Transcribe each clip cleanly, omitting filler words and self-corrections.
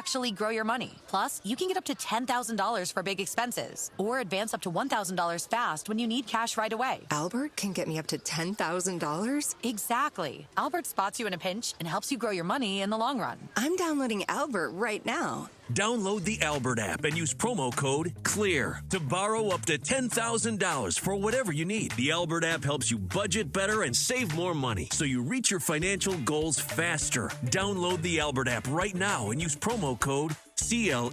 actually grow your money. Plus, you can get up to $10,000 for big expenses or advance up to $1,000 fast when you need cash right away. Albert can get me up to $10,000? Exactly. Albert spots you in a pinch and helps you grow your money in the long run. I'm downloading Albert right now. Download the Albert app and use promo code CLEAR to borrow up to $10,000 for whatever you need. The Albert app helps you budget better and save more money so you reach your financial goals faster. Download the Albert app right now and use promo code CLEAR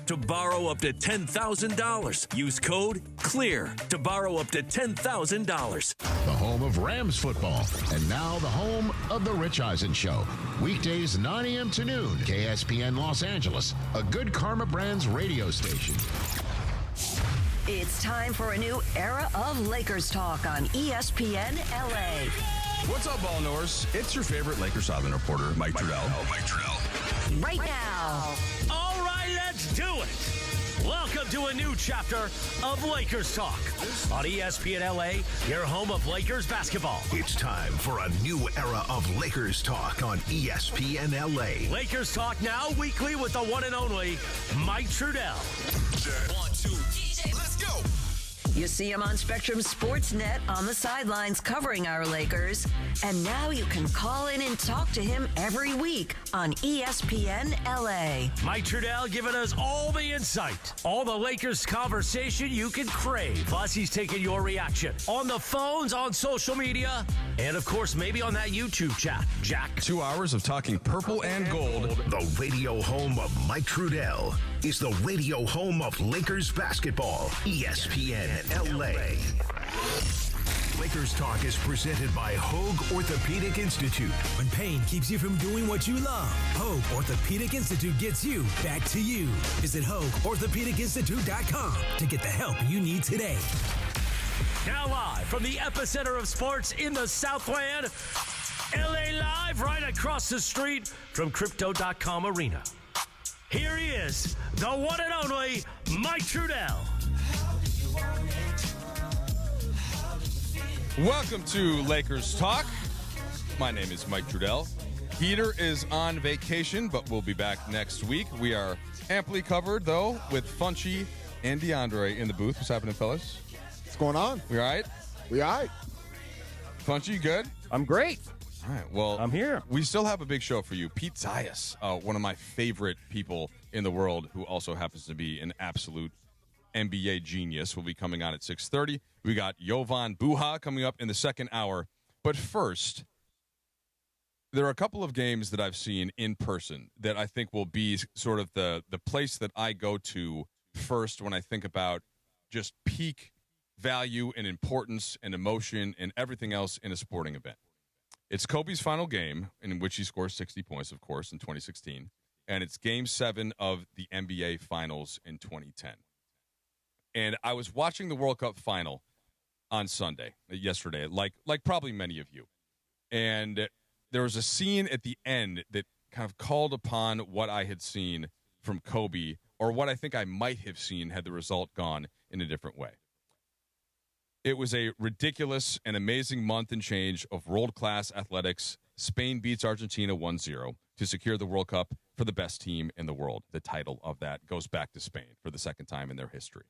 to borrow up to $10,000. Use code CLEAR to borrow up to $10,000. The home of Rams football. And now the home of The Rich Eisen Show. Weekdays 9 a.m. to noon. KSPN Los Angeles. A Good Karma Brands radio station. It's time for a new era of Lakers talk on ESPN LA. What's up, Ball Knowers? It's your favorite Lakers Southern reporter, Mike Trudell. Right now. All right, let's do it. Welcome to a new chapter of Lakers Talk on ESPN LA, your home of Lakers basketball. It's time for a new era of Lakers talk on ESPN LA. Lakers Talk now weekly with the one and only Mike Trudell. 1, 2, DJ, let's go. You see him on Spectrum Sportsnet on the sidelines covering our Lakers. And now you can call in and talk to him every week on ESPN LA. Mike Trudell giving us all the insight, all the Lakers conversation you can crave. Plus, he's taking your reaction on the phones, on social media, and, of course, maybe on that YouTube chat. Jack. 2 hours of talking purple and gold. The radio home of Mike Trudell is the radio home of Lakers basketball. ESPN LA. Lakers Talk is presented by Hoag Orthopedic Institute. When pain keeps you from doing what you love, Hoag Orthopedic Institute gets you back to you. Visit HoagOrthopedicInstitute.com to get the help you need today. Now live from the epicenter of sports in the Southland, LA Live, right across the street from Crypto.com Arena. Here he is, the one and only Mike Trudell. Welcome to Lakers Talk. My name is Mike Trudell. Peter is on vacation, but we'll be back next week. We are amply covered, though, with Funchy and DeAndre in the booth. What's happening, fellas? What's going on? We all right? We all right. Funchy, you good? I'm great. All right, well, I'm here. We still have a big show for you. Pete Zayas, one of my favorite people in the world, who also happens to be an absolute NBA genius, will be coming on at 6:30. We got Jovan Buha coming up in the second hour. But first, there are a couple of games that I've seen in person that I think will be sort of the place that I go to first when I think about just peak value and importance and emotion and everything else in a sporting event. It's Kobe's final game, in which he scores 60 points, of course, in 2016. And it's Game 7 of the NBA Finals in 2010. And I was watching the World Cup final on yesterday, like probably many of you. And there was a scene at the end that kind of called upon what I had seen from Kobe, or what I think I might have seen had the result gone in a different way. It was a ridiculous and amazing month and change of world-class athletics. Spain beats Argentina 1-0 to secure the World Cup for the best team in the world. The title of that goes back to Spain for the second time in their history.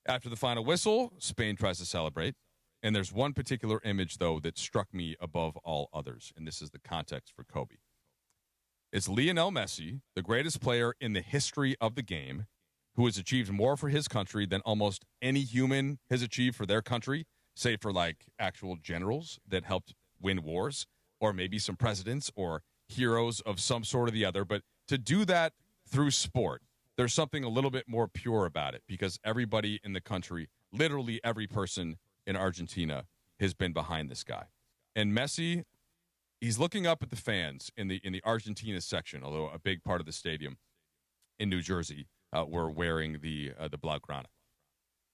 After the final whistle, Spain tries to celebrate. And there's one particular image, though, that struck me above all others. And this is the context for Kobe. It's Lionel Messi, the greatest player in the history of the game, who has achieved more for his country than almost any human has achieved for their country, save for like actual generals that helped win wars, or maybe some presidents or heroes of some sort or the other. But to do that through sport, there's something a little bit more pure about it, because everybody in the country, literally every person in Argentina, has been behind this guy. And Messi, he's looking up at the fans in the Argentina section, although a big part of the stadium in New Jersey were wearing the Blaugrana.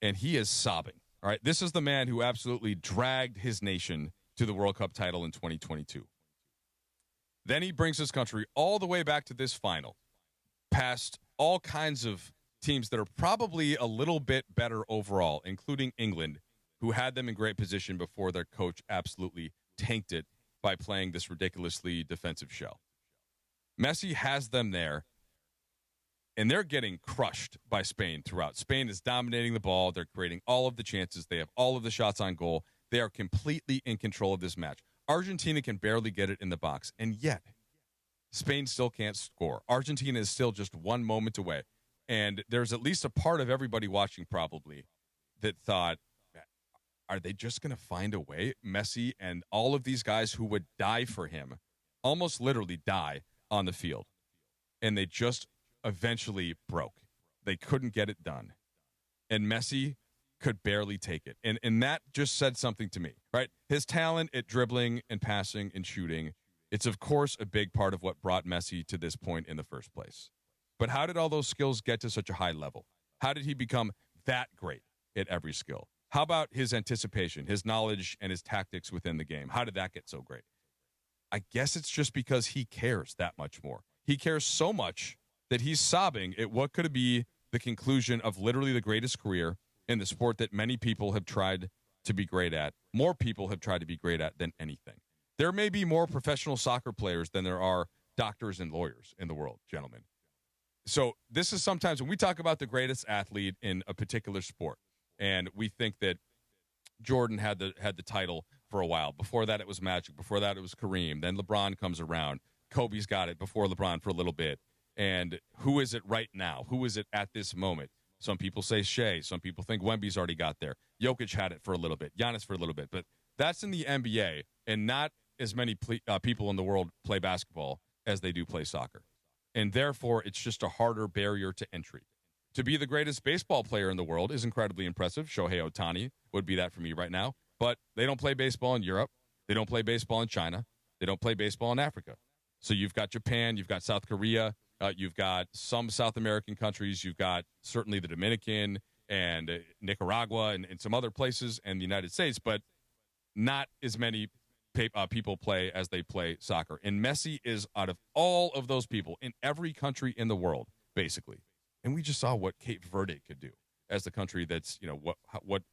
And he is sobbing. All right, this is the man who absolutely dragged his nation to the World Cup title in 2022. Then he brings his country all the way back to this final, past all kinds of teams that are probably a little bit better overall, including England, who had them in great position before their coach absolutely tanked it by playing this ridiculously defensive shell. Messi has them there, And they're getting crushed by Spain throughout. Spain is dominating the ball. They're creating all of the chances. They have all of the shots on goal. They are completely in control of this match. Argentina can barely get it in the box, and yet Spain still can't score. Argentina is still just one moment away. And there's at least a part of everybody watching probably that thought, are they just going to find a way? Messi and all of these guys who would die for him, almost literally die on the field. And they just eventually broke. They couldn't get it done. And Messi could barely take it. And that just said something to me, right? His talent at dribbling and passing and shooting, it's of course a big part of what brought Messi to this point in the first place. But how did all those skills get to such a high level? How did he become that great at every skill? How about his anticipation, his knowledge, and his tactics within the game? How did that get so great? I guess it's just because he cares that much more. He cares so much that he's sobbing at what could be the conclusion of literally the greatest career in the sport that many people have tried to be great at. More people have tried to be great at than anything. There may be more professional soccer players than there are doctors and lawyers in the world, gentlemen. So this is sometimes when we talk about the greatest athlete in a particular sport, and we think that Jordan had the title for a while. Before that, it was Magic. Before that, it was Kareem. Then LeBron comes around. Kobe's got it before LeBron for a little bit. And who is it right now? Who is it at this moment? Some people say Shea. Some people think Wemby's already got there. Jokic had it for a little bit. Giannis for a little bit. But that's in the NBA, and not as many people in the world play basketball as they do play soccer. And therefore, it's just a harder barrier to entry. To be the greatest baseball player in the world is incredibly impressive. Shohei Ohtani would be that for me right now. But they don't play baseball in Europe. They don't play baseball in China. They don't play baseball in Africa. So you've got Japan. You've got South Korea. You've got some South American countries. You've got certainly the Dominican and Nicaragua and some other places and the United States. But not as many people play as they play soccer. And Messi is out of all of those people in every country in the world, basically. And we just saw what Cape Verde could do as the country that's,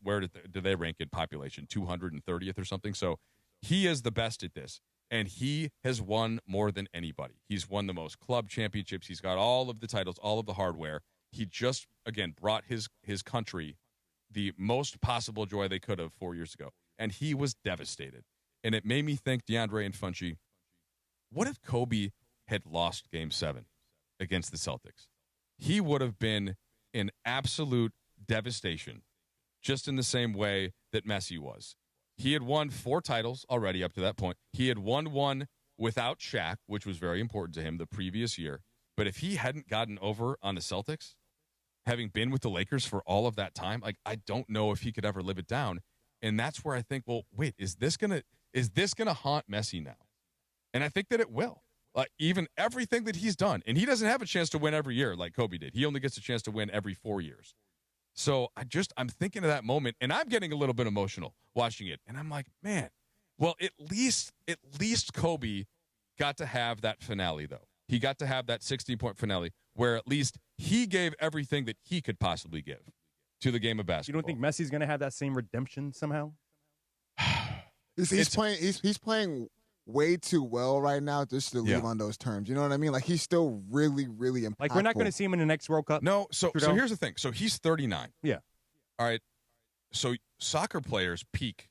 where do they rank in population? 230th or something. So he is the best at this. And he has won more than anybody. He's won the most club championships. He's got all of the titles, all of the hardware. He just, again, brought his country the most possible joy they could have 4 years ago. And he was devastated. And it made me think, DeAndre and Funchie, what if Kobe had lost Game 7 against the Celtics? He would have been in absolute devastation, just in the same way that Messi was. He had won 4 titles already up to that point. He had won one without Shaq, which was very important to him the previous year. But if he hadn't gotten over on the Celtics, having been with the Lakers for all of that time, I don't know if he could ever live it down. And that's where I think, well, wait, is this gonna haunt Messi now? And I think that it will. Even everything that he's done, and he doesn't have a chance to win every year like Kobe did. He only gets a chance to win every 4 years. So I'm thinking of that moment, and I'm getting a little bit emotional watching it. And I'm like, man, well, at least Kobe got to have that finale, though. He got to have that 16-point finale where at least he gave everything that he could possibly give to the game of basketball. You don't think Messi's going to have that same redemption somehow? He's playing way too well right now just to leave on those terms. You know what I mean? Like, he's still really, really impactful. Like, we're not going to see him in the next World Cup? No, so here's the thing. So he's 39. Yeah. All right. So soccer players peak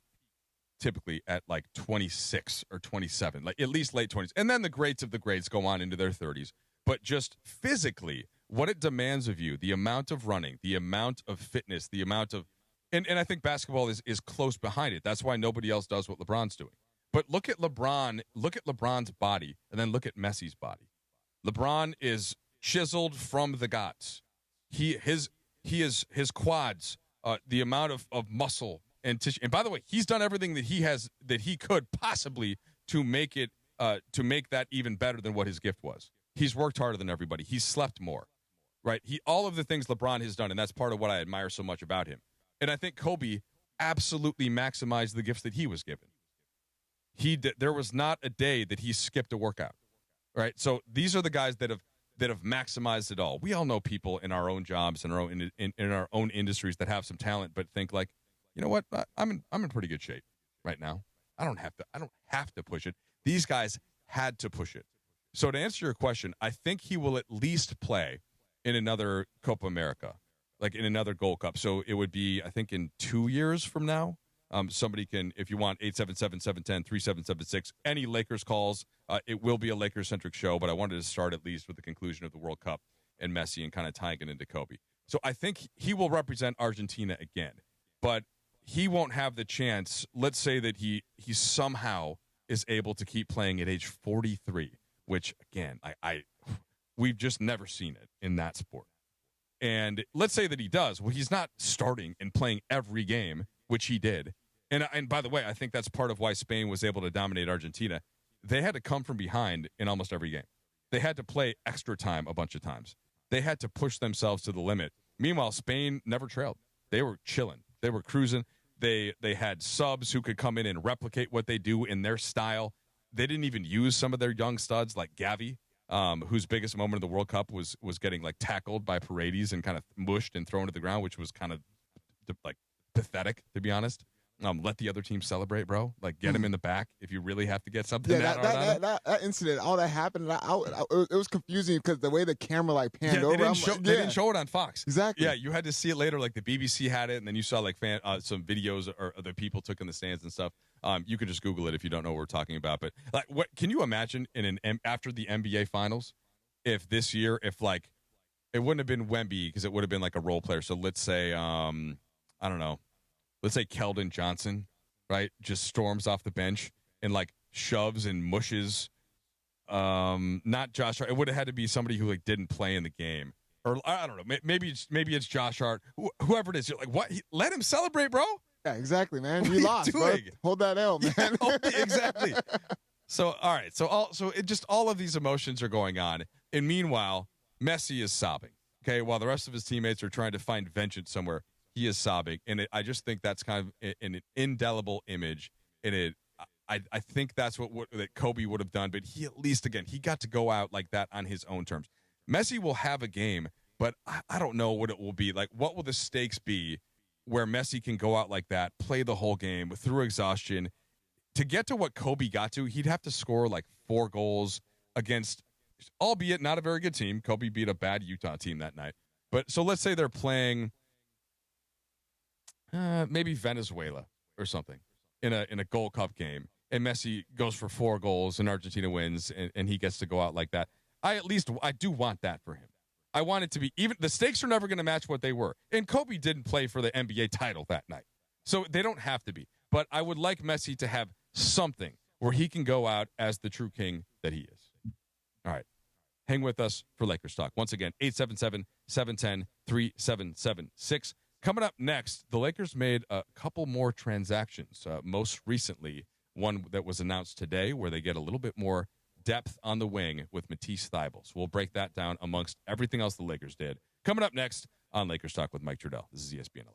typically at like 26 or 27, like at least late 20s. And then the greats of the greats go on into their 30s. But just physically, what it demands of you, the amount of running, the amount of fitness, the amount of – and I think basketball is close behind it. That's why nobody else does what LeBron's doing. But look at LeBron's body, and then look at Messi's body. LeBron is chiseled from the gods. His quads, the amount of muscle and tissue. And by the way, he's done everything that he could possibly to make that even better than what his gift was. He's worked harder than everybody. He's slept more, right? All of the things LeBron has done, and that's part of what I admire so much about him. And I think Kobe absolutely maximized the gifts that he was given. There was not a day that he skipped a workout, right? So these are the guys that have maximized it all. We all know people in our own jobs and in our own industries that have some talent, but think like, you know what? I'm in pretty good shape right now. I don't have to push it. These guys had to push it. So to answer your question, I think he will at least play in another Copa America, like in another Gold Cup. So it would be, I think, in 2 years from now. Somebody can, if you want, 877-710-3776. Any Lakers calls. It will be a Lakers-centric show, but I wanted to start at least with the conclusion of the World Cup and Messi and kind of tying it into Kobe. So I think he will represent Argentina again, but he won't have the chance. Let's say that he somehow is able to keep playing at age 43, which, again, we've just never seen it in that sport. And let's say that he does. Well, he's not starting and playing every game, which he did. And by the way, I think that's part of why Spain was able to dominate Argentina. They had to come from behind in almost every game. They had to play extra time a bunch of times. They had to push themselves to the limit. Meanwhile, Spain never trailed. They were chilling. They were cruising. They had subs who could come in and replicate what they do in their style. They didn't even use some of their young studs like Gavi, whose biggest moment of the World Cup was getting like tackled by Paredes and kind of mushed and thrown to the ground, which was kind of like pathetic, to be honest. Let the other team celebrate, bro. Like, get him in the back if you really have to get something. Yeah, that incident, all that happened, it was confusing because the way the camera like panned over. They didn't show it on Fox. Exactly. Yeah, you had to see it later. Like the BBC had it, and then you saw like some videos or other people took in the stands and stuff. You could just Google it if you don't know what we're talking about. But like, what can you imagine after the NBA Finals, if this year, if like it wouldn't have been Wemby because it would have been like a role player. So let's say I don't know. Let's say Keldon Johnson, right, just storms off the bench and, like, shoves and mushes. Not Josh Hart. It would have had to be somebody who, like, didn't play in the game. Or, I don't know, maybe it's Josh Hart. Whoever it is. You're like, what? Let him celebrate, bro? Yeah, exactly, man. You lost, bro. Hold that L, man. Yeah, exactly. So, all right. So all of these emotions are going on. And meanwhile, Messi is sobbing, okay, while the rest of his teammates are trying to find vengeance somewhere. He is sobbing, and I just think that's kind of an indelible image. And I think that's what that Kobe would have done. But he at least, again, he got to go out like that on his own terms. Messi will have a game, but I don't know what it will be. Like, what will the stakes be where Messi can go out like that, play the whole game through exhaustion? To get to what Kobe got to, he'd have to score like 4 goals against, albeit not a very good team. Kobe beat a bad Utah team that night. But so let's say they're playing maybe Venezuela or something in a Gold Cup game, and Messi goes for 4 goals and Argentina wins, and he gets to go out like that. I do want that for him. I want it to be even. The stakes are never going to match what they were, and Kobe didn't play for the NBA title that night, so they don't have to be. But I would like Messi to have something where he can go out as the true king that he is. All right. Hang with us for Lakers talk. Once again, 877-710-3776. Coming up next, the Lakers made a couple more transactions. Most recently, one that was announced today where they get a little bit more depth on the wing with Matisse Thybulle. So we'll break that down amongst everything else the Lakers did. Coming up next on Lakers Talk with Mike Trudell. This is ESPN LA.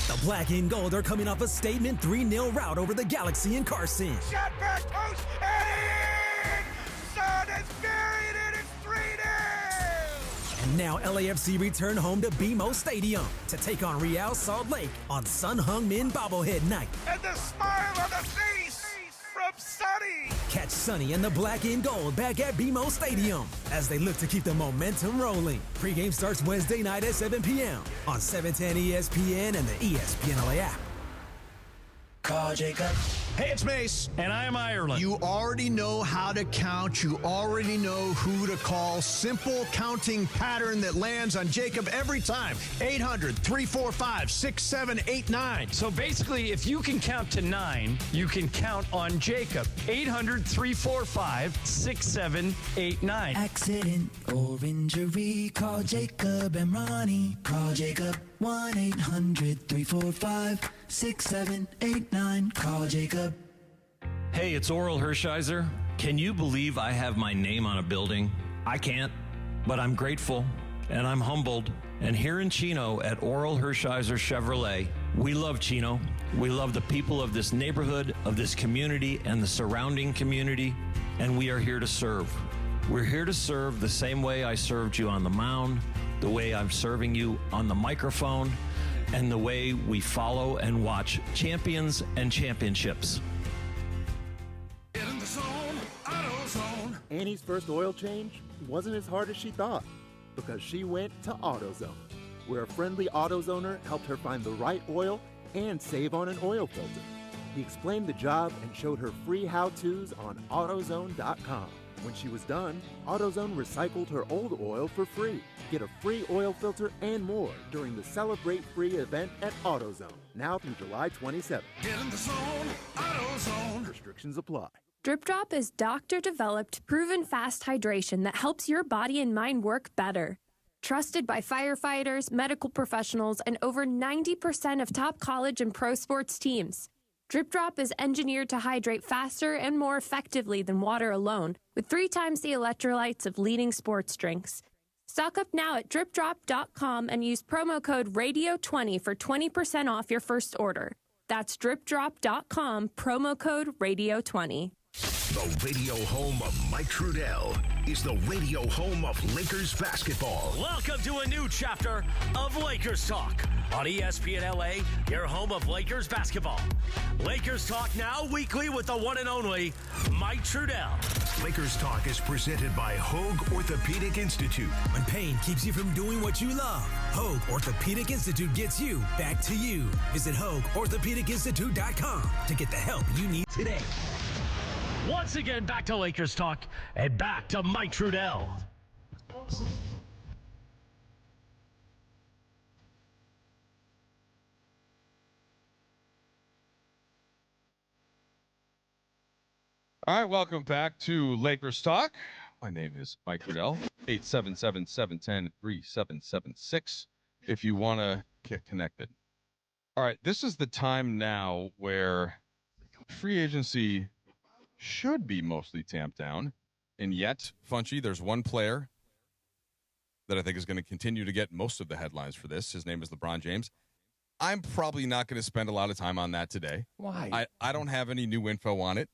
The black and gold are coming off a statement 3-0 rout over the Galaxy in Carson. Shot back post, and Son is buried, and it's 3-0. And now LAFC return home to BMO Stadium to take on Real Salt Lake on Sun Hung Min Bobblehead Night. And the smile on the face from Sonny. Catch Sonny and the black and gold back at BMO Stadium as they look to keep the momentum rolling. Pre-game starts Wednesday night at 7 p.m. on 710 ESPN and the ESPN LA app. Call Jacob. Hey, it's Mace. And I'm Ireland. You already know how to count. You already know who to call. Simple counting pattern that lands on Jacob every time. 800-345-6789. So basically, if you can count to 9, you can count on Jacob. 800-345-6789. Accident or injury, call Jacob and Ronnie. Call Jacob. 1-800-345-6789. Call Jacob. Hey, it's Oral Hershiser. Can you believe I have my name on a building? I can't, but I'm grateful and I'm humbled. And here in Chino at Oral Hershiser Chevrolet, we love Chino. We love the people of this neighborhood, of this community, and the surrounding community, and we are here to serve. We're here to serve the same way I served you on the mound, the way I'm serving you on the microphone, and the way we follow and watch champions and championships. In the zone, AutoZone. Annie's first oil change wasn't as hard as she thought. because she went to AutoZone, where a friendly AutoZoner helped her find the right oil and save on an oil filter. He explained the job and showed her free how-tos on AutoZone.com. When she was done, AutoZone recycled her old oil for free. Get a free oil filter and more during the Celebrate Free event at AutoZone, now through July 27th. Get in the zone, AutoZone. Restrictions apply. Drip Drop is doctor-developed, proven fast hydration that helps your body and mind work better. Trusted by firefighters, medical professionals, and over 90% of top college and pro sports teams. Drip Drop is engineered to hydrate faster and more effectively than water alone, with 3 times the electrolytes of leading sports drinks. Stock up now at dripdrop.com and use promo code RADIO20 for 20% off your first order. That's dripdrop.com, promo code RADIO20. The radio home of Mike Trudell is the radio home of Lakers basketball. Welcome to a new chapter of Lakers Talk on ESPN LA, your home of Lakers basketball. Lakers Talk now weekly with the one and only Mike Trudell. Lakers Talk is presented by Hoag Orthopedic Institute. When pain keeps you from doing what you love, Hoag Orthopedic Institute gets you back to you. Visit HoagOrthopedicInstitute.com to get the help you need today. Once again, back to Lakers Talk and back to Mike Trudell. All right, welcome back to Lakers Talk. My name is Mike Trudell, 877-710-3776, if you want to get connected. All right, this is the time now where free agency should be mostly tamped down, and yet, Funchy, there's one player that I think is going to continue to get most of the headlines for this. His name is LeBron James. I'm probably not going to spend a lot of time on that today. Why? I don't have any new info on it.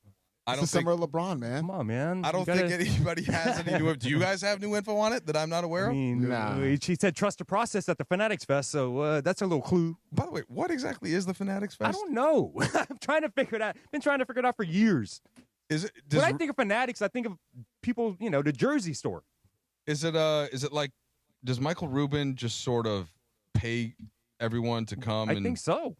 I don't It's the summer of LeBron, man. Come on, man. I don't think anybody has any new info. Do you guys have new info on it that I'm not aware of? I mean, she said trust the process at the Fanatics Fest, so that's a little clue. By the way, what exactly is the Fanatics Fest? I don't know. I'm trying to figure it out. Been trying to figure it out for years. Is it? When I think of Fanatics, I think of people, the jersey store. Is it like, does Michael Rubin just sort of pay everyone to come? I think so.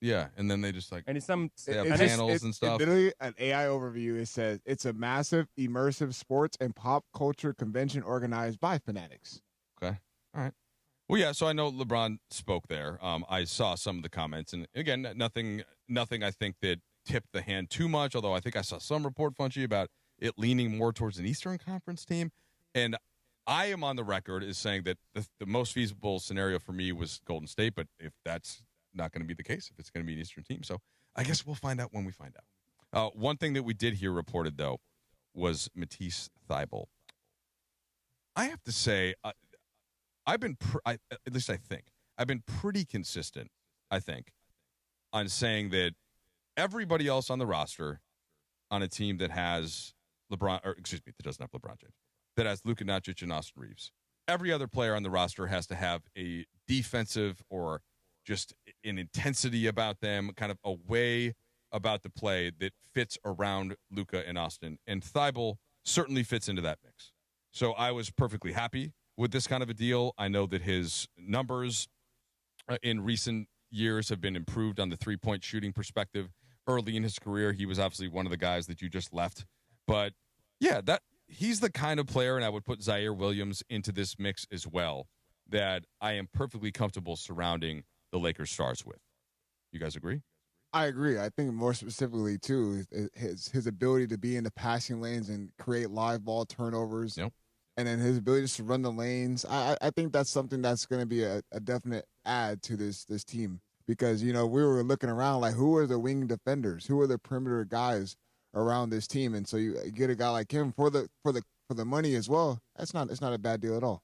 Yeah, and then they just and it's they have panels and stuff. Literally, an AI overview. It says it's a massive, immersive sports and pop culture convention organized by Fanatics. Okay, all right. Well, yeah. So I know LeBron spoke there. I saw some of the comments, and again, nothing. I think that tipped the hand too much. Although I think I saw some report, Funchy, about it leaning more towards an Eastern Conference team, and I am on the record as saying that the most feasible scenario for me was Golden State. But if that's not going to be the case, if it's going to be an Eastern team. So I guess we'll find out when we find out. One thing that we did hear reported, though, was Matisse Thybulle. I have to say, I've been pretty consistent, I think, on saying that everybody else on the roster on a team that has that doesn't have LeBron James, that has Luka Doncic and Austin Reeves, every other player on the roster has to have a defensive or just an intensity about them, kind of a way about the play that fits around Luka and Austin. And Thybulle certainly fits into that mix. So I was perfectly happy with this kind of a deal. I know that his numbers in recent years have been improved on the three-point shooting perspective. Early in his career, he was obviously one of the guys that you just left. But, yeah, he's the kind of player, and I would put Zaire Williams into this mix as well, that I am perfectly comfortable surrounding the Lakers stars with. You guys agree? I agree. I think more specifically, too, his ability to be in the passing lanes and create live ball turnovers. Yep. And then his ability just to run the lanes. I think that's something that's going to be a definite add to this team. Because, we were looking around like, who are the wing defenders? Who are the perimeter guys around this team? And so you get a guy like him for the money as well. It's not a bad deal at all.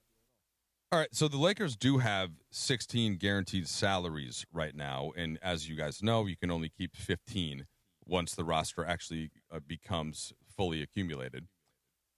All right, so the Lakers do have 16 guaranteed salaries right now, and as you guys know, you can only keep 15 once the roster actually becomes fully accumulated.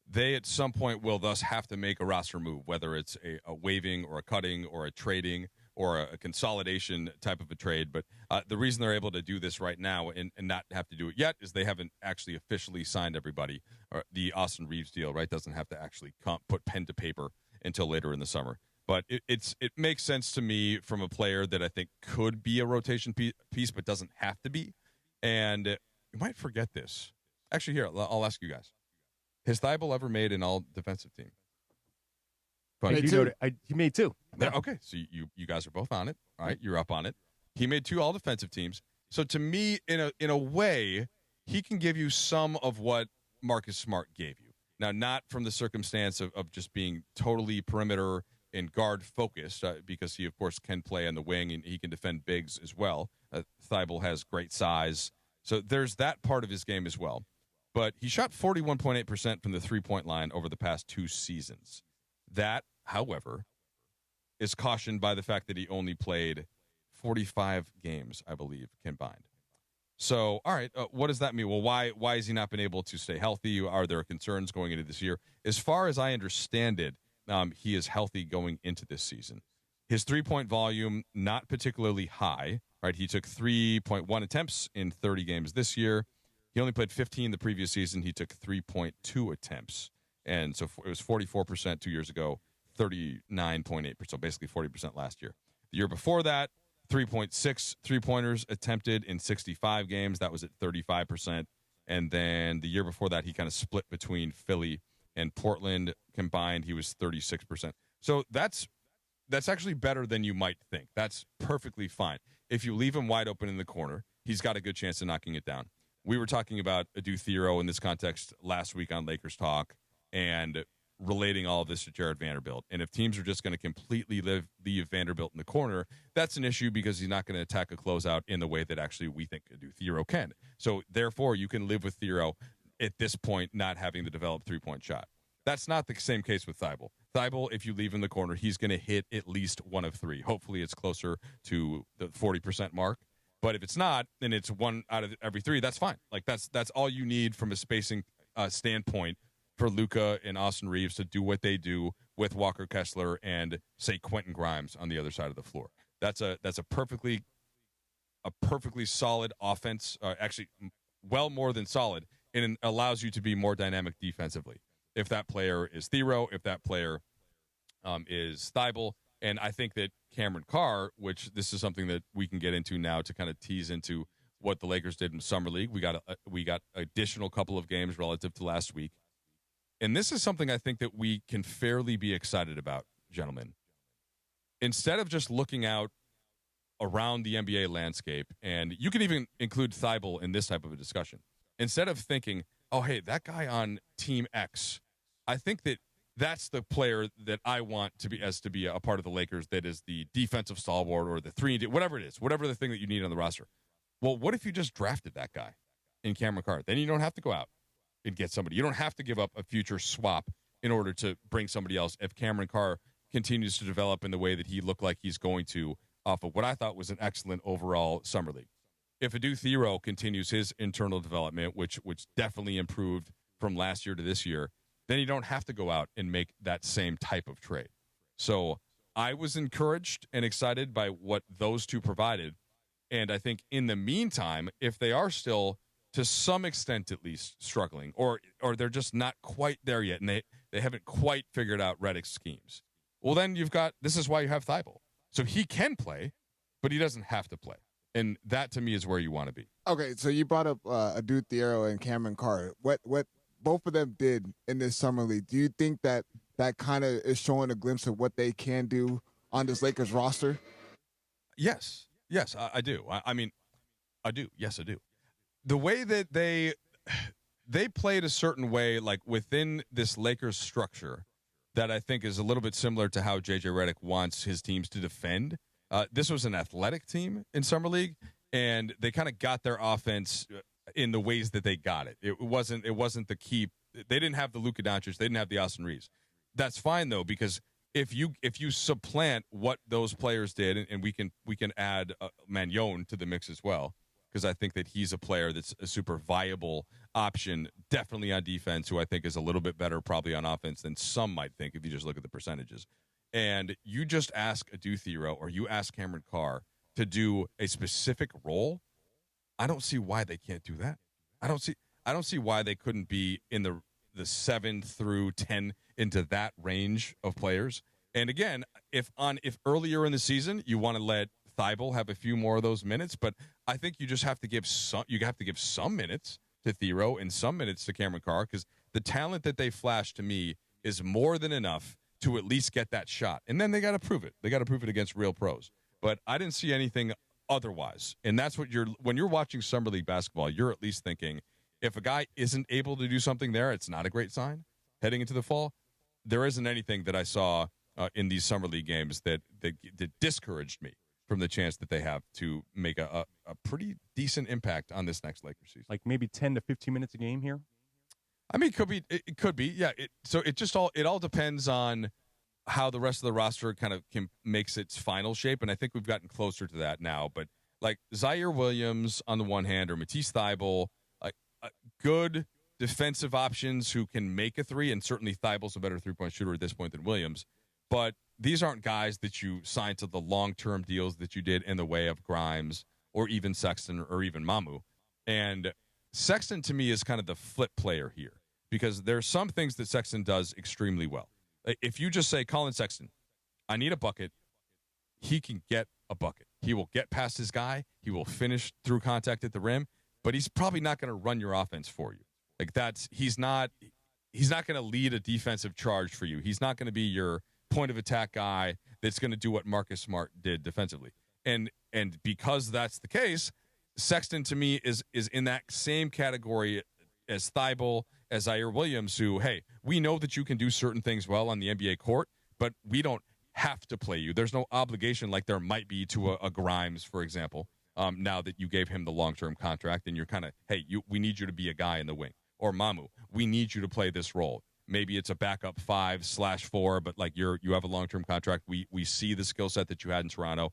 They at some point will thus have to make a roster move, whether it's a waiving or a cutting or a trading or a consolidation type of a trade. But the reason they're able to do this right now and not have to do it yet is they haven't actually officially signed everybody. Or the Austin Reeves deal, right, doesn't have to actually put pen to paper until later in the summer. But it makes sense to me from a player that I think could be a rotation piece, but doesn't have to be. And you might forget this. Actually, here, I'll ask you guys. Has Thybulle ever made an all-defensive team? He made two. Yeah, okay, so you guys are both on it. All right, you're up on it. He made two all-defensive teams. So to me, in a way, he can give you some of what Marcus Smart gave you. Now, not from the circumstance of just being totally perimeter and guard focused, because he, of course, can play on the wing and he can defend bigs as well. Thybulle has great size. So there's that part of his game as well. But he shot 41.8% from the three-point line over the past 2 seasons. That, however, is cautioned by the fact that he only played 45 games, I believe, combined. So, all right, what does that mean? Well, why has he not been able to stay healthy? Are there concerns going into this year? As far as I understand it, he is healthy going into this season. His three-point volume, not particularly high, right? He took 3.1 attempts in 30 games this year. He only played 15 the previous season. He took 3.2 attempts. And so it was 44% 2 years ago, 39.8%, so basically 40% last year. The year before that, 3.6 three-pointers attempted in 65 games. That was at 35%. And then the year before that, he kind of split between Philly and Portland combined. He was 36%. So that's actually better than you might think. That's perfectly fine. If you leave him wide open in the corner, he's got a good chance of knocking it down. We were talking about Adu Thiero in this context last week on Lakers Talk and relating all of this to Jared Vanderbilt. And if teams are just going to completely leave Vanderbilt in the corner, that's an issue because he's not going to attack a closeout in the way that actually we think Adu Thiero can. So therefore, you can live with Thiero at this point not having the developed three-point shot. That's not the same case with Thybulle. Thybulle, if you leave him in the corner, he's going to hit at least one of three. Hopefully it's closer to the 40% mark. But if it's not, and it's one out of every three, that's fine. Like that's all you need from a spacing standpoint for Luka and Austin Reeves to do what they do with Walker Kessler and, say, Quentin Grimes on the other side of the floor. That's a perfectly solid offense, actually well more than solid, and it allows you to be more dynamic defensively. If that player is Thiero, if that player is Thybulle, and I think that Cameron Carr, which this is something that we can get into now to kind of tease into what the Lakers did in Summer League. We got additional couple of games relative to last week. And this is something I think that we can fairly be excited about, gentlemen. Instead of just looking out around the NBA landscape, and you can even include Thybulle in this type of a discussion, instead of thinking, oh, hey, that guy on Team X, I think that that's the player that I want to be a part of the Lakers that is the defensive stalwart or the 3-and-D, whatever it is, whatever the thing that you need on the roster. Well, what if you just drafted that guy in Cameron Carr? Then you don't have to go out and get somebody. You don't have to give up a future swap in order to bring somebody else if Cameron Carr continues to develop in the way that he looked like he's going to off of what I thought was an excellent overall Summer League. If Adu Thiero continues his internal development, which definitely improved from last year to this year, then you don't have to go out and make that same type of trade. So I was encouraged and excited by what those two provided. And I think in the meantime, if they are still, to some extent at least, struggling, or they're just not quite there yet, and they haven't quite figured out Redick's schemes, well, then this is why you have Thybulle. So he can play, but he doesn't have to play. And that, to me, is where you want to be. Okay, so you brought up Adu Thiero and Cameron Carr. What both of them did in this Summer League, do you think that kind of is showing a glimpse of what they can do on this Lakers roster? Yes, I do. I mean, I do. Yes, I do. The way that they played a certain way, like within this Lakers structure, that I think is a little bit similar to how J.J. Redick wants his teams to defend. This was an athletic team in Summer League, and they kind of got their offense in the ways that they got it. It wasn't the key. They didn't have the Luka Doncic. They didn't have the Austin Reeves. That's fine though, because if you supplant what those players did, and we can add Magnon to the mix as well, because I think that he's a player that's a super viable option, definitely on defense, who I think is a little bit better probably on offense than some might think if you just look at the percentages. And you just ask Adu Thiero or you ask Cameron Carr to do a specific role, I don't see why they can't do that. I don't see why they couldn't be in the the 7 through 10 into that range of players. And again, if earlier in the season you want to let Thybulle have a few more of those minutes, but I think you just have to give some minutes to Thero and some minutes to Cameron Carr, because the talent that they flashed to me is more than enough to at least get that shot. And then they got to prove it. They got to prove it against real pros. But I didn't see anything otherwise. And that's what when you're watching Summer League basketball, you're at least thinking, if a guy isn't able to do something there, it's not a great sign heading into the fall. There isn't anything that I saw in these Summer League games that discouraged me from the chance that they have to make a pretty decent impact on this next Lakers season. Like maybe 10 to 15 minutes a game here? I mean, it could be. Yeah. So it all depends on how the rest of the roster kind of makes its final shape, and I think we've gotten closer to that now. But like Zaire Williams on the one hand, or Matisse Thybulle, like good defensive options who can make a three, and certainly Thybulle's a better three-point shooter at this point than Williams. But these aren't guys that you signed to the long-term deals that you did in the way of Grimes or even Sexton or even Mamu. And Sexton, to me, is kind of the flip player here, because there are some things that Sexton does extremely well. If you just say, Colin Sexton, I need a bucket, he can get a bucket. He will get past his guy. He will finish through contact at the rim, but he's probably not going to run your offense for you. Like he's not going to lead a defensive charge for you. He's not going to be your point of attack guy that's going to do what Marcus Smart did defensively. And because that's the case, Sexton to me is in that same category as Thybulle, as Zaire Williams, who, hey, we know that you can do certain things well on the NBA court, but we don't have to play you. There's no obligation like there might be to a Grimes, for example, now that you gave him the long-term contract, and you're kind of, hey, we need you to be a guy in the wing. Or Mamu, we need you to play this role. Maybe it's a backup 5/4, but like you have a long-term contract. We see the skill set that you had in Toronto.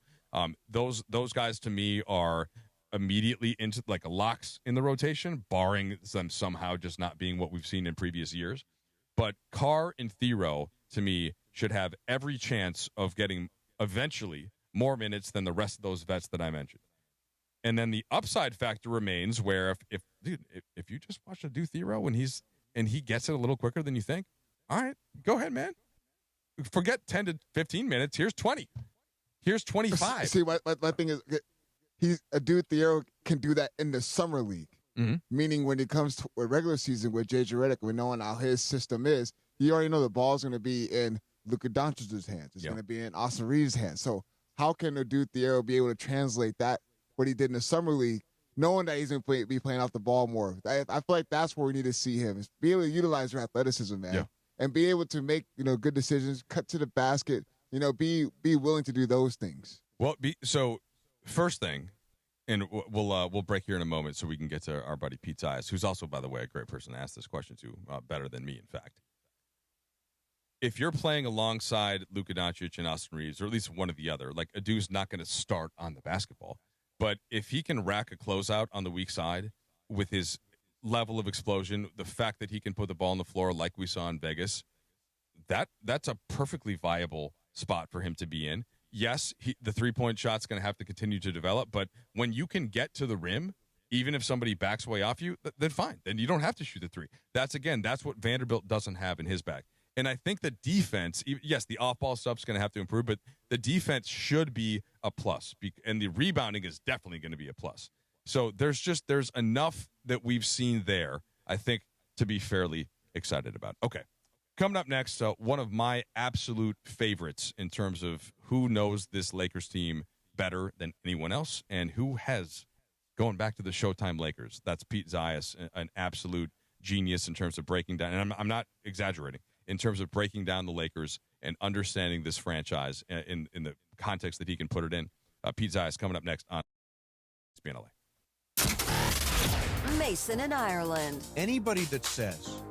Those guys to me are immediately into like a locks in the rotation, barring them somehow just not being what we've seen in previous years. But Carr and Thero to me should have every chance of getting eventually more minutes than the rest of those vets that I mentioned. And then the upside factor remains where if you just watch a do Thero and he gets it a little quicker than you think, all right, go ahead, man. Forget 10 to 15 minutes. Here's 20. Here's 25. See, my thing is, Thero can do that in the summer league. Mm-hmm. Meaning when it comes to a regular season with J.J. Redick, we knowing how his system is, you already know the ball's going to be in Luka Doncic's hands. It's going to be in Austin Reeves' hands. So how can Thero be able to translate that, what he did in the summer league, knowing that he's going to be playing off the ball more? I feel like that's where we need to see him, is be able to utilize your athleticism, man, and be able to make good decisions, cut to the basket, be willing to do those things. Well, so first thing, and we'll break here in a moment so we can get to our buddy Pete Zayas, who's also, by the way, a great person to ask this question to, better than me, in fact. If you're playing alongside Luka Doncic and Austin Reeves, or at least one or the other, like Adu's not going to start on the basketball. But if he can rack a closeout on the weak side with his level of explosion, the fact that he can put the ball on the floor like we saw in Vegas, that's a perfectly viable spot for him to be in. Yes, the three-point shot's going to have to continue to develop, but when you can get to the rim, even if somebody backs way off you, then fine. Then you don't have to shoot the three. That's what Vanderbilt doesn't have in his bag. And I think the defense, yes, the off-ball stuff's going to have to improve, but the defense should be a plus, and the rebounding is definitely going to be a plus. So there's enough that we've seen there, I think, to be fairly excited about. Okay, coming up next, one of my absolute favorites in terms of who knows this Lakers team better than anyone else and who has, going back to the Showtime Lakers, that's Pete Zayas, an absolute genius in terms of breaking down, and I'm not exaggerating, in terms of breaking down the Lakers and understanding this franchise in the context that he can put it in. Pete Zayas coming up next on ESPN LA. Mason in Ireland. Anybody that says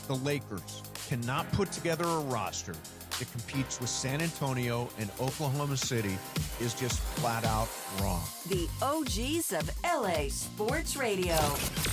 the Lakers cannot put together a roster that competes with San Antonio and Oklahoma City is just flat out wrong. The OGs of LA Sports Radio.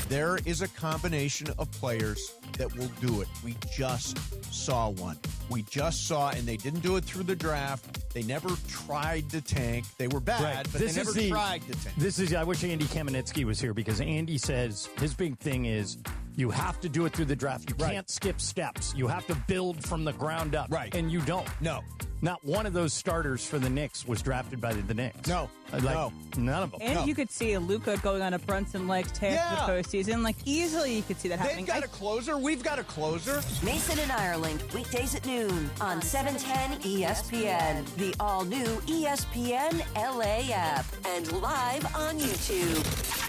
There is a combination of players that will do it. We just saw one. We just saw, and they didn't do it through the draft. They never tried to tank. They were bad, but they never tried to tank. I wish Andy Kamenetsky was here, because Andy says his big thing is You have to do it through the draft. You can't skip steps. You have to build from the ground up. Right. And you don't. No. Not one of those starters for the Knicks was drafted by the Knicks. No. None of them. And you could see Luka going on a Brunson-like tear for the postseason. Like, easily you could see that happening. They've got a closer. We've got a closer. Mason and Ireland, weekdays at noon on 710 ESPN, the all-new ESPN LA app, and live on YouTube.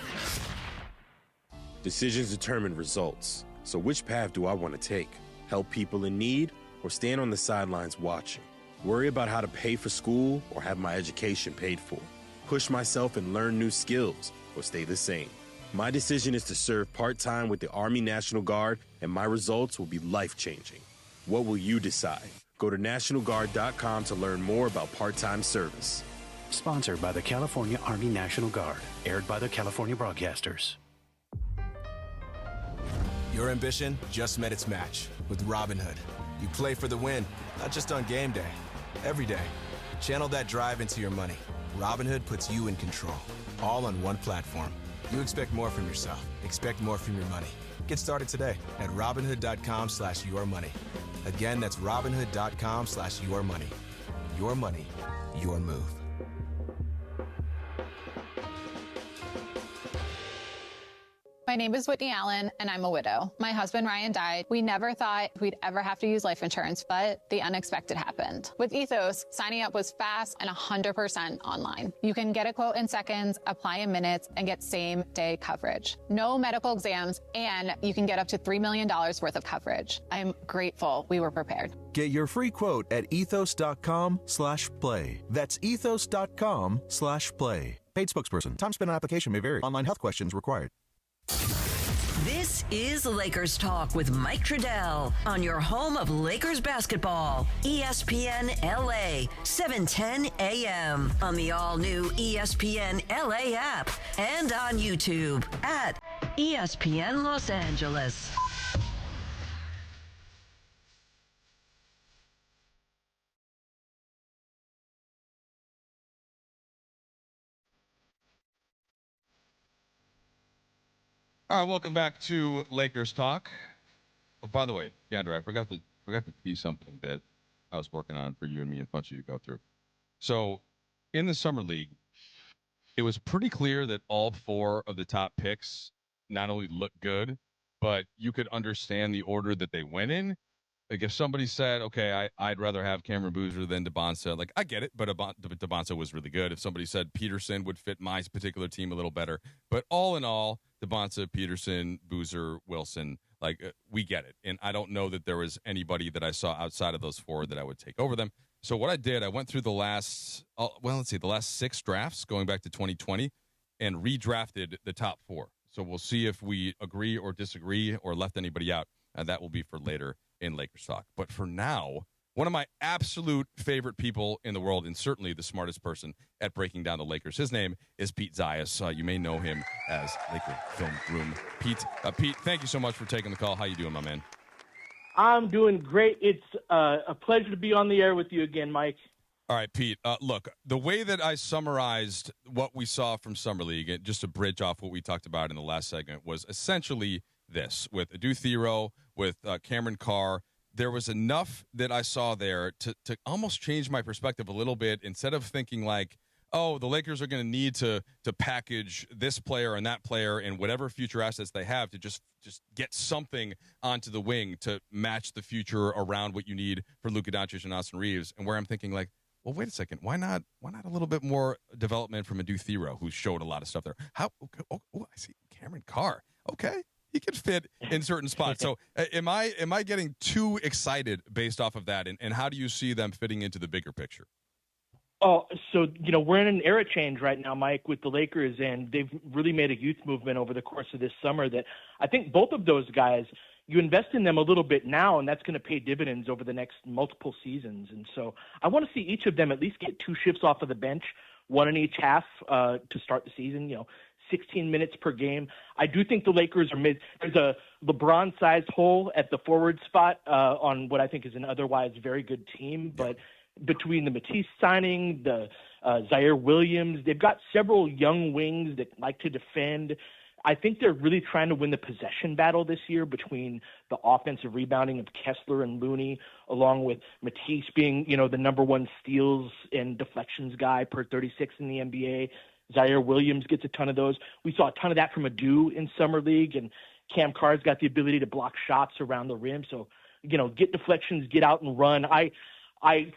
Decisions determine results. So which path do I want to take? Help people in need or stand on the sidelines watching? Worry about how to pay for school or have my education paid for? Push myself and learn new skills or stay the same? My decision is to serve part-time with the Army National Guard, and my results will be life-changing. What will you decide? Go to NationalGuard.com to learn more about part-time service. Sponsored by the California Army National Guard. Aired by the California Broadcasters. Your ambition just met its match with Robinhood. You play for the win, not just on game day, every day. Channel that drive into your money. Robinhood puts you in control, all on one platform. You expect more from yourself. Expect more from your money. Get started today at Robinhood.com/yourmoney. Again, that's Robinhood.com/yourmoney. Your money, your move. My name is Whitney Allen, and I'm a widow. My husband, Ryan, died. We never thought we'd ever have to use life insurance, but the unexpected happened. With Ethos, signing up was fast and 100% online. You can get a quote in seconds, apply in minutes, and get same-day coverage. No medical exams, and you can get up to $3 million worth of coverage. I'm grateful we were prepared. Get your free quote at ethos.com/play. That's ethos.com/play. Paid spokesperson. Time spent on application may vary. Online health questions required. This is Lakers Talk with Mike Trudell on your home of Lakers basketball, ESPN LA, 710 AM, on the all-new ESPN LA app, and on YouTube at ESPN Los Angeles. All right, welcome back to Lakers Talk. Oh, by the way, Deandre, I forgot to see something that I was working on for you and me and a bunch of you to go through. So, in the Summer League, it was pretty clear that all four of the top picks not only looked good, but you could understand the order that they went in. Like, if somebody said, okay, I'd rather have Cameron Boozer than DeBonsa, like, I get it, but DeBonsa was really good. If somebody said Peterson would fit my particular team a little better. But all in all, DeBonsa, Peterson, Boozer, Wilson, like, we get it. And I don't know that there was anybody that I saw outside of those four that I would take over them. So what I did, I went through the last 6 drafts going back to 2020 and redrafted the top 4. So we'll see if we agree or disagree or left anybody out. That will be for later in Lakers Talk. But for now, one of my absolute favorite people in the world, and certainly the smartest person at breaking down the Lakers, his name is Pete Zayas. You may know him as Laker Film Room. Pete, thank you so much for taking the call. How you doing, my man? I'm doing great. It's a pleasure to be on the air with you again, Mike. All right, Pete, look, the way that I summarized what we saw from Summer League, and just to bridge off what we talked about in the last segment, was essentially this. With Adu Thero, with Cameron Carr, there was enough that I saw there to almost change my perspective a little bit. Instead of thinking like, oh, the Lakers are going to need to package this player and that player and whatever future assets they have to just get something onto the wing to match the future around what you need for Luka Doncic and Austin Reeves. And where I'm thinking like, well, wait a second, why not a little bit more development from Adu Thero, who showed a lot of stuff there? I see Cameron Carr. Okay. He could fit in certain spots. So am I getting too excited based off of that? And how do you see them fitting into the bigger picture? Oh, so, we're in an era change right now, Mike, with the Lakers, and they've really made a youth movement over the course of this summer that I think both of those guys, you invest in them a little bit now, and that's going to pay dividends over the next multiple seasons. And so I want to see each of them at least get 2 shifts off of the bench, 1 in each half to start the season, 16 minutes per game. I do think the Lakers are there's a LeBron-sized hole at the forward spot on what I think is an otherwise very good team. But between the Matisse signing, the Zaire Williams, they've got several young wings that like to defend. I think they're really trying to win the possession battle this year between the offensive rebounding of Kessler and Looney, along with Matisse being, the number one steals and deflections guy per 36 in the NBA. Zaire Williams gets a ton of those. We saw a ton of that from Adu in Summer League, and Cam Carr's got the ability to block shots around the rim. So, get deflections, get out and run. I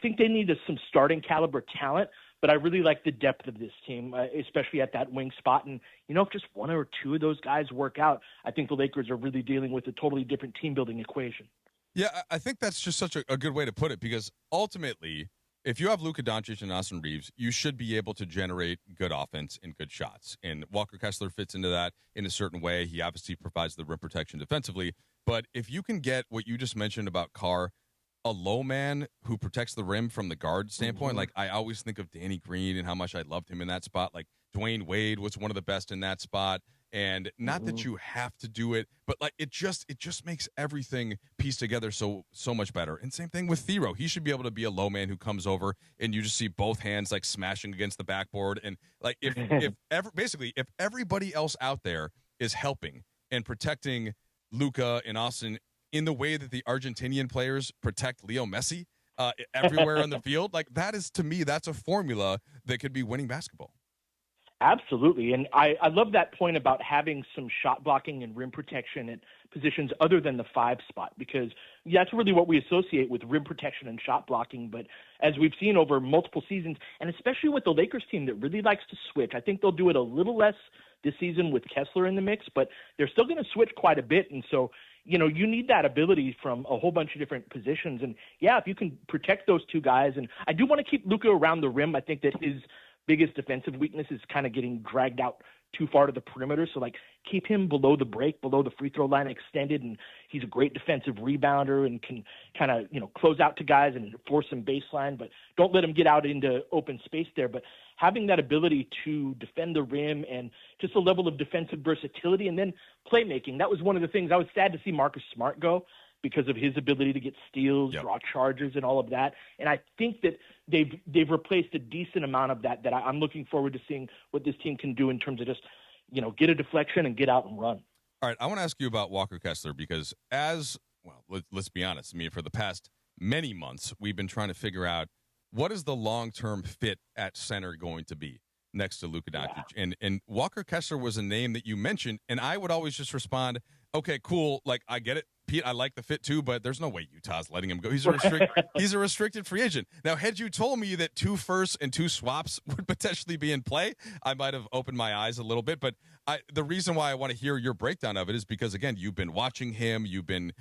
think they need some starting caliber talent, but I really like the depth of this team, especially at that wing spot. And, if just one or two of those guys work out, I think the Lakers are really dealing with a totally different team-building equation. Yeah, I think that's just such a good way to put it, because ultimately, if you have Luka Doncic and Austin Reeves, you should be able to generate good offense and good shots. And Walker Kessler fits into that in a certain way. He obviously provides the rim protection defensively. But if you can get what you just mentioned about Carr, a low man who protects the rim from the guard standpoint, like I always think of Danny Green and how much I loved him in that spot. Like Dwayne Wade was one of the best in that spot. And not that you have to do it, but like it just makes everything piece together so much better. And same thing with Thero. He should be able to be a low man who comes over and you just see both hands like smashing against the backboard. And like if everybody else out there is helping and protecting Luka and Austin in the way that the Argentinian players protect Leo Messi everywhere on the field, like that is, to me, that's a formula that could be winning basketball. Absolutely. And I love that point about having some shot blocking and rim protection at positions other than the 5 spot, because that's really what we associate with rim protection and shot blocking. But as we've seen over multiple seasons, and especially with the Lakers team that really likes to switch, I think they'll do it a little less this season with Kessler in the mix, but they're still going to switch quite a bit. And so, you need that ability from a whole bunch of different positions. And yeah, if you can protect those two guys, and I do want to keep Luka around the rim. I think that his biggest defensive weakness is kind of getting dragged out too far to the perimeter. So keep him below the break, below the free throw line extended. And he's a great defensive rebounder and can kind of, close out to guys and force some baseline, but don't let him get out into open space there. But having that ability to defend the rim and just a level of defensive versatility and then playmaking. That was one of the things I was sad to see Marcus Smart go, because of his ability to get steals, draw charges, and all of that. And I think that they've replaced a decent amount of that I'm looking forward to seeing what this team can do in terms of just, get a deflection and get out and run. All right, I want to ask you about Walker Kessler, because let's be honest. I mean, for the past many months, we've been trying to figure out what is the long-term fit at center going to be next to Luka Doncic. Yeah. And Walker Kessler was a name that you mentioned, and I would always just respond, okay, cool, like I get it, Pete, I like the fit too, but there's no way Utah's letting him go. He's a restricted free agent. Now, had you told me that 2 firsts and 2 swaps would potentially be in play, I might have opened my eyes a little bit. But the reason why I want to hear your breakdown of it is because, again, you've been watching him, you've been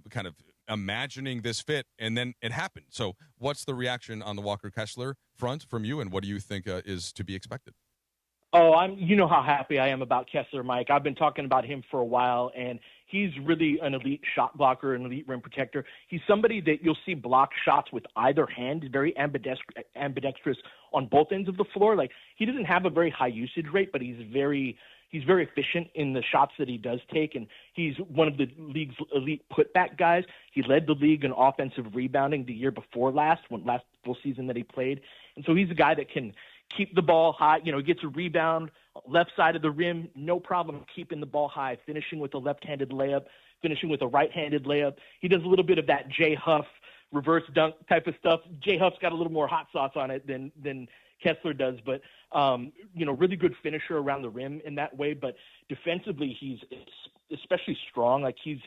kind of imagining this fit, and then it happened. So what's the reaction on the Walker Kessler front from you, and what do you think is to be expected? Oh, you know how happy I am about Kessler, Mike. I've been talking about him for a while, and he's really an elite shot blocker, an elite rim protector. He's somebody that you'll see block shots with either hand, very ambidextrous on both ends of the floor. Like, he doesn't have a very high usage rate, but he's very efficient in the shots that he does take, and he's one of the league's elite putback guys. He led the league in offensive rebounding the year before last full season that he played. And so he's a guy that can keep the ball high, gets a rebound, left side of the rim, no problem keeping the ball high, finishing with a left-handed layup, finishing with a right-handed layup. He does a little bit of that Jay Huff reverse dunk type of stuff. Jay Huff's got a little more hot sauce on it than Kessler does, but, really good finisher around the rim in that way. But defensively, he's especially strong. Like, he's,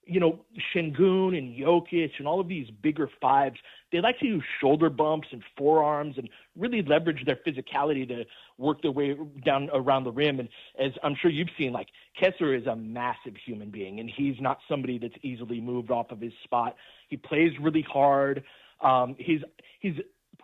Şengün and Jokic and all of these bigger fives, they like to use shoulder bumps and forearms and really leverage their physicality to work their way down around the rim. And as I'm sure you've seen, like, Kessler is a massive human being, and he's not somebody that's easily moved off of his spot. He plays really hard. His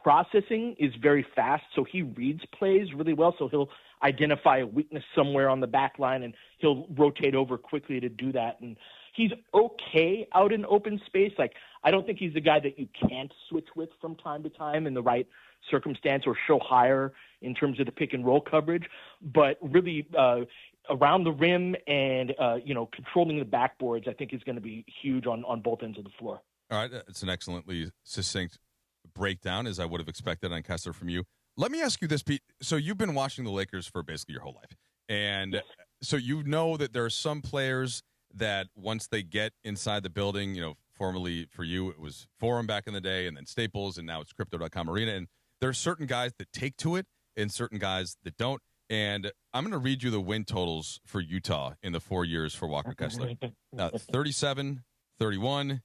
processing is very fast, so he reads plays really well. So he'll identify a weakness somewhere on the back line, and he'll rotate over quickly to do that. And he's okay out in open space. Like, I don't think he's the guy that you can't switch with from time to time in the right circumstance or show higher in terms of the pick and roll coverage. But really around the rim and, controlling the backboards, I think is going to be huge on both ends of the floor. All right. It's an excellently succinct breakdown, as I would have expected on Kessler from you. Let me ask you this, Pete. So you've been watching the Lakers for basically your whole life. And so you know that there are some players that once they get inside the building, formerly for you, it was Forum back in the day and then Staples, and now it's Crypto.com Arena. And there are certain guys that take to it and certain guys that don't. And I'm going to read you the win totals for Utah in the 4 years for Walker Kessler. 37, 31,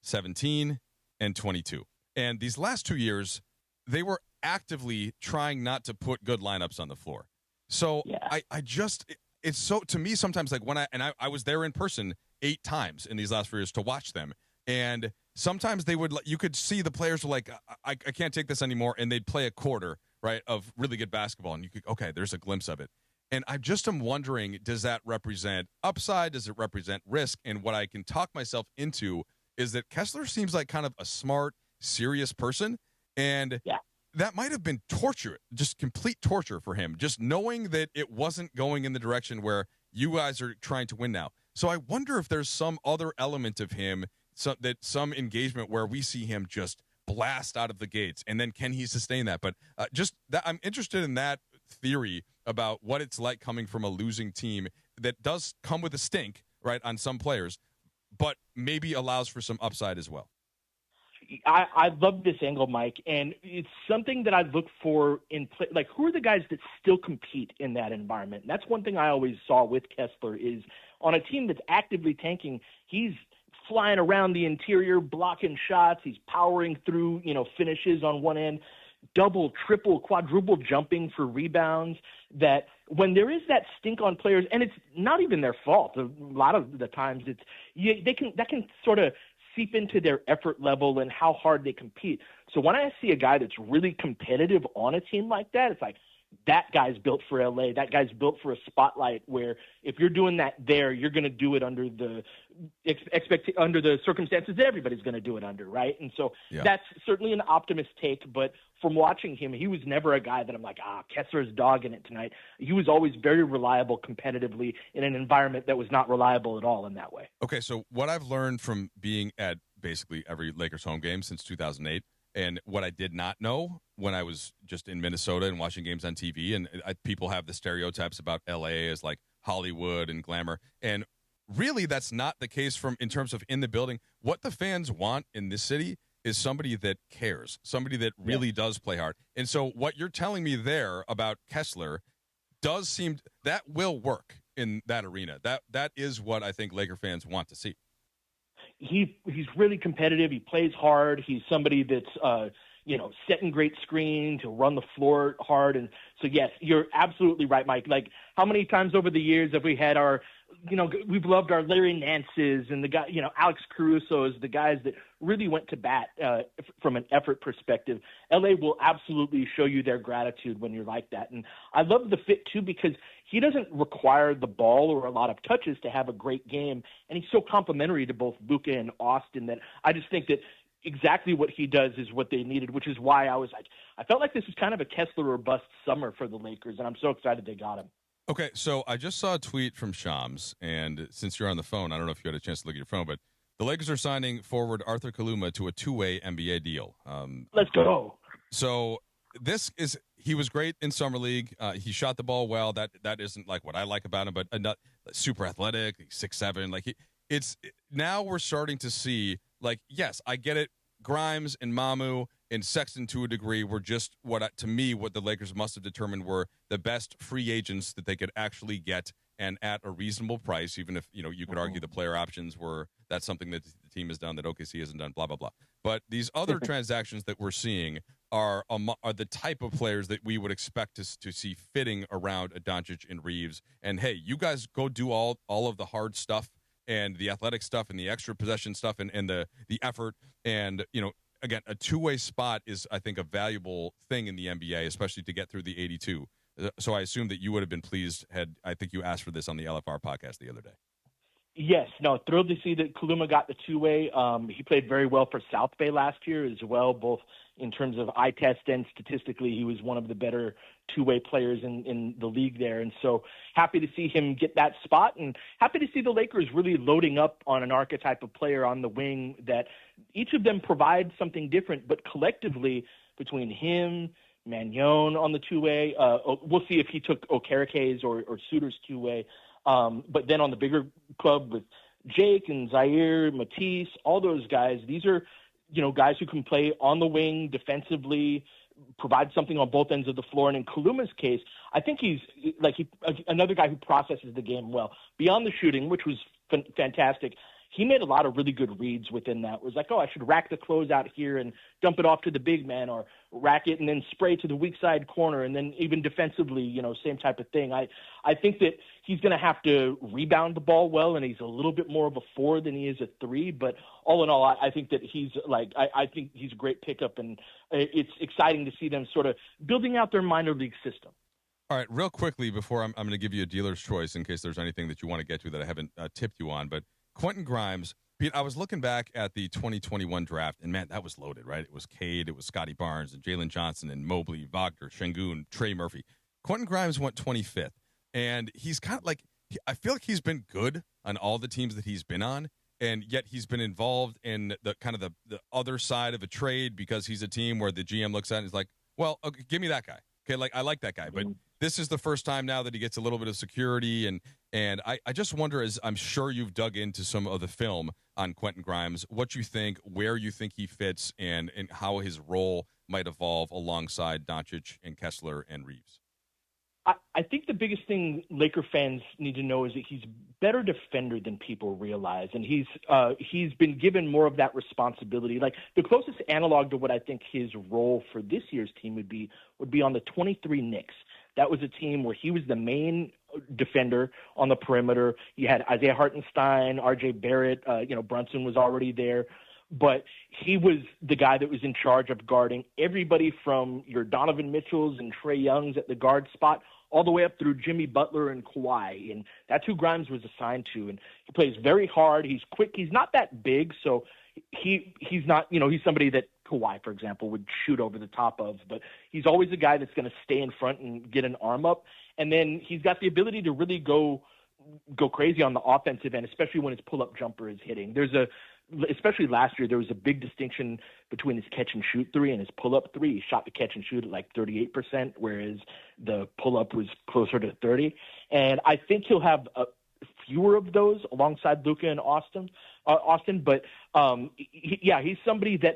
17, and 22. And these last 2 years, they were actively trying not to put good lineups on the floor. So I just, it's so, to me, sometimes like when I was there in person 8 times in these last 4 years to watch them. And sometimes you could see the players were like, I can't take this anymore. And they'd play a quarter, right, of really good basketball. And you could, okay, there's a glimpse of it. And I just am wondering, does that represent upside? Does it represent risk? And what I can talk myself into is that Kessler seems like kind of a smart, serious person. And that might have been torture, just complete torture for him, just knowing that it wasn't going in the direction where you guys are trying to win now. So I wonder if there's some other element of him, some engagement where we see him just blast out of the gates, and then can he sustain that? But just that, I'm interested in that theory about what it's like coming from a losing team that does come with a stink, right, on some players, but maybe allows for some upside as well. I love this angle, Mike, and it's something that I look for in play. Like, who are the guys that still compete in that environment? And that's one thing I always saw with Kessler is on a team that's actively tanking, he's flying around the interior, blocking shots. He's powering through, finishes on one end, double, triple, quadruple jumping for rebounds. That when there is that stink on players, and it's not even their fault. A lot of the times that can sort of seep into their effort level and how hard they compete. So when I see a guy that's really competitive on a team like that, it's like, that guy's built for LA. That guy's built for a spotlight where if you're doing that there, you're going to do it under the under the circumstances that everybody's going to do it under, right? And so that's certainly an optimist take, but from watching him, he was never a guy that I'm like, Kessler's dogging it tonight. He was always very reliable competitively in an environment that was not reliable at all in that way. Okay, so what I've learned from being at basically every Lakers home game since 2008, and what I did not know when I was just in Minnesota and watching games on TV, and people have the stereotypes about LA as like Hollywood and glamour, and really that's not the case in terms of in the building. What the fans want in this city is somebody that cares, somebody that really does play hard. And so what you're telling me there about Kessler does seem that will work in that arena. That is what I think Laker fans want to see. He's really competitive. He plays hard. He's somebody that's, setting great screens. He'll run the floor hard. And so, yes, you're absolutely right, Mike. Like, how many times over the years have we had we've loved our Larry Nance's and the guy, Alex Caruso's, the guys that really went to bat from an effort perspective. LA will absolutely show you their gratitude when you're like that. And I love the fit too, because he doesn't require the ball or a lot of touches to have a great game. And he's so complimentary to both Luka and Austin that I just think that exactly what he does is what they needed, which is why I felt like this was kind of a Kessler or bust summer for the Lakers. And I'm so excited they got him. Okay, so I just saw a tweet from Shams, and since you're on the phone, I don't know if you had a chance to look at your phone, but the Lakers are signing forward Arthur Kaluma to a 2-way NBA deal. Let's go. So he was great in Summer League. He shot the ball well. That isn't like what I like about him, but not super athletic, 6'7". Now we're starting to see, like, yes, I get it. Grimes and Mamu and Sexton to a degree were just what the Lakers must have determined were the best free agents that they could actually get, and at a reasonable price, even if, you could argue the player options that's something that the team has done that OKC hasn't done, blah, blah, blah. But these other transactions that we're seeing are the type of players that we would expect to see fitting around a Doncic and Reeves. And, hey, you guys go do all of the hard stuff and the athletic stuff and the extra possession stuff and the effort. And, again, a two-way spot is, I think, a valuable thing in the NBA, especially to get through the 82. So I assume that you would have been pleased I think you asked for this on the LFR podcast the other day. Yes, no, thrilled to see that Kaluma got the two-way. He played very well for South Bay last year as well, both in terms of eye test and statistically. He was one of the better two-way players in the league there. And so happy to see him get that spot, and happy to see the Lakers really loading up on an archetype of player on the wing that each of them provide something different, but collectively between him, Magnon on the two-way. We'll see if he took Okereke's or Suter's two-way. But then on the bigger club with Jake and Zaire, Matisse, all those guys, these are, guys who can play on the wing defensively, provide something on both ends of the floor. And in Kaluma's case, I think he's another guy who processes the game well. Beyond the shooting, which was fantastic, he made a lot of really good reads within that. It was like, I should rack the close out here and dump it off to the big man, or rack it and then spray to the weak side corner. And then even defensively, same type of thing. I think that he's going to have to rebound the ball well, and he's a little bit more of a 4 than he is a 3. But all in all, I think that he's I think he's a great pickup, and it's exciting to see them sort of building out their minor league system. All right, real quickly before I'm going to give you a dealer's choice in case there's anything that you want to get to that I haven't tipped you on, but Quentin Grimes, Pete, I was looking back at the 2021 draft, and man, that was loaded, right? It was Cade, it was Scotty Barnes, and Jalen Johnson, and Mobley, Wagner, Şengün, Trey Murphy. Quentin Grimes went 25th, and he's kind of I feel like he's been good on all the teams that he's been on, and yet he's been involved in the kind of the other side of a trade because he's a team where the GM looks at it and is like, well, okay, give me that guy. Okay, I like that guy, but this is the first time now that he gets a little bit of security, and I just wonder, as I'm sure you've dug into some of the film on Quentin Grimes, what you think, where you think he fits, and how his role might evolve alongside Doncic and Kessler and Reeves. I think the biggest thing Laker fans need to know is that he's a better defender than people realize, and he's been given more of that responsibility. Like, the closest analog to what I think his role for this year's team would be on the 23 Knicks. That was a team where he was the main defender on the perimeter. You had Isaiah Hartenstein, R.J. Barrett, Brunson was already there. But he was the guy that was in charge of guarding everybody from your Donovan Mitchells and Trae Youngs at the guard spot all the way up through Jimmy Butler and Kawhi. And that's who Grimes was assigned to. And he plays very hard. He's quick. He's not that big, so he's not, he's somebody that Kawhi, for example, would shoot over the top of. But he's always a guy that's going to stay in front and get an arm up. And then he's got the ability to really go crazy on the offensive end, especially when his pull-up jumper is hitting. Especially last year, there was a big distinction between his catch-and-shoot 3 and his pull-up 3. He shot the catch-and-shoot at 38%, whereas the pull-up was closer to 30%. And I think he'll have fewer of those alongside Luka and Austin. But, he's somebody that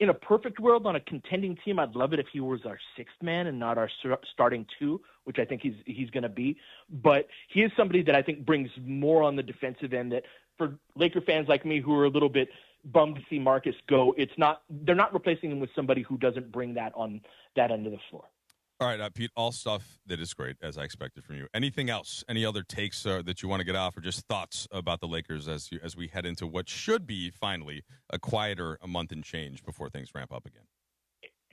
in a perfect world on a contending team, I'd love it if he was our 6th man and not our starting 2, which I think he's going to be. But he is somebody that I think brings more on the defensive end that, for Laker fans like me who are a little bit bummed to see Marcus go, they're not replacing him with somebody who doesn't bring that on that end of the floor. All right, Pete, all stuff that is great, as I expected from you. Anything else? Any other takes that you want to get off, or just thoughts about the Lakers as we head into what should be, finally, a quieter month and change before things ramp up again?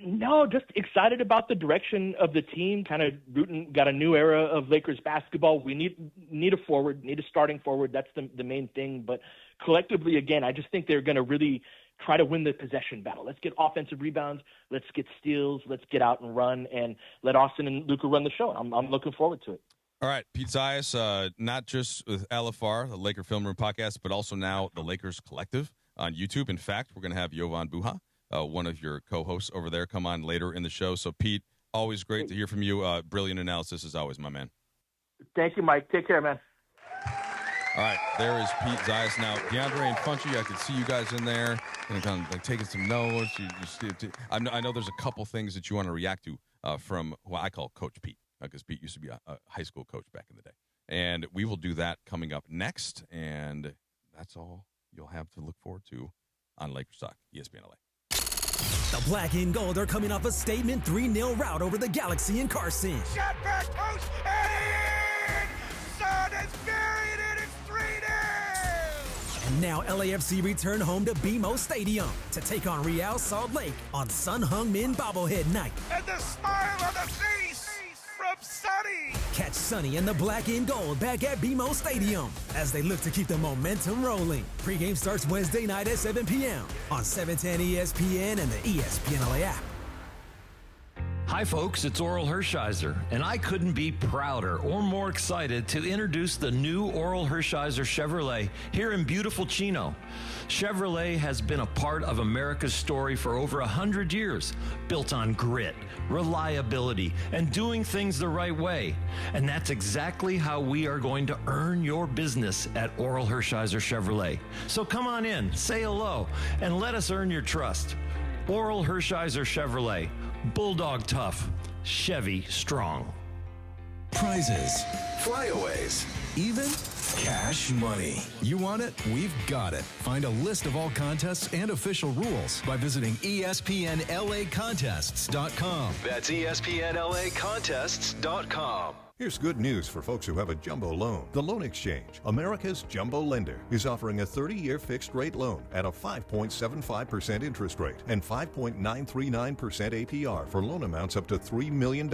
No, just excited about the direction of the team, kind of got a new era of Lakers basketball. We need a forward, need a starting forward. That's the main thing. But collectively, again, I just think they're going to really try to win the possession battle. Let's get offensive rebounds. Let's get steals. Let's get out and run, and let Austin and Luka run the show. I'm looking forward to it. All right, Pete Zayas, not just with LFR, the Laker Film Room podcast, but also now the Lakers Collective on YouTube. In fact, we're going to have Jovan Buha, one of your co-hosts over there, come on later in the show. So, Pete, always great to hear from you. Brilliant analysis as always, my man. Thank you, Mike. Take care, man. All right, there is Pete Zayas. Now, DeAndre and Funchy, I can see you guys in there and kind of taking some notes. I know there's a couple things that you want to react to from what I call Coach Pete, because Pete used to be a high school coach back in the day. And we will do that coming up next, and that's all you'll have to look forward to on Lakers Talk, ESPN LA. The black and gold are coming off a statement 3-0 rout over the Galaxy in Carson. Shot back post, and Son is buried, and it's 3-0. And now LAFC return home to BMO Stadium to take on Real Salt Lake on Sun Heung-min bobblehead night. And the smile on the face from Sonny. Catch Sonny and the black and gold back at BMO Stadium as they look to keep the momentum rolling. Pre-game starts Wednesday night at 7 p.m. on 710 ESPN and the ESPN LA app. Hi, folks, it's Oral Hershiser, and I couldn't be prouder or more excited to introduce the new Oral Hershiser Chevrolet here in beautiful Chino. Chevrolet has been a part of America's story for over 100 years, built on grit, reliability, and doing things the right way. And that's exactly how we are going to earn your business at Oral Hershiser Chevrolet. So come on in, say hello, and let us earn your trust. Oral Hershiser Chevrolet. Bulldog tough, Chevy strong. Prizes, flyaways, even cash money. You want it? We've got it. Find a list of all contests and official rules by visiting ESPNLAcontests.com. That's ESPNLAcontests.com. Here's good news for folks who have a jumbo loan. The Loan Exchange, America's jumbo lender, is offering a 30-year fixed-rate loan at a 5.75% interest rate and 5.939% APR for loan amounts up to $3 million.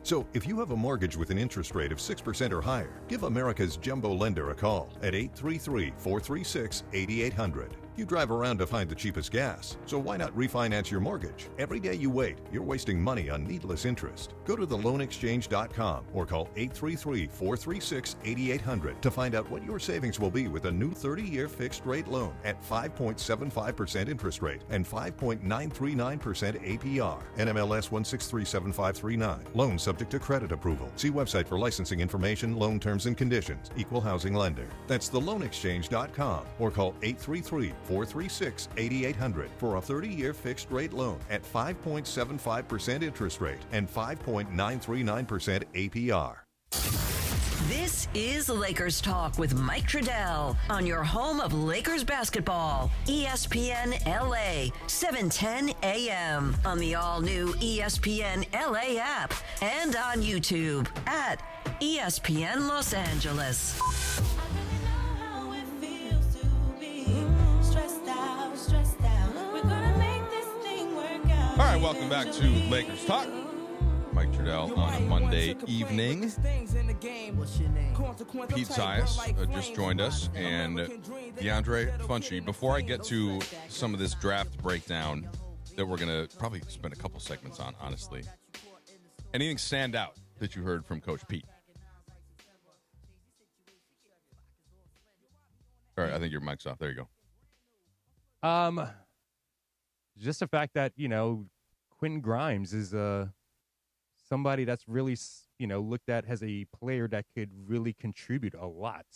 So if you have a mortgage with an interest rate of 6% or higher, give America's jumbo lender a call at 833-436-8800. You drive around to find the cheapest gas, so why not refinance your mortgage? Every day you wait, you're wasting money on needless interest. Go to theloanexchange.com or call 833-436-8800 to find out what your savings will be with a new 30-year fixed-rate loan at 5.75% interest rate and 5.939% APR. NMLS 1637539. Loan subject to credit approval. See website for licensing information, loan terms and conditions. Equal housing lender. That's theloanexchange.com or call 833-436-8800 for a 30-year fixed-rate loan at 5.75% interest rate and 5.939% APR. This is Lakers Talk with Mike Trudell on your home of Lakers basketball, ESPN LA, 710 AM on the all-new ESPN LA app and on YouTube at ESPN Los Angeles. All right, welcome back to Lakers Talk. Mike Trudell on a Monday evening. Pete Zayas just joined us, and DeAndre Funchie. Before I get to some of this draft breakdown that we're going to probably spend a couple segments on, honestly, anything stand out that you heard from Coach Pete? All right, I think your mic's off. There you go. Just the fact that, Quentin Grimes is somebody that's really, looked at as a player that could really contribute a lot.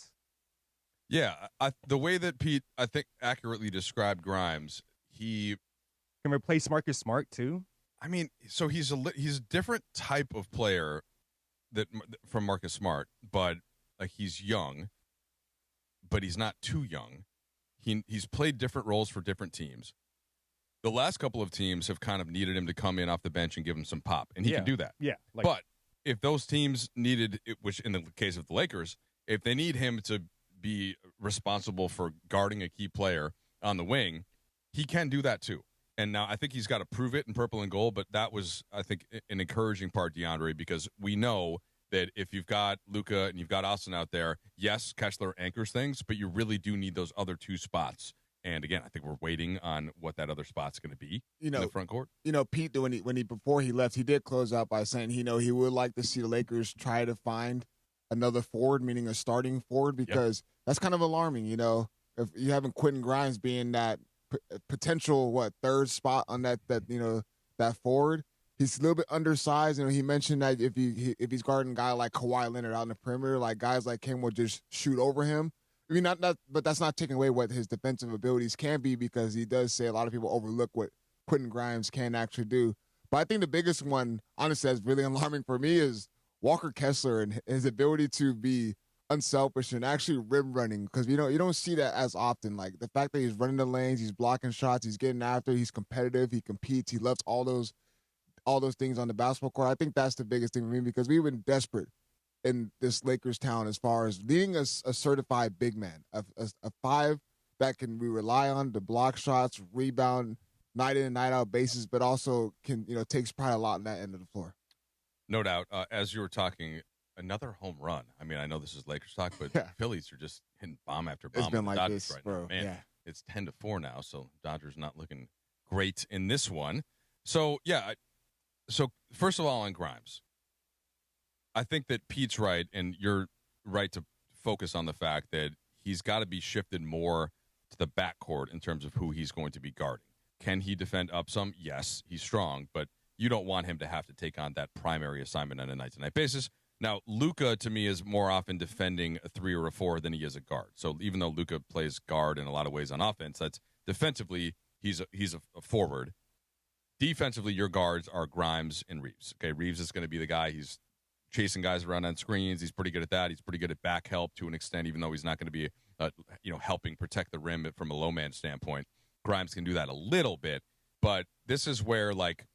Yeah, the way that Pete, I think, accurately described Grimes, he can replace Marcus Smart too. I mean, so he's a different type of player from Marcus Smart, but he's young, but he's not too young. He's played different roles for different teams. The last couple of teams have kind of needed him to come in off the bench and give him some pop, and he can do that. Yeah. But if those teams needed, which in the case of the Lakers, if they need him to be responsible for guarding a key player on the wing, he can do that too. And now I think he's got to prove it in purple and gold, but that was, I think, an encouraging part, DeAndre, because we know that if you've got Luka and you've got Austin out there, yes, Kessler anchors things, but you really do need those other two spots. And again, I think we're waiting on what that other spot's going to be in the front court. Pete, before he left, he did close out by saying he would like to see the Lakers try to find another forward, meaning a starting forward, because that's kind of alarming. If you having Quentin Grimes being that potential third spot on that forward, he's a little bit undersized. He mentioned that if he's guarding a guy like Kawhi Leonard out in the perimeter, like guys like him will just shoot over him. I mean, but that's not taking away what his defensive abilities can be, because he does say a lot of people overlook what Quentin Grimes can actually do. But I think the biggest one, honestly, that's really alarming for me is Walker Kessler and his ability to be unselfish and actually rim running, because you don't see that as often. Like the fact that he's running the lanes, he's blocking shots, he's getting after, he's competitive, he competes, he loves all those things on the basketball court. I think that's the biggest thing for me, because we've been desperate in this Lakers town as far as needing a certified big man, a five that can we rely on to block shots, rebound, night in and night out basis, but also can takes pride a lot in that end of the floor. No doubt. As you were talking, another home run. I mean, I know this is Lakers talk, but Phillies are just hitting bomb after bomb. It's been like Dodgers this, right bro. now. Man, yeah. It's 10-4 now, so Dodgers not looking great in this one. So yeah, so first of all, on Grimes, I think that Pete's right, and you're right to focus on the fact that he's got to be shifted more to the backcourt in terms of who he's going to be guarding. Can he defend up some? Yes, he's strong, but you don't want him to have to take on that primary assignment on a night-to-night basis. Now, Luka, to me, is more often defending a 3 or a 4 than he is a guard. So even though Luka plays guard in a lot of ways on offense, that's defensively he's a forward. Defensively, your guards are Grimes and Reeves. Okay, Reeves is going to be the guy. He's chasing guys around on screens. He's pretty good at that. He's pretty good at back help to an extent, even though he's not going to be, helping protect the rim from a low man standpoint. Grimes can do that a little bit, but this is where, like,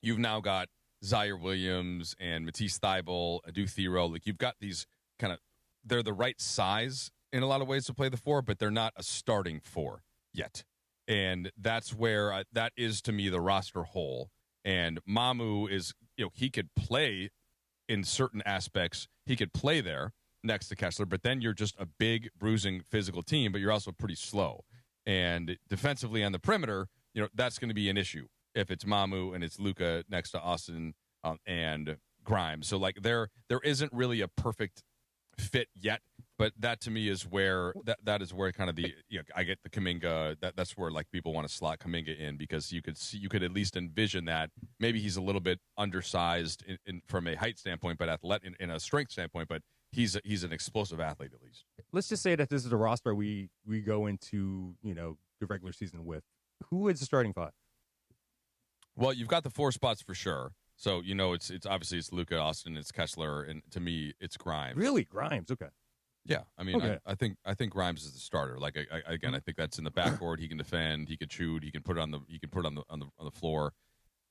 you've now got Zaire Williams and Matisse Thybulle, Adu Thero. Like, you've got these kind of, they're the right size in a lot of ways to play the 4, but they're not a starting 4 yet. And that's where that is, to me, the roster hole. And Mamu is, he could play in certain aspects. He could play there next to Kessler, but then you're just a big, bruising, physical team, but you're also pretty slow. And defensively on the perimeter, that's going to be an issue if it's Mamu and it's Luka next to Austin and Grimes. So, like, there isn't really a perfect fit yet, but that to me is where that is where kind of the I get the Kuminga, that's where, like, people want to slot Kuminga in, because you could at least envision that maybe he's a little bit undersized from a height standpoint, but in a strength standpoint, but he's an explosive athlete at least. Let's just say that this is a roster we go into the regular season with. Who is the starting 5? Well, you've got the 4 spots for sure. So, it's obviously it's Luka, Austin, it's Kessler, and to me, it's Grimes. Really, Grimes? Okay. Yeah, I mean, okay. I think Grimes is the starter. Like, I think that's in the backcourt. He can defend. He can shoot. He can put it on the floor.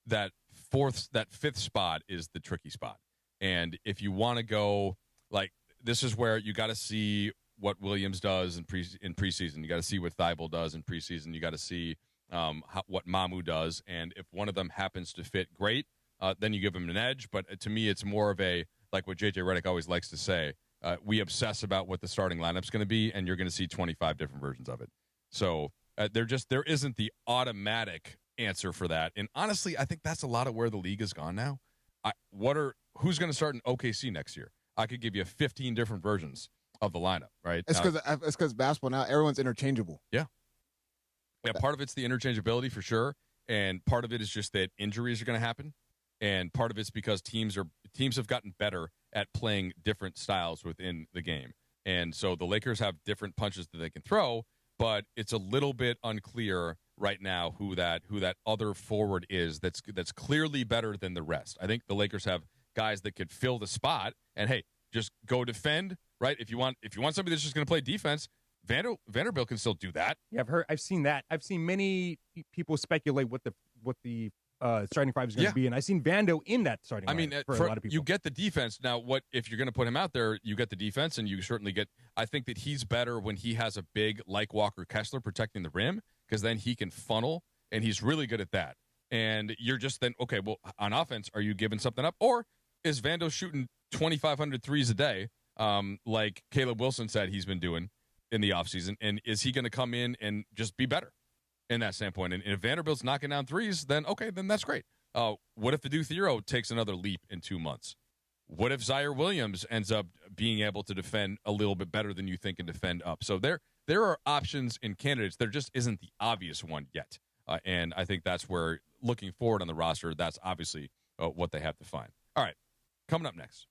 That 5th spot is the tricky spot. And if you want to go, like, this is where you got to see what Williams does in preseason. You got to see what Thybulle does in preseason. You got to see what Mamu does. And if one of them happens to fit, great. Then you give him an edge. But to me, it's more of a, like what J.J. Redick always likes to say, we obsess about what the starting lineup's going to be, and you're going to see 25 different versions of it. So there isn't the automatic answer for that. And honestly, I think that's a lot of where the league has gone now. Who's going to start in OKC next year? I could give you 15 different versions of the lineup, right? It's because basketball now, everyone's interchangeable. Yeah. Yeah, part of it's the interchangeability for sure, and part of it is just that injuries are going to happen, and part of it's because teams have gotten better at playing different styles within the game. And so the Lakers have different punches that they can throw, but it's a little bit unclear right now who that other forward is that's clearly better than the rest. I think the Lakers have guys that could fill the spot, and hey, just go defend, right? If you want somebody that's just going to play defense, Vanderbilt can still do that. Yeah, I've seen that. I've seen many people speculate what the starting 5 is going to be, and I've seen Vando in that starting. I mean, for a lot of people, you get the defense. Now, what if you're going to put him out there? You get the defense, and you certainly get. I think that he's better when he has a big like Walker Kessler protecting the rim, because then he can funnel, and he's really good at that. And you're just then okay. Well, on offense, are you giving something up, or is Vando shooting 2,500 threes a day, like Caleb Wilson said he's been doing in the offseason, and is he going to come in and just be better in that standpoint? And if Vanderbilt's knocking down threes, then okay, then that's great. What if Adu Thero takes another leap in 2 months? What if Zaire Williams ends up being able to defend a little bit better than you think and defend up? So there are options and candidates. There just isn't the obvious one yet. And I think that's where, looking forward on the roster, that's obviously what they have to find. All right, coming up next.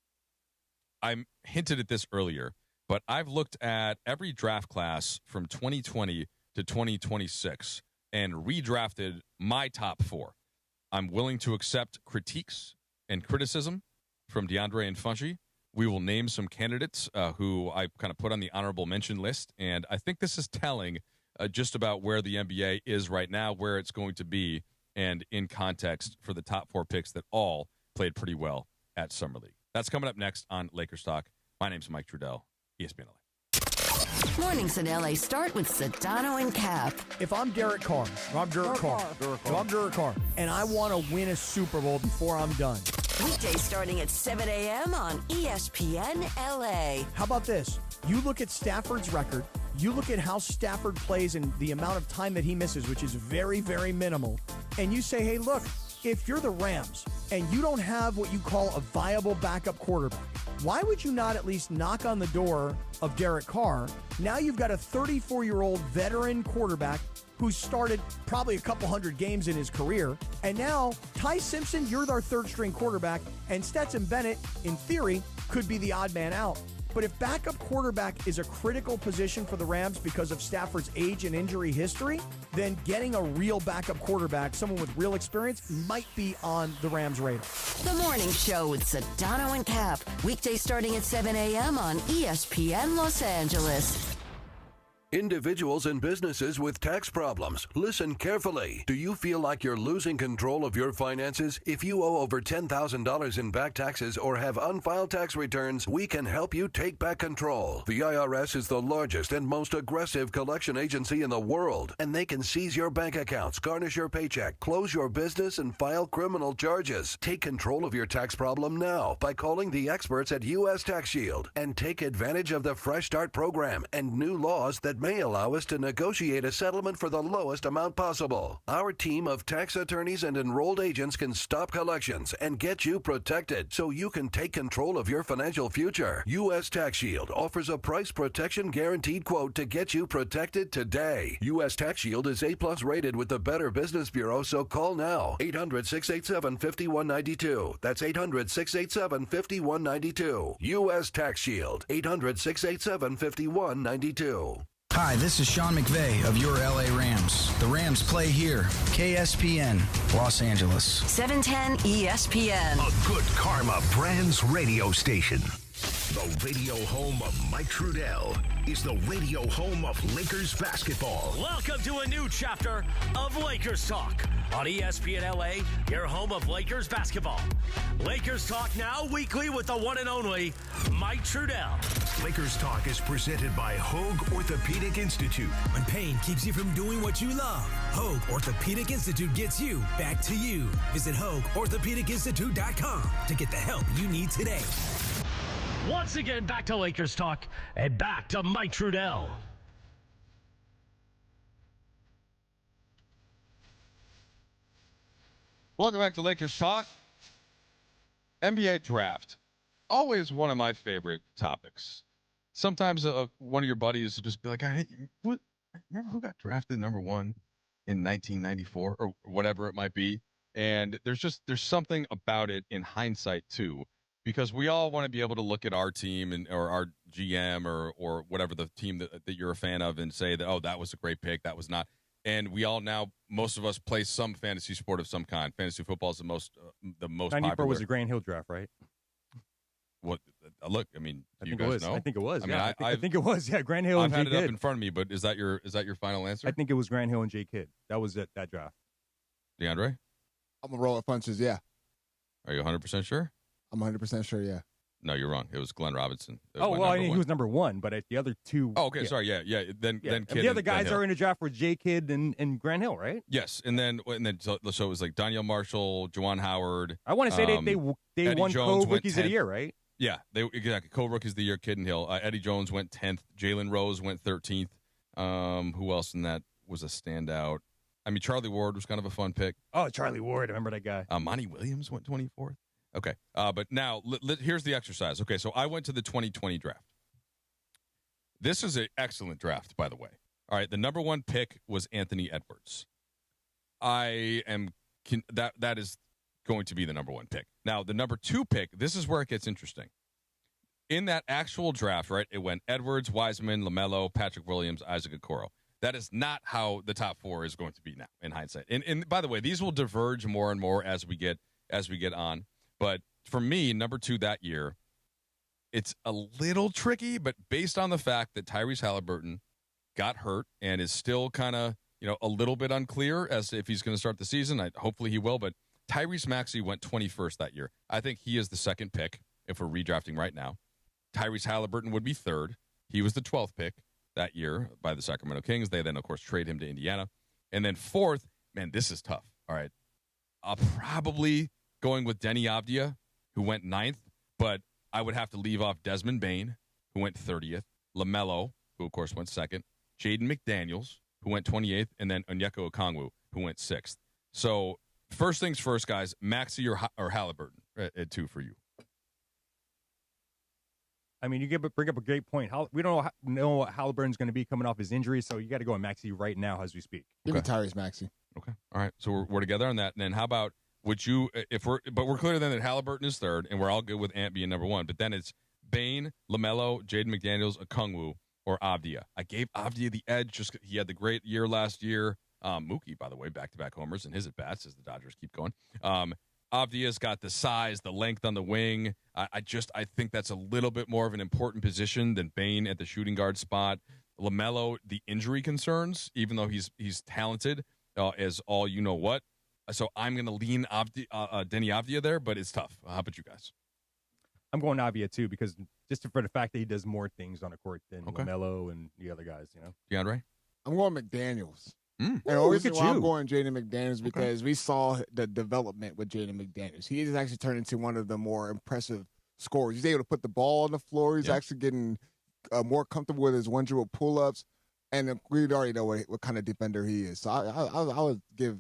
I hinted at this earlier, but I've looked at every draft class from 2020 to 2026 and redrafted my top 4. I'm willing to accept critiques and criticism from DeAndre and Funchie. We will name some candidates who I kind of put on the honorable mention list, and I think this is telling just about where the NBA is right now, where it's going to be, and in context for the top 4 picks that all played pretty well at Summer League. That's coming up next on Lakers Talk. My name's Mike Trudell, ESPN LA. Mornings in LA start with Sedano and Cap. If I'm Derek Carr, and I want to win a Super Bowl before I'm done. Weekdays starting at 7 a.m. on ESPN LA. How about this? You look at Stafford's record, you look at how Stafford plays and the amount of time that he misses, which is very, very minimal, and you say, hey, look, if you're the Rams and you don't have what you call a viable backup quarterback, why would you not at least knock on the door of Derek Carr? Now you've got a 34-year-old veteran quarterback who's started probably a couple hundred games in his career. And now, Ty Simpson, you're our third-string quarterback, and Stetson Bennett, in theory, could be the odd man out. But if backup quarterback is a critical position for the Rams because of Stafford's age and injury history, then getting a real backup quarterback, someone with real experience, might be on the Rams' radar. The Morning Show with Sedano and Cap. Weekday starting at 7 a.m. on ESPN Los Angeles. Individuals and businesses with tax problems, listen carefully. Do you feel like you're losing control of your finances? If you owe over $10,000 in back taxes or have unfiled tax returns, we can help you take back control. The IRS is the largest and most aggressive collection agency in the world, and they can seize your bank accounts, garnish your paycheck, close your business, and file criminal charges. Take control of your tax problem now by calling the experts at U.S. Tax Shield and take advantage of the Fresh Start program and new laws that may allow us to negotiate a settlement for the lowest amount possible. Our team of tax attorneys and enrolled agents can stop collections and get you protected so you can take control of your financial future. U.S. Tax Shield offers a price protection guaranteed quote to get you protected today. U.S. Tax Shield is A+ rated with the Better Business Bureau, so call now. 800-687-5192. That's 800-687-5192. U.S. Tax Shield. 800-687-5192. Hi, this is Sean McVay of your LA Rams. The Rams play here. KSPN, Los Angeles. 710 ESPN. A good karma brands radio station. The radio home of Mike Trudell is the radio home of Lakers basketball. Welcome to a new chapter of Lakers Talk on ESPN LA, your home of Lakers basketball. Lakers Talk now weekly with the one and only Mike Trudell. Lakers Talk is presented by Hoag Orthopedic Institute. When pain keeps you from doing what you love, Hoag Orthopedic Institute gets you back to you. Visit HoagOrthopedicInstitute.com to get the help you need today. Once again, back to Lakers Talk and back to Mike Trudell. Welcome back to Lakers Talk. NBA draft. Always one of my favorite topics. Sometimes one of your buddies will just be like, hey, remember who got drafted number one in 1994 or whatever it might be? And there's something about it in hindsight, too, because we all want to be able to look at our team or our GM or whatever the team that you're a fan of and say that, oh, that was a great pick, that was not. And we all now, most of us play some fantasy sport of some kind. Fantasy football is the most 94 popular. was a Grant Hill draft, right? What? Look, I mean, I you think guys it was. know? I think it was. I Yeah, mean, I think it was. Yeah, Grant Hill I've and Jay had it up Kidd. in front of me, but is that your final answer? I think it was Grant Hill and Jay Kidd. That was it. That draft. DeAndre? I'm going to roll with punches, yeah. Are you 100% sure? I'm 100% sure, yeah. No, you're wrong. It was Glenn Robinson. Oh, well, I mean, he was number one, but the other two. Oh, okay, sorry, yeah. Then Kidd. The other guys Hill. are in the draft were Jay Kidd and Grant Hill, right? Yes, and then so it was like Danielle Marshall, Juwan Howard. I want to say they Eddie won Jones co-rookies of the year, right? Yeah, they exactly co-rookies of the year. Kidd and Hill. Eddie Jones went 10th. Jalen Rose went 13th. Who else in that was a standout? I mean, Charlie Ward was kind of a fun pick. Oh, Charlie Ward, I remember that guy. Monty Williams went 24th. Okay, but now here's the exercise. Okay, so I went to the 2020 draft. This is an excellent draft, by the way. All right, the number one pick was Anthony Edwards. That is going to be the number one pick. Now, the number two pick, this is where it gets interesting. In that actual draft, right, it went Edwards, Wiseman, LaMelo, Patrick Williams, Isaac Okoro. That is not how the top four is going to be now, in hindsight. And by the way, these will diverge more and more as we get on. But for me, number two that year, it's a little tricky, but based on the fact that Tyrese Halliburton got hurt and is still kind of, a little bit unclear as to if he's going to start the season. Hopefully he will, but Tyrese Maxey went 21st that year. I think he is the second pick if we're redrafting right now. Tyrese Halliburton would be third. He was the 12th pick that year by the Sacramento Kings. They then, of course, trade him to Indiana. And then fourth, man, this is tough. All right. I'll probably going with Denny Avdia, who went 9th, but I would have to leave off Desmond Bane, who went 30th, LaMelo, who, of course, went 2nd, Jaden McDaniels, who went 28th, and then Onyeka Okongwu, who went 6th. So First things first, guys. Maxey or Halliburton at 2 for you. I mean, you bring up a great point. We don't know what Halliburton's going to be coming off his injury, so you got to go on Maxey right now as we speak. Give me Tyrese Maxey. Okay. All right. So we're together on that. And then how about would you we're clear then that Halliburton is 3rd, and we're all good with Ant being number 1. But then it's Bane, LaMelo, Jaden McDaniels, Okongwu, or Avdia. I gave Avdia the edge just he had the great year last year. Mookie, by the way, back-to-back homers in his at-bats as the Dodgers keep going. Avdia's got the size, the length on the wing. I think that's a little bit more of an important position than Bane at the shooting guard spot. LaMelo, the injury concerns, even though he's talented as all you know what. So I'm going to lean Denny Avdia there, but it's tough. How about you guys? I'm going Avdia too because just for the fact that he does more things on the court than LaMelo and the other guys. DeAndre? I'm going McDaniels. And the Ooh, reason look at why you. I'm going Jaden McDaniels because we saw the development with Jaden McDaniels. He has actually turned into one of the more impressive scorers. He's able to put the ball on the floor. He's actually getting more comfortable with his 1-dribble pull-ups. And we already know what kind of defender he is. So I would give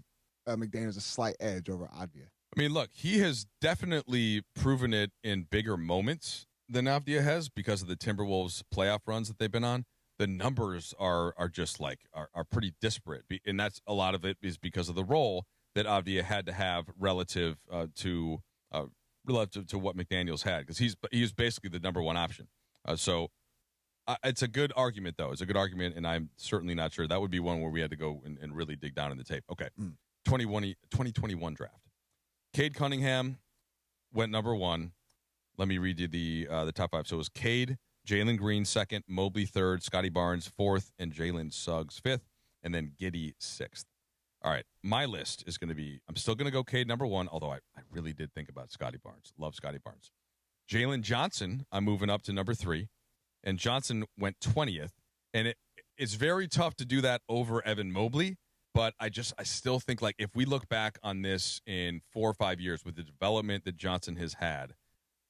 McDaniels a slight edge over Avdia. I mean, look, he has definitely proven it in bigger moments than Avdia has because of the Timberwolves playoff runs that they've been on. The numbers are just are pretty disparate, and that's a lot of it is because of the role that Avdia had to have relative to what McDaniels had because he's basically the number 1 option. So it's a good argument though. It's a good argument, and I'm certainly not sure that would be one where we had to go and really dig down in the tape. Okay, 2021 draft. Cade Cunningham went number 1. Let me read you the top 5. So it was Cade, Jalen Green 2nd, Mobley 3rd, Scotty Barnes 4th, and Jalen Suggs 5th, and then Giddey 6th. All right, my list is going to be, I'm still going to go Cade number 1, although I really did think about Scotty Barnes. Love Scotty Barnes. Jalen Johnson, I'm moving up to number 3, and Johnson went 20th, and it's very tough to do that over Evan Mobley, but I still think like if we look back on this in 4 or 5 years with the development that Johnson has had,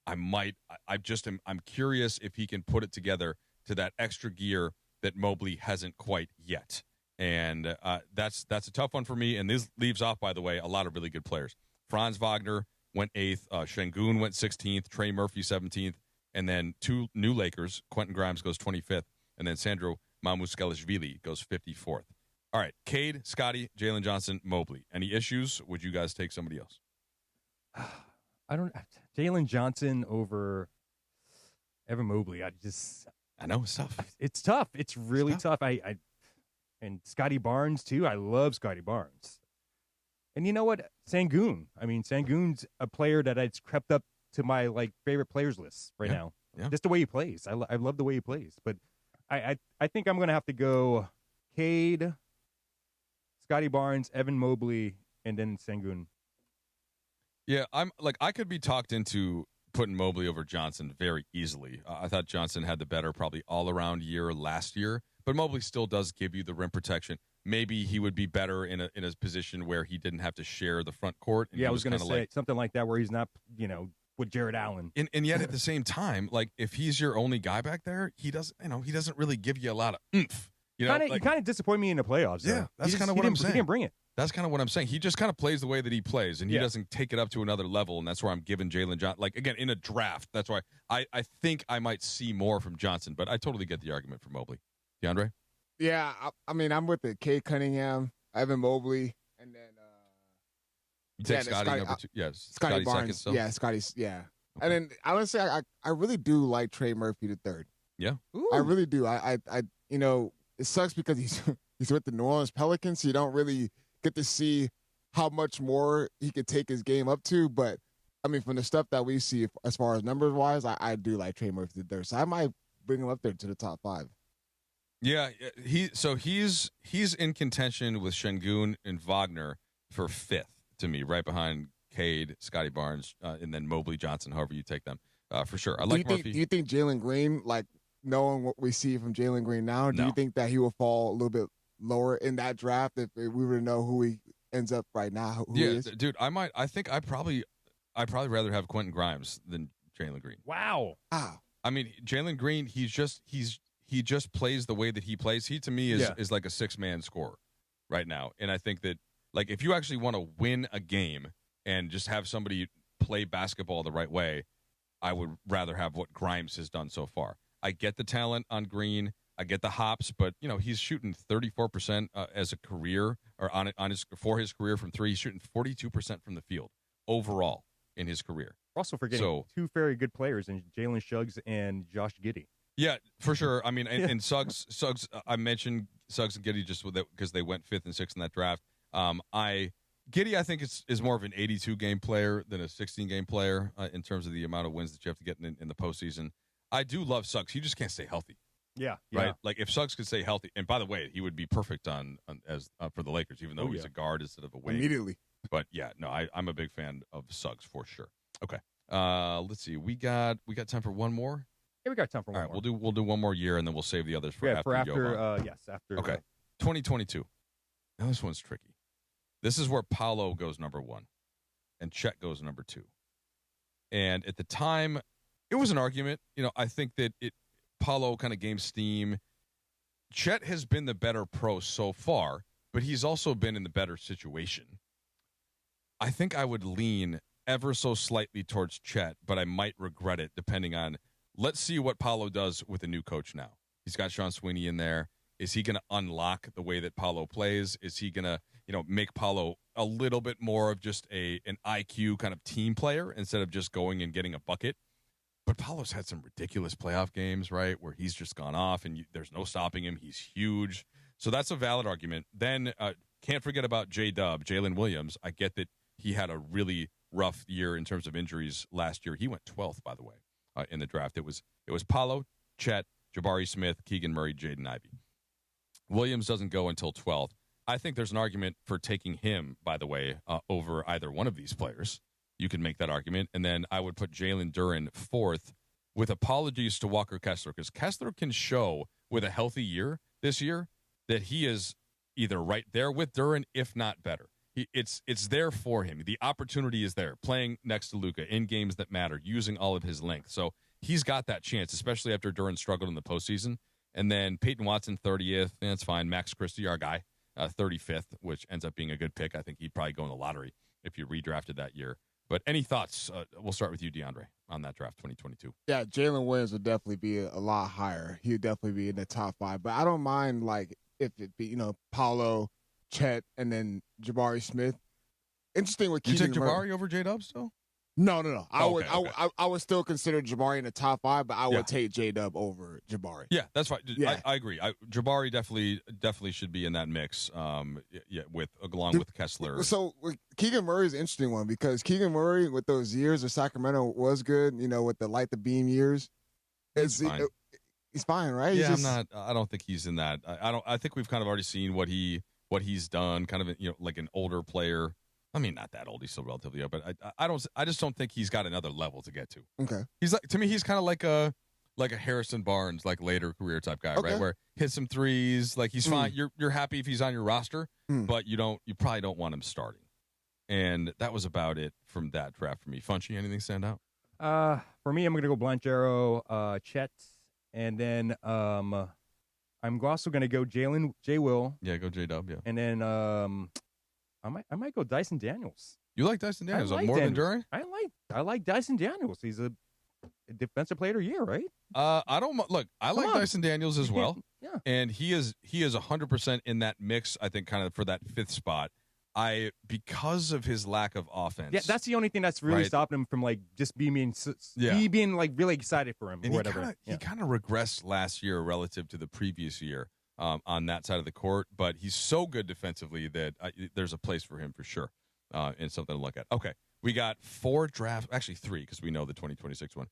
I'm curious if he can put it together to that extra gear that Mobley hasn't quite yet. And that's a tough one for me. And this leaves off, by the way, a lot of really good players. Franz Wagner went 8th. Şengün went 16th. Trey Murphy 17th. And then 2 new Lakers. Quentin Grimes goes 25th. And then Sandro Mamukelashvili goes 54th. All right, Cade, Scotty, Jalen Johnson, Mobley. Any issues? Would you guys take somebody else? Jalen Johnson over Evan Mobley. I know it's tough. It's tough. It's really tough. And Scotty Barnes too. I love Scotty Barnes. And you know what? Şengün. I mean, Sangoon's a player that it's crept up to my favorite players list right now. Yeah. Just the way he plays. I love the way he plays. But I think I'm going to have to go Cade, Scotty Barnes, Evan Mobley, and then Şengün. Yeah, I could be talked into putting Mobley over Johnson very easily. I thought Johnson had the better probably all-around year last year, but Mobley still does give you the rim protection. Maybe he would be better in a position where he didn't have to share the front court. And I was going to say something like that where he's not, with Jared Allen. And yet at the same time, if he's your only guy back there, he doesn't really give you a lot of oomph. You kind of disappoint me in the playoffs. Yeah, that's kind of what I'm saying. He didn't bring it. That's kind of what I'm saying. He just kind of plays the way that he plays, and he doesn't take it up to another level, and that's where I'm giving Jalen Johnson. Again, in a draft, that's why I think I might see more from Johnson, but I totally get the argument for Mobley. DeAndre? Yeah, I mean, I'm with the Cade Cunningham, Evan Mobley, and then you take Scotty number 2. Yes, Scotty Barnes. Second, so. Yeah, Scotty's. Yeah, okay. And then I would say I really do like Trey Murphy the 3rd. Yeah, I really do. I it sucks because he's with the New Orleans Pelicans, so you don't really get to see how much more he could take his game up to. But, I mean, from the stuff that we see as far as numbers-wise, I do like Trey Murphy the 3rd. So I might bring him up there to the top 5. Yeah, he's in contention with Şengün and Wagner for 5th to me, right behind Cade, Scotty Barnes, and then Mobley, Johnson, however you take them, for sure. I like Murphy. Do you think Jalen Green, knowing what we see from Jalen Green now, do you think that he will fall a little bit lower in that draft if we were to know who he ends up right now? Who he is? Dude, I think I'd probably rather have Quentin Grimes than Jalen Green. Wow. I mean, Jalen Green, he just plays the way that he plays. He to me is like a 6-man scorer right now, and I think that Like, if you actually want to win a game and just have somebody play basketball the right way, I would rather have what Grimes has done so far. I get the talent on Green. I get the hops, but, he's shooting 34% as a career, or for his career from three. He's shooting 42% from the field overall in his career. Also forgetting two very good players in Jalen Suggs and Josh Giddey. Yeah, for sure. I mean, and Suggs, I mentioned Suggs and Giddey just because they went 5th and 6th in that draft. Giddey, I think, is more of an 82-game player than a 16-game player in terms of the amount of wins that you have to get in the postseason. I do love Suggs. He just can't stay healthy. Yeah. Right? Like, if Suggs could stay healthy, and by the way, he would be perfect for the Lakers, even though he's a guard instead of a wing. Immediately. But, yeah, no, I'm a big fan of Suggs for sure. Okay. Let's see. We got time for one more? Yeah, we got time for one more. All right, we'll do one more year, and then we'll save the others for after Jovan. After. Okay. 2022. Now, this one's tricky. This is where Paolo goes number 1 and Chet goes number 2. And at the time, it was an argument. I think that Paolo kind of gained steam. Chet has been the better pro so far, but he's also been in the better situation. I think I would lean ever so slightly towards Chet, but I might regret it depending on, let's see what Paolo does with a new coach now. He's got Sean Sweeney in there. Is he going to unlock the way that Paolo plays? Is he going to, make Paolo a little bit more of just an IQ kind of team player instead of just going and getting a bucket? But Paolo's had some ridiculous playoff games, right, where he's just gone off and there's no stopping him. He's huge. So that's a valid argument. Then can't forget about J-Dub, Jalen Williams. I get that he had a really rough year in terms of injuries last year. He went 12th, by the way, in the draft. It was Paolo, Chet, Jabari Smith, Keegan Murray, Jaden Ivey. Williams doesn't go until 12th. I think there's an argument for taking him, by the way, over either one of these players. You can make that argument. And then I would put Jalen Duren 4th, with apologies to Walker Kessler, because Kessler can show with a healthy year this year that he is either right there with Duren, if not better. It's there for him. The opportunity is there, playing next to Luka in games that matter, using all of his length. So he's got that chance, especially after Duren struggled in the postseason. And then Peyton Watson, 30th. That's fine. Max Christie, our guy, 35th, which ends up being a good pick. I think he'd probably go in the lottery if you redrafted that year. But any thoughts? We'll start with you, DeAndre, on that draft 2022. Yeah, Jalen Williams would definitely be a lot higher. He would definitely be in the top 5. But I don't mind, like, if it be, Paolo, Chet, and then Jabari Smith. Interesting with Keegan Murray. You take Jabari over J-Dub still? No. I would still consider Jabari in the top 5, but I would take J-Dub over Jabari. Yeah, that's fine. Yeah. I agree. Jabari definitely should be in that mix. Along with Kessler. So Keegan Murray is an interesting one because Keegan Murray with those years of Sacramento was good. With the light the beam years, he's fine, right? Yeah, I don't think he's in that. I think we've kind of already seen what he's done. Kind of like an older player. I mean, not that old. He's still relatively young, but I just don't think he's got another level to get to. Okay. To me, he's kind of like a Harrison Barnes, like later career type guy, right? Where hits some threes, like he's fine. You're happy if he's on your roster, but you probably don't want him starting. And that was about it from that draft for me. Funchy, anything stand out? For me, I'm going to go Blanchero, Chet, and then I'm also going to go J. Will. Yeah, go J-Dub, yeah. And then I might go Dyson Daniels. You like Dyson Daniels more than Duren? I like Dyson Daniels. He's a defensive player of the year, right? I like Dyson Daniels as well. Yeah. And he is 100% in that mix, I think, kind of for that 5th spot. Because of his lack of offense. Yeah, that's the only thing that's really stopping him from like just being like really excited for him or whatever. He kind of regressed last year relative to the previous year. On that side of the court, but he's so good defensively that there's a place for him for sure, and something to look at. Okay, we got 4 drafts, actually 3, because we know the 2026 one.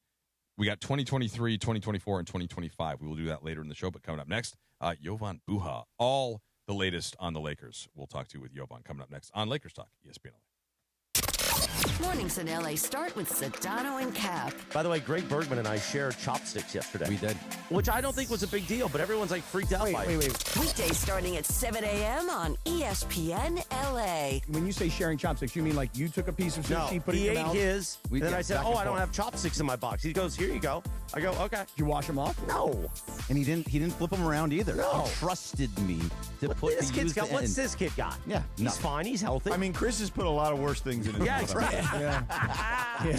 We got 2023, 2024, and 2025. We will do that later in the show, but coming up next, Jovan Buha, all the latest on the Lakers. We'll talk to you with Jovan coming up next on Lakers Talk, ESPN LA. Mornings in LA start with Sedano and Cap. By the way, Greg Bergman and I shared chopsticks yesterday. We did. Which I don't think was a big deal, but everyone's like freaked out by it. Weekdays starting at 7 a.m. on ESPN LA. When you say sharing chopsticks, you mean like you took a piece of No, sushi, put it he in your ate mouth? his, and then I said, back oh, and I don't forth. have chopsticks in my box. He goes, here you go. I go, okay. Did you wash them off? No. And he didn't flip them around either. No. He trusted me to put This the kid's use got, the what's end. this kid got? Yeah, He's nothing. fine. He's healthy. I mean, Chris has put a lot of worse things in his Yeah, mouth. right.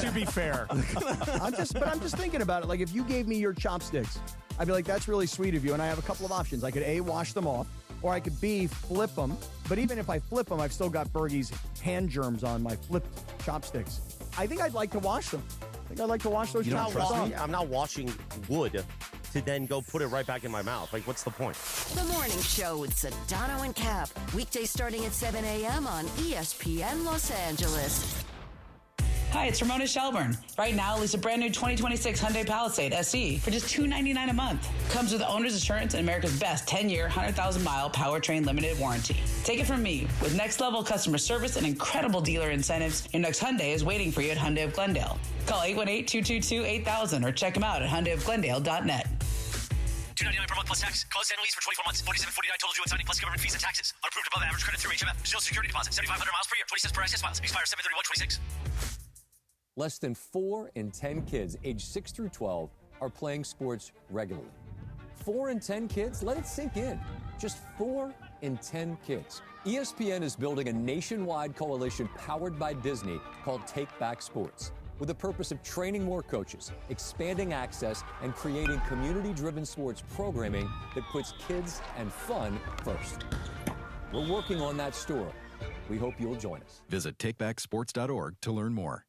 To be fair. I'm just thinking about it. Like, if you gave me your chopsticks, I'd be like, that's really sweet of you. And I have a couple of options. I could A, wash them off, or I could B, flip them. But even if I flip them, I've still got Bergie's hand germs on my flipped chopsticks. I think I'd like to wash them. I think I'd like to wash those chopsticks off. I'm not washing wood to then go put it right back in my mouth. Like, what's the point? The Morning Show with Sedano and Cap. Weekdays starting at 7 a.m. on ESPN Los Angeles. Hi, it's Ramona Shelburne. Right now, lease a brand new 2026 Hyundai Palisade SE for just $299 a month. Comes with owner's assurance and America's best 10-year, 100,000-mile powertrain limited warranty. Take it from me. With next-level customer service and incredible dealer incentives, your next Hyundai is waiting for you at Hyundai of Glendale. Call 818-222-8000 or check them out at HyundaiofGlendale.net. $299 per month plus tax. Close and lease for 24 months. $47.49 total due outstanding plus government fees and taxes. Unapproved above average credit through HMF. Zero security deposit. 7,500 miles per year. 20 cents per access miles. Expires 7/31/26. Less than 4 in 10 kids aged 6 through 12 are playing sports regularly. 4 in 10 kids? Let it sink in. Just 4 in 10 kids. ESPN is building a nationwide coalition powered by Disney called Take Back Sports, with the purpose of training more coaches, expanding access, and creating community-driven sports programming that puts kids and fun first. We're working on that story. We hope you'll join us. Visit takebacksports.org to learn more.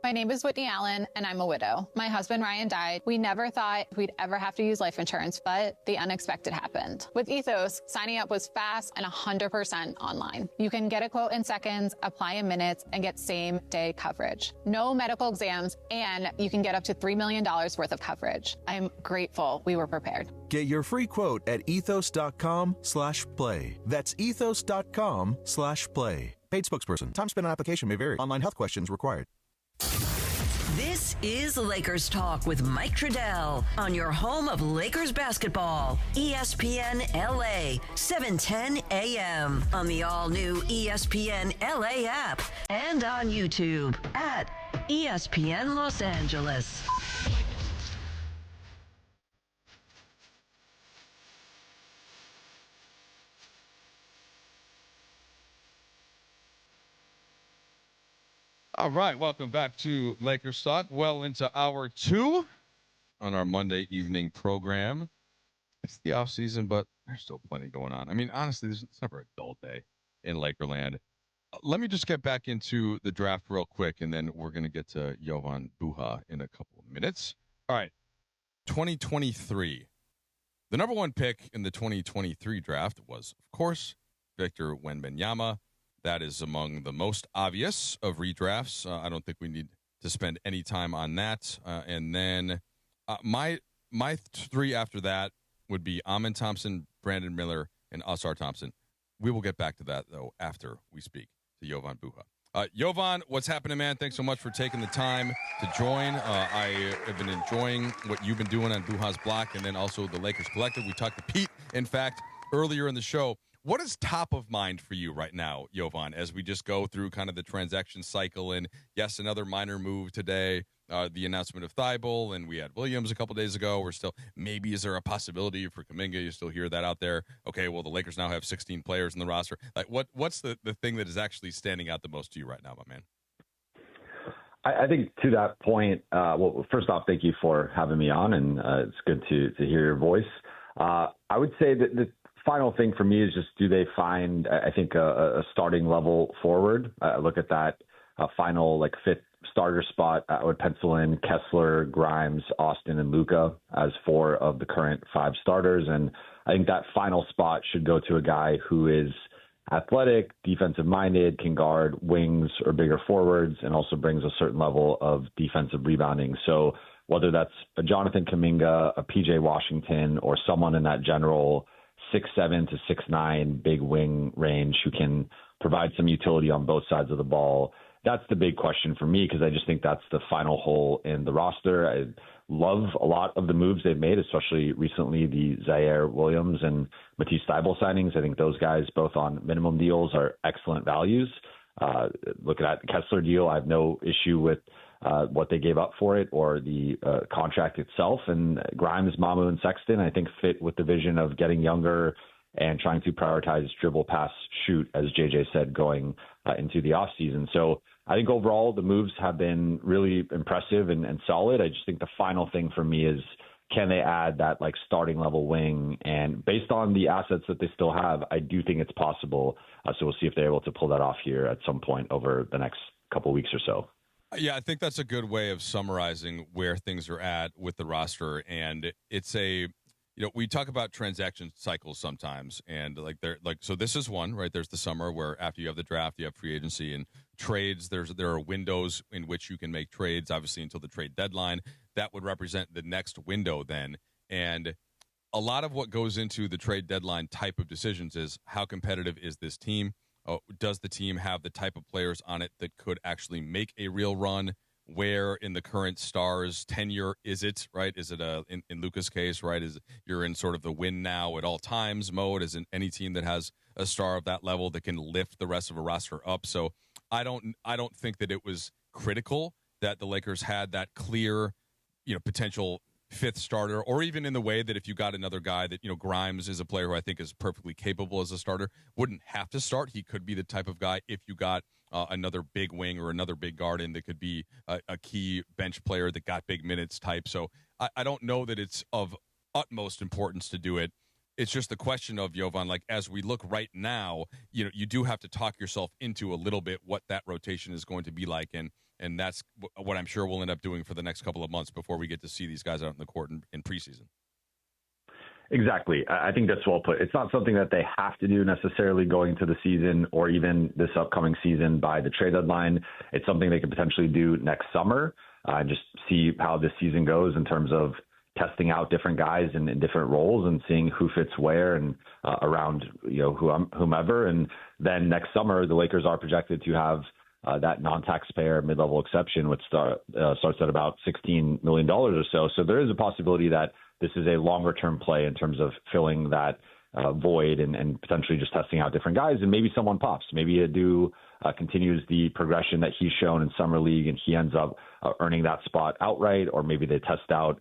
My name is Whitney Allen, and I'm a widow. My husband, Ryan, died. We never thought we'd ever have to use life insurance, but the unexpected happened. With Ethos, signing up was fast and 100% online. You can get a quote in seconds, apply in minutes, and get same-day coverage. No medical exams, and you can get up to $3 million worth of coverage. I'm grateful we were prepared. Get your free quote at ethos.com/play. That's ethos.com/play. Paid spokesperson. Time spent on application may vary. Online health questions required. This is Lakers Talk with Mike Trudell on your home of Lakers basketball. ESPN LA, 710 AM on the all-new ESPN LA app and on YouTube at ESPN Los Angeles. All right, welcome back to Lakers Talk. Well into hour 2 on our Monday evening program. It's the off season, but there's still plenty going on. I mean, honestly, it's never a dull day in Lakerland. Let me just get back into the draft real quick, and then we're going to get to Jovan Buha in a couple of minutes. All right, 2023. The number 1 pick in the 2023 draft was, of course, Victor Wembanyama. That is among the most obvious of redrafts. I don't think we need to spend any time on that. And then my 3 after that would be Amen Thompson, Brandon Miller, and Ausar Thompson. We will get back to that, though, after we speak to Jovan Buha. Jovan, what's happening, man? Thanks so much for taking the time to join. I have been enjoying what you've been doing on Buha's Block and then also the Lakers Collective. We talked to Pete, in fact, earlier in the show. What is top of mind for you right now, Jovan, as we just go through kind of the transaction cycle? And yes, another minor move today, the announcement of Thybulle, and we had Williams a couple days ago. We're still, maybe is there a possibility for Kuminga? You still hear that out there. Okay, well, the Lakers now have 16 players in the roster. Like, what's the thing that is actually standing out the most to you right now, my man? I think to that point, well, first off, thank you for having me on, and it's good to hear your voice. I would say that the final thing for me is just, do they find, I think, a starting level forward? Look at that final, like, 5th starter spot. I would pencil in Kessler, Grimes, Austin, and Luka as 4 of the current 5 starters. And I think that final spot should go to a guy who is athletic, defensive-minded, can guard wings or bigger forwards, and also brings a certain level of defensive rebounding. So whether that's a Jonathan Kuminga, a PJ Washington, or someone in that general 6'7" to 6'9" big wing range who can provide some utility on both sides of the ball, that's the big question for me, because I just think that's the final hole in the roster. I love a lot of the moves they've made, especially recently the Zaire Williams and Matisse Thybulle signings. I think those guys, both on minimum deals, are excellent values. Looking at the Kessler deal, I have no issue with what they gave up for it or the contract itself. And Grimes, Mamu, and Sexton, I think, fit with the vision of getting younger and trying to prioritize dribble, pass, shoot, as JJ said, going into the offseason. So I think overall the moves have been really impressive and solid. I just think the final thing for me is, can they add that like starting level wing? And based on the assets that they still have, I do think it's possible. So we'll see if they're able to pull that off here at some point over the next couple of weeks or so. Yeah, I think that's a good way of summarizing where things are at with the roster. And it's we talk about transaction cycles sometimes, and so this is one, right? There's the summer where after you have the draft, you have free agency and trades. There are windows in which you can make trades, obviously until the trade deadline. That would represent the next window then. And a lot of what goes into the trade deadline type of decisions is, how competitive is this team? Does the team have the type of players on it that could actually make a real run? Where in the current Stars tenure is it, right? Is it in Luka's case, right? Is you're in sort of the win now at all times mode? Is in any team that has a star of that level that can lift the rest of a roster up? So I don't think that it was critical that the Lakers had that clear, potential fifth starter, or even in the way that if you got another guy that, Grimes is a player who I think is perfectly capable as a starter, wouldn't have to start. He could be the type of guy, if you got another big wing or another big guard in, that could be a key bench player that got big minutes type. So I don't know that it's of utmost importance to do it. It's just the question of, Jovan, like, as we look right now, you do have to talk yourself into a little bit what that rotation is going to be like. And that's what I'm sure we'll end up doing for the next couple of months before we get to see these guys out in the court in preseason. Exactly. I think that's well put. It's not something that they have to do necessarily going into the season or even this upcoming season by the trade deadline. It's something they could potentially do next summer, just see how this season goes in terms of testing out different guys in different roles and seeing who fits where and around, whomever. And then next summer, the Lakers are projected to have that non-taxpayer mid-level exception, which starts at about $16 million or so. So there is a possibility that this is a longer-term play in terms of filling that void and potentially just testing out different guys. And maybe someone pops. Maybe Adu continues the progression that he's shown in Summer League and he ends up earning that spot outright, or maybe they test out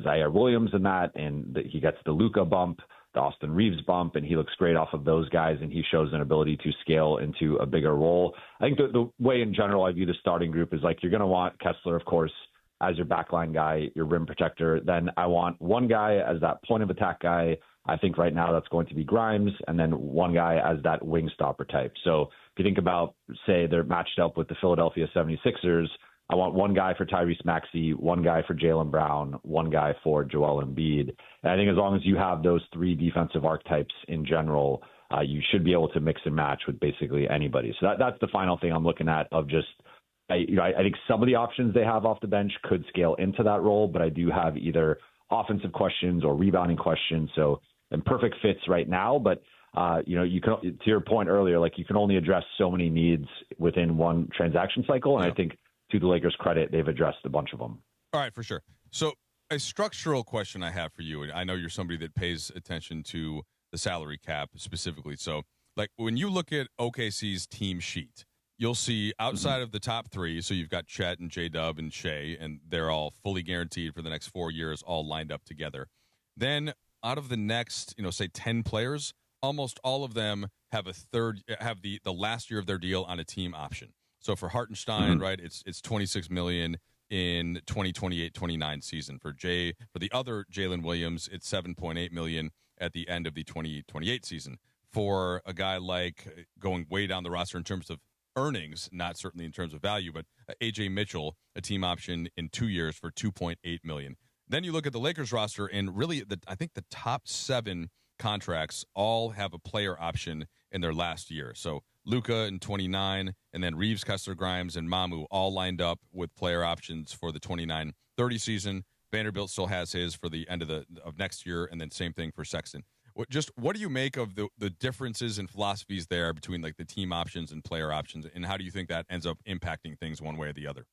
Zaire Williams in that and he gets the Luka bump, the Austin Reeves bump, and he looks great off of those guys, and he shows an ability to scale into a bigger role. I think the way in general I view the starting group is like, you're going to want Kessler, of course, as your backline guy, your rim protector. Then I want one guy as that point of attack guy. I think right now that's going to be Grimes, and then one guy as that wing stopper type. So if you think about, say, they're matched up with the Philadelphia 76ers, I want one guy for Tyrese Maxey, one guy for Jaylen Brown, one guy for Joel Embiid. And I think as long as you have those three defensive archetypes in general, you should be able to mix and match with basically anybody. So that's the final thing I'm looking at of just, I think some of the options they have off the bench could scale into that role, but I do have either offensive questions or rebounding questions. So imperfect fits right now, but you can, to your point earlier, like you can only address so many needs within one transaction cycle. And I think, to the Lakers' credit, they've addressed a bunch of them. All right, for sure. So a structural question I have for you, and I know you're somebody that pays attention to the salary cap specifically. So, like, when you look at OKC's team sheet, you'll see outside of the top three, so you've got Chet and J-Dub and Shea, and they're all fully guaranteed for the next 4 years, all lined up together. Then out of the next, say 10 players, almost all of them have the last year of their deal on a team option. So for Hartenstein, right, it's $26 million in 2028-29 season. For the other Jalen Williams, it's $7.8 million at the end of the 2028 season. For a guy like, going way down the roster in terms of earnings, not certainly in terms of value, but AJ Mitchell, a team option in 2 years for $2.8 million. Then you look at the Lakers roster, and really, I think the top 7 contracts all have a player option in their last year. So Luka in 29, and then Reeves, Kessler, Grimes, and Mamu all lined up with player options for the 29-30 season. Vanderbilt still has his for the end of next year, and then same thing for Sexton. What do you make of the differences in philosophies there between like the team options and player options, and how do you think that ends up impacting things one way or the other?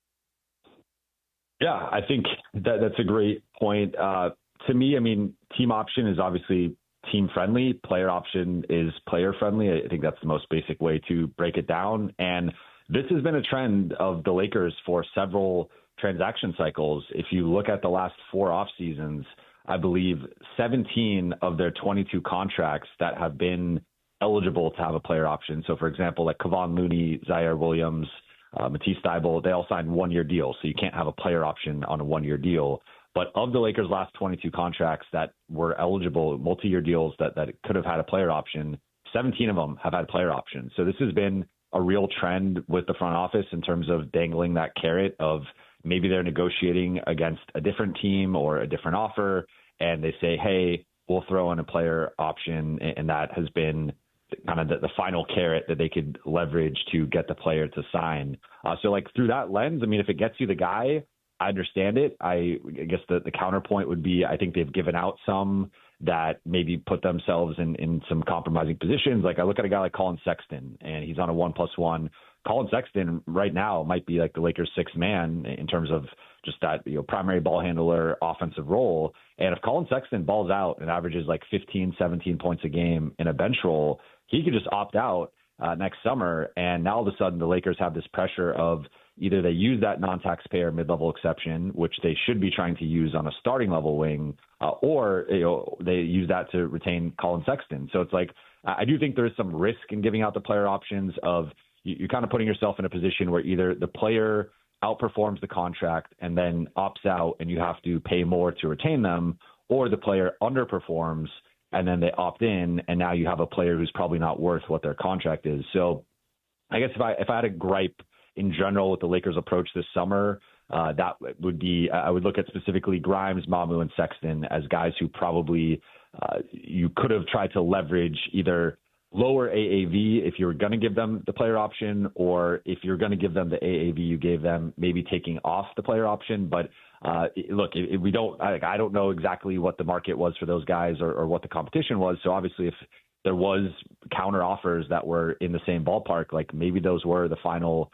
Yeah, I think that's a great point. To me, I mean, team option is obviously team friendly. Player option is player friendly. I think that's the most basic way to break it down. And this has been a trend of the Lakers for several transaction cycles. If you look at the last 4 off seasons, I believe 17 of their 22 contracts that have been eligible to have a player option. So, for example, like Kevon Looney, Zaire Williams, Matisse Thybulle, they all signed 1-year deals. So you can't have a player option on a 1-year deal. But of the Lakers' last 22 contracts that were eligible, multi-year deals that could have had a player option, 17 of them have had player options. So this has been a real trend with the front office in terms of dangling that carrot of maybe they're negotiating against a different team or a different offer, and they say, hey, we'll throw in a player option, and that has been kind of the final carrot that they could leverage to get the player to sign. So like through that lens, I mean, if it gets you the guy, I understand it. I guess the counterpoint would be I think they've given out some that maybe put themselves in some compromising positions. Like I look at a guy like Colin Sexton, and he's on a 1+1. Colin Sexton right now might be like the Lakers' sixth man in terms of just that primary ball handler offensive role. And if Colin Sexton balls out and averages like 15, 17 points a game in a bench role, he could just opt out next summer. And now all of a sudden the Lakers have this pressure of either they use that non-taxpayer mid-level exception, which they should be trying to use on a starting level wing, or they use that to retain Colin Sexton. So it's like I do think there's some risk in giving out the player options of you're kind of putting yourself in a position where either the player outperforms the contract and then opts out and you have to pay more to retain them, or the player underperforms and then they opt in and now you have a player who's probably not worth what their contract is. So I guess if I had a gripe in general with the Lakers' approach this summer, that would be I would look at specifically Grimes, Mamu, and Sexton as guys who probably you could have tried to leverage either lower AAV if you were going to give them the player option, or if you're going to give them the AAV you gave them, maybe taking off the player option. But look, if we don't, I don't know exactly what the market was for those guys or what the competition was. So obviously, if there was counter offers that were in the same ballpark, like maybe those were the final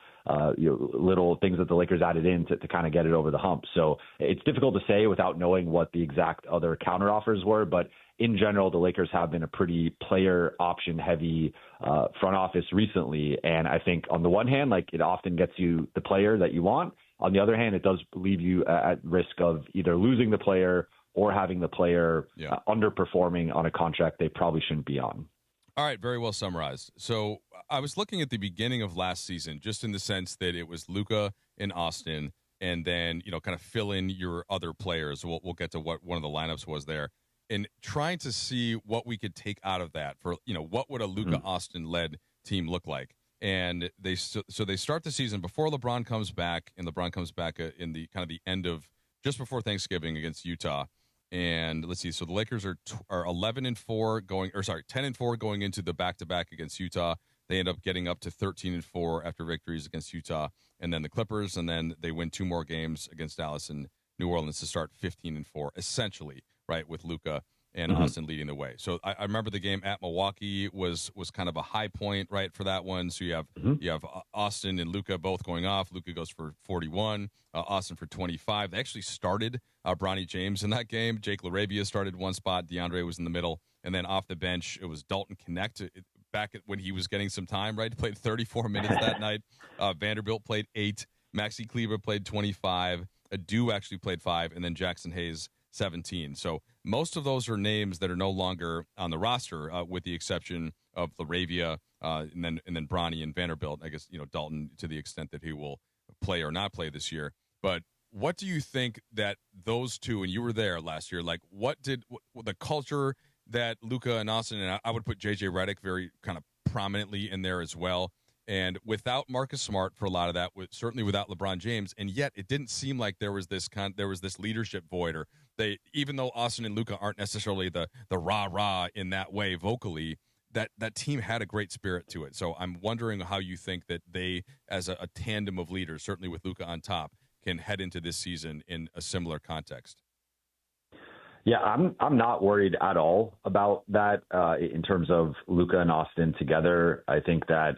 little things that the Lakers added in to kind of get it over the hump. So it's difficult to say without knowing what the exact other counter offers were. But in general, the Lakers have been a pretty player option heavy front office recently. And I think on the one hand, like it often gets you the player that you want. On the other hand, it does leave you at risk of either losing the player or having the player underperforming on a contract they probably shouldn't be on. All right, very well summarized. So I was looking at the beginning of last season, just in the sense that it was Luka and Austin, and then, kind of fill in your other players. We'll get to what one of the lineups was there, and trying to see what we could take out of that for, what would a Luka Austin-led team look like. And they start the season before LeBron comes back, and LeBron comes back in the kind of the end of just before Thanksgiving against Utah. And let's see. So the Lakers are 11-4 10-4 going into the back-to-back against Utah. They end up getting up to 13-4 after victories against Utah, and then the Clippers, and then they win 2 more games against Dallas and New Orleans to start 15-4, essentially, right, with Luka and Austin leading the way. So I remember the game at Milwaukee was kind of a high point, right, for that one. So you have Austin and Luka both going off. Luka goes for 41, Austin for 25. They actually started Bronny James in that game. Jake LaRavia started one spot. DeAndre was in the middle. And then off the bench, it was Dalton Connect back when he was getting some time, right? He played 34 minutes that night. Vanderbilt played 8. Maxi Kleber played 25. Adu actually played 5. And then Jackson Hayes 17. So most of those are names that are no longer on the roster, with the exception of LaRavia, and then Bronny and Vanderbilt. I guess Dalton to the extent that he will play or not play this year. But what do you think that those two, and you were there last year, like what the culture that Luka and Austin, and I would put JJ Redick very kind of prominently in there as well. And without Marcus Smart for a lot of that, certainly without LeBron James, and yet it didn't seem like there was this leadership void, or even though Austin and Luka aren't necessarily the rah-rah in that way vocally, that team had a great spirit to it. So I'm wondering how you think that they, as a tandem of leaders, certainly with Luka on top, can head into this season in a similar context. Yeah, I'm not worried at all about that in terms of Luka and Austin together. I think that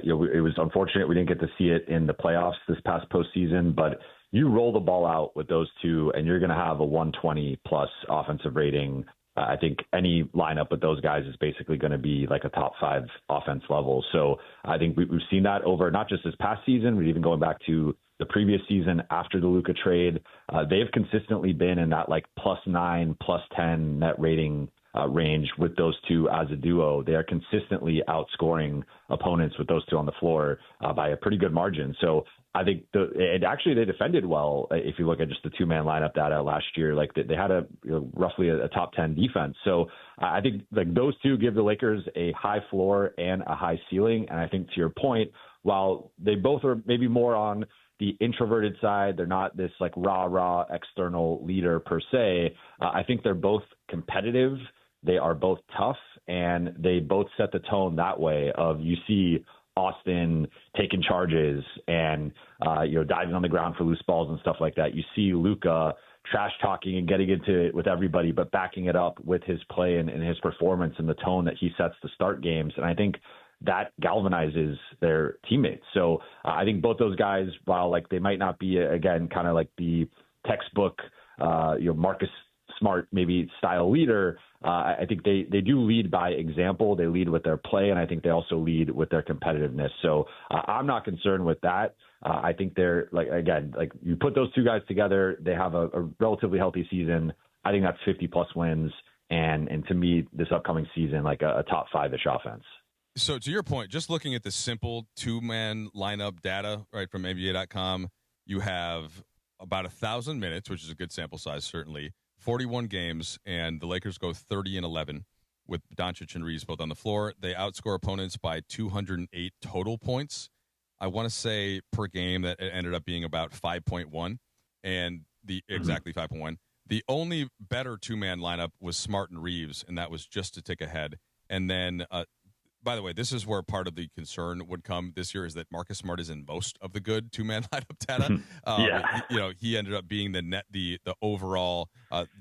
it was unfortunate we didn't get to see it in the playoffs this past postseason, but you roll the ball out with those two, and you're going to have a 120 plus offensive rating. I think any lineup with those guys is basically going to be like a top 5 offense level. So I think we've seen that over not just this past season, but even going back to the previous season after the Luka trade. They've consistently been in that like +9, +10 net rating range with those two as a duo. They are consistently outscoring opponents with those two on the floor by a pretty good margin. So I think they defended well. If you look at just the 2-man lineup data last year, like they had roughly a top 10 defense. So I think like those two give the Lakers a high floor and a high ceiling. And I think to your point, while they both are maybe more on the introverted side, they're not this like rah external leader per se. I think they're both competitive. They are both tough, and they both set the tone that way of you see Austin taking charges and, diving on the ground for loose balls and stuff like that. You see Luka trash talking and getting into it with everybody, but backing it up with his play and his performance and the tone that he sets to start games. And I think that galvanizes their teammates. So I think both those guys, while like they might not be, again, kind of like the textbook, Marcus Smart maybe style leader, I think they do lead by example. They lead with their play, and I think they also lead with their competitiveness. So I'm not concerned with that. I think they're like you put those two guys together, they have a relatively healthy season. I think that's 50+ wins, and to me, this upcoming season, like a top 5-ish offense. So to your point, just looking at the simple 2-man lineup data, right, from NBA.com, you have about 1,000 minutes, which is a good sample size, certainly, 41 games, and the Lakers go 30-11 with Doncic and Reeves both on the floor. They outscore opponents by 208 total points. I want to say per game that it ended up being about 5.1, and exactly 5.1. The only better 2-man lineup was Smart and Reeves, and that was just to tick ahead. And then by the way, this is where part of the concern would come this year is that Marcus Smart is in most of the good 2-man lineup data. He ended up being the overall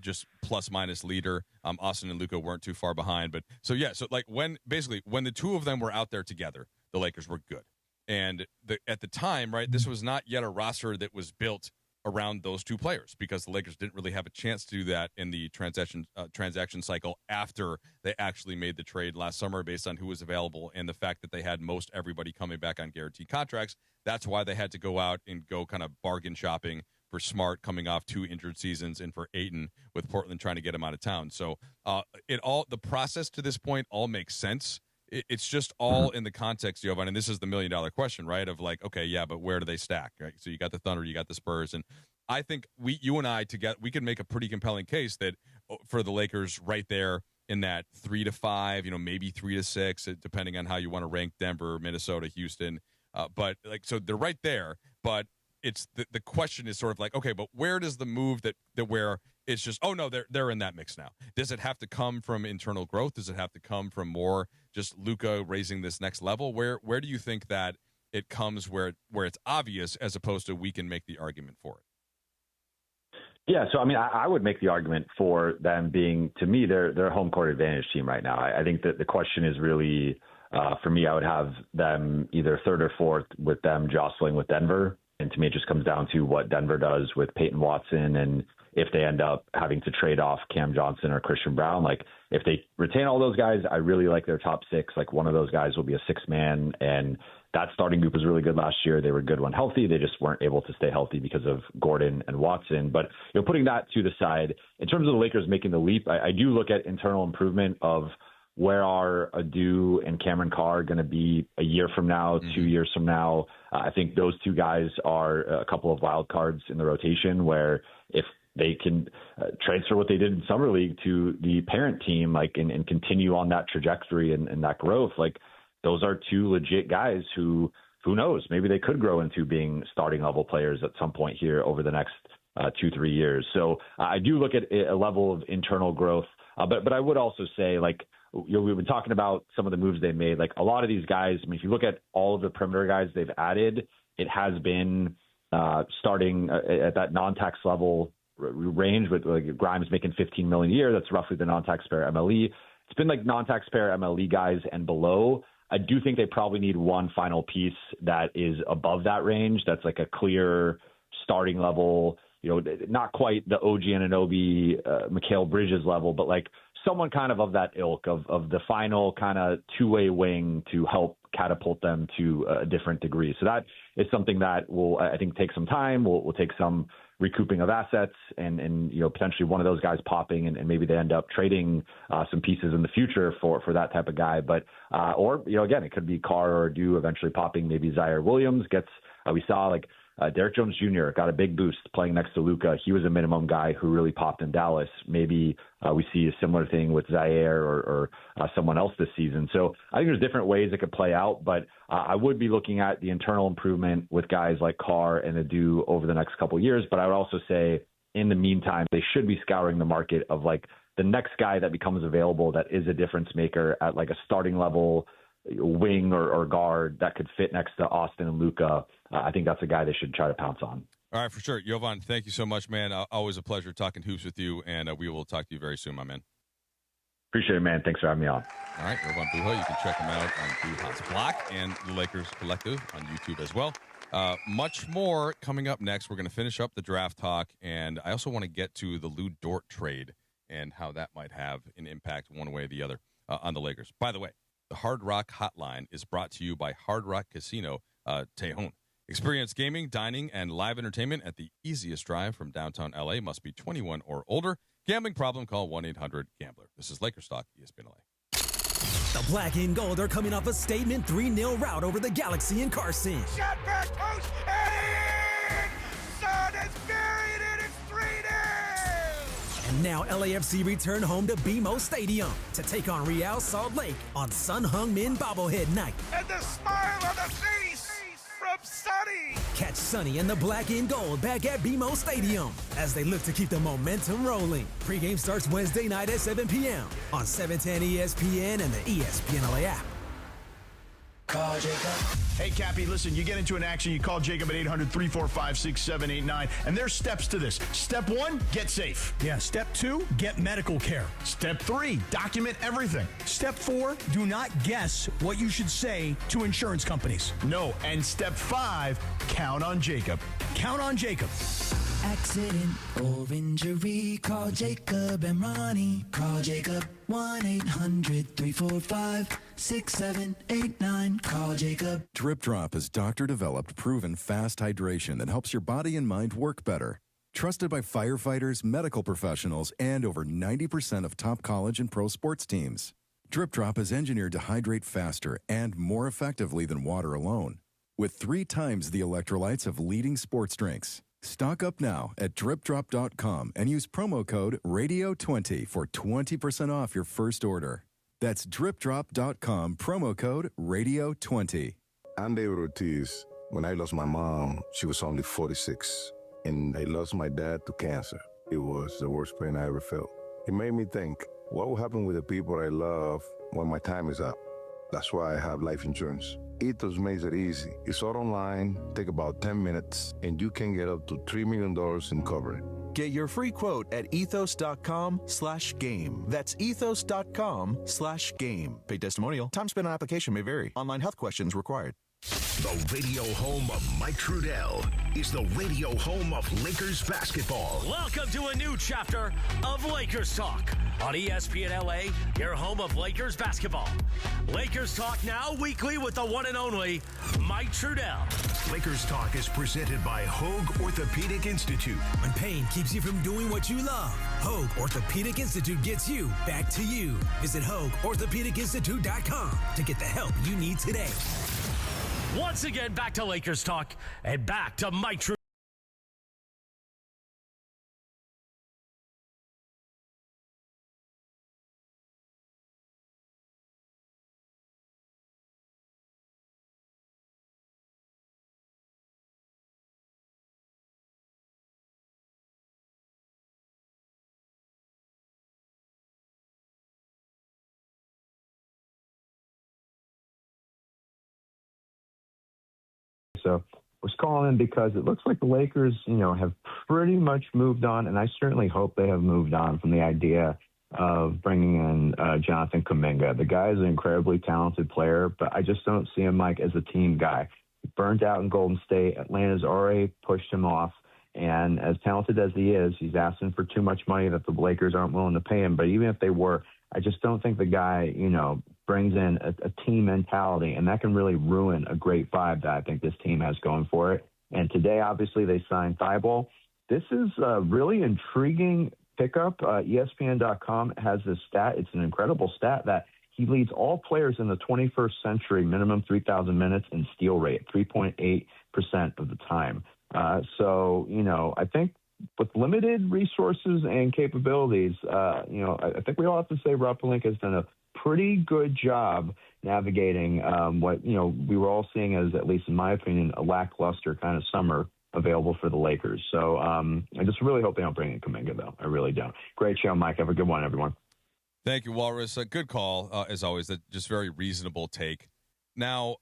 just plus minus leader. Austin and Luka weren't too far behind, but so like when the two of them were out there together, the Lakers were good. And at the time, right, this was not yet a roster that was built around those two players because the Lakers didn't really have a chance to do that in the transaction cycle after they actually made the trade last summer based on who was available and the fact that they had most everybody coming back on guaranteed contracts. That's why they had to go out and go kind of bargain shopping for Smart coming off 2 injured seasons and for Ayton with Portland trying to get him out of town. So the process to this point all makes sense. It's just all in the context, Jovan, and this is the $1 million question, right? Of like, okay, yeah, but where do they stack? Right? So you got the Thunder, you got the Spurs, and I think you and I together, we can make a pretty compelling case that for the Lakers right there in that 3 to 5, maybe 3 to 6, depending on how you want to rank Denver, Minnesota, Houston. But so they're right there. But it's the question is sort of like, okay, but where does the move that where it's just, oh no, they're in that mix now? Does it have to come from internal growth? Does it have to come from more just Luka raising this next level? Where do you think that it comes where it's obvious as opposed to we can make the argument for it? Yeah, so I mean, I would make the argument for them being, to me, they're a home court advantage team right now. I think that the question is really, for me, I would have them either 3rd or 4th with them jostling with Denver. And to me, it just comes down to what Denver does with Peyton Watson and if they end up having to trade off Cam Johnson or Christian Brown. Like, if they retain all those guys, I really like their top 6. Like, one of those guys will be a 6-man, and that starting group was really good last year. They were good when healthy. They just weren't able to stay healthy because of Gordon and Watson. But, putting that to the side, in terms of the Lakers making the leap, I do look at internal improvement of where are Adu and Cameron Carr going to be a year from now, 2 years from now. I think those two guys are a couple of wild cards in the rotation where if they can transfer what they did in Summer League to the parent team, like, and continue on that trajectory and that growth, like, those are two legit guys who knows, maybe they could grow into being starting level players at some point here over the next 2-3 years. So I do look at a level of internal growth, but I would also say, like, we've been talking about some of the moves they made. Like, a lot of these guys, I mean, if you look at all of the perimeter guys they've added, it has been starting at that non-tax level range, with like Grimes making $15 million a year. That's roughly the non-taxpayer MLE. It's been like non-taxpayer MLE guys and below. I do think they probably need one final piece that is above that range. That's like a clear starting level, not quite the OG Anunoby, Mikal Bridges level, but like someone kind of that ilk of the final kind of two-way wing to help catapult them to a different degree. So that is something that will, I think, take some time. Will take some recouping of assets and potentially one of those guys popping and maybe they end up trading some pieces in the future for that type of guy. But or again, it could be Carr or Adu eventually popping. Maybe Zaire Williams gets. We saw like Derek Jones Jr. got a big boost playing next to Luka. He was a minimum guy who really popped in Dallas. Maybe we see a similar thing with Zaire or someone else this season. So I think there's different ways it could play out, but I would be looking at the internal improvement with guys like Carr and Adu over the next couple of years. But I would also say in the meantime, they should be scouring the market of like the next guy that becomes available that is a difference maker at like a starting level wing or guard that could fit next to Austin and Luka. I think that's a guy they should try to pounce on. All right, for sure. Jovan, thank you so much, man. Always a pleasure talking hoops with you, and we will talk to you very soon, my man. Appreciate it, man. Thanks for having me on. All right, Jovan Buha. You can check him out on Buha's Block and the Lakers Collective on YouTube as well. Much more coming up next. We're going to finish up the draft talk, and I also want to get to the Lou Dort trade and how that might have an impact one way or the other on the Lakers. By the way, the Hard Rock Hotline is brought to you by Hard Rock Casino Tejon. Experience gaming, dining, and live entertainment at the easiest drive from downtown LA. Must be 21 or older. Gambling problem, call 1-800-GAMBLER. This is Lakers Talk, ESPN LA. The Black and Gold are coming off a statement 3-0 rout over the Galaxy in Carson. Shot back post, and Son is buried, and it's 3-0. And now LAFC return home to BMO Stadium to take on Real Salt Lake on Sun Hung Min Bobblehead Night. And the smile on the face from Sonny. Catch Sonny and the Black and Gold back at BMO Stadium as they look to keep the momentum rolling. Pre-game starts Wednesday night at 7 p.m. on 710 ESPN and the ESPN LA app. Call Jacob. Hey, Cappy, listen, you get into an action, you call Jacob at 800-345-6789, and there's steps to this. Step 1, get safe. Yeah, step 2, get medical care. Step 3, document everything. Step 4, do not guess what you should say to insurance companies. No, and step 5, count on Jacob. Count on Jacob. Accident or injury, call Jacob and Ronnie. Call Jacob 1-800-345-6789. Call Jacob. Drip Drop is doctor-developed, proven fast hydration that helps your body and mind work better. Trusted by firefighters, medical professionals, and over 90% of top college and pro sports teams. Drip Drop is engineered to hydrate faster and more effectively than water alone, with 3 times the electrolytes of leading sports drinks. Stock up now at dripdrop.com and use promo code RADIO20 for 20% off your first order. That's dripdrop.com, promo code RADIO20. I'm David Ortiz. When I lost my mom, she was only 46, and I lost my dad to cancer. It was the worst pain I ever felt. It made me think, what will happen with the people I love when my time is up? That's why I have life insurance. Ethos makes it easy. It's all online, take about 10 minutes, and you can get up to $3 million in coverage. Get your free quote at ethos.com/game. That's ethos.com/game. Paid testimonial. Time spent on application may vary. Online health questions required. The radio home of Mike Trudell is the radio home of Lakers basketball. Welcome to a new chapter of Lakers Talk on ESPN LA, your home of Lakers basketball. Lakers Talk now weekly with the one and only Mike Trudell. Lakers Talk is presented by Hoag Orthopedic Institute. When pain keeps you from doing what you love, Hoag Orthopedic Institute gets you back to you. Visit HoagOrthopedicInstitute.com to get the help you need today. Once again, back to Lakers Talk and back to Mike Trudell. So was calling because it looks like the Lakers, have pretty much moved on, and I certainly hope they have moved on from the idea of bringing in Jonathan Kuminga. The guy is an incredibly talented player, but I just don't see him, Mike, as a team guy. He burned out in Golden State. Atlanta's already pushed him off, and as talented as he is, he's asking for too much money that the Lakers aren't willing to pay him. But even if they were, I just don't think the guy, brings in a team mentality, and that can really ruin a great vibe that I think this team has going for it. And today, obviously, they signed Thybulle. This is a really intriguing pickup. ESPN.com has this stat. It's an incredible stat that he leads all players in the 21st century minimum 3,000 minutes in steal rate, 3.8% of the time. So, I think with limited resources and capabilities, I think we all have to say Rob Pelinka has done a pretty good job navigating what, we were all seeing as, at least in my opinion, a lackluster kind of summer available for the Lakers. So I just really hope they don't bring in Kuminga, though. I really don't. Great show, Mike. Have a good one, everyone. Thank you, Walrus. A good call, as always. That just very reasonable take. Now,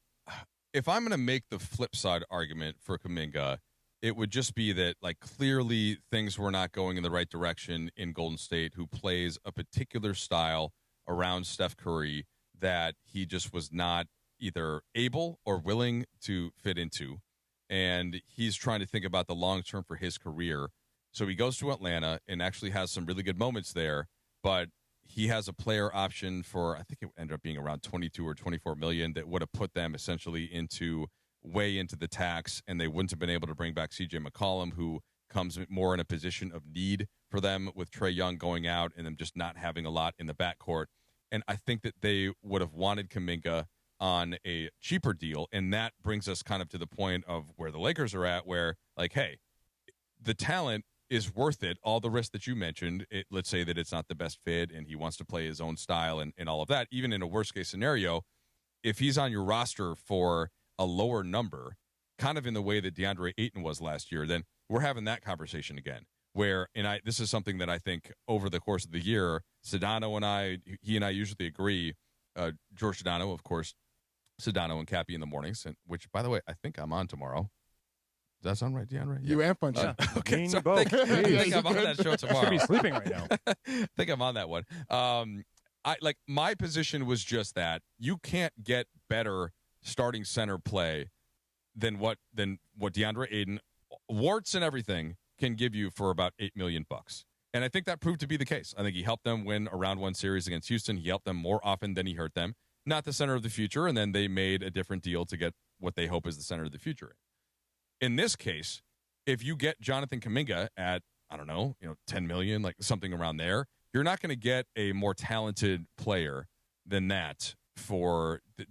if I'm going to make the flip side argument for Kuminga, it would just be that, clearly things were not going in the right direction in Golden State, who plays a particular style around Steph Curry that he just was not either able or willing to fit into. And he's trying to think about the long term for his career. So he goes to Atlanta and actually has some really good moments there, but he has a player option for, I think it ended up being around 22 or 24 million that would have put them essentially way into the tax, and they wouldn't have been able to bring back CJ McCollum, who comes more in a position of need for them with Trae Young going out and them just not having a lot in the backcourt. And I think that they would have wanted Kuminga on a cheaper deal, and that brings us kind of to the point of where the Lakers are at, where, hey, the talent is worth it, all the risk that you mentioned. Let's say that it's not the best fit and he wants to play his own style and all of that. Even in a worst-case scenario, if he's on your roster for a lower number, kind of in the way that DeAndre Ayton was last year, then we're having that conversation again. This is something that I think over the course of the year, Sedano and he and I usually agree. George Sedano, of course, Sedano and Cappy in the mornings, which, by the way, I think I'm on tomorrow. Does that sound right, DeAndre? You and Punch. Okay, so I think I'm on that show tomorrow. Should be sleeping right now. I think I'm on that one. My position was just that you can't get better starting center play than what DeAndre Ayton, warts and everything, can give you for about $8 million. And I think that proved to be the case. I think he helped them win a round one series against Houston. He helped them more often than he hurt them. Not the center of the future, and then they made a different deal to get what they hope is the center of the future. In this case, if you get Jonathan Kuminga at, I don't know, 10 million, something around there, you're not going to get a more talented player than that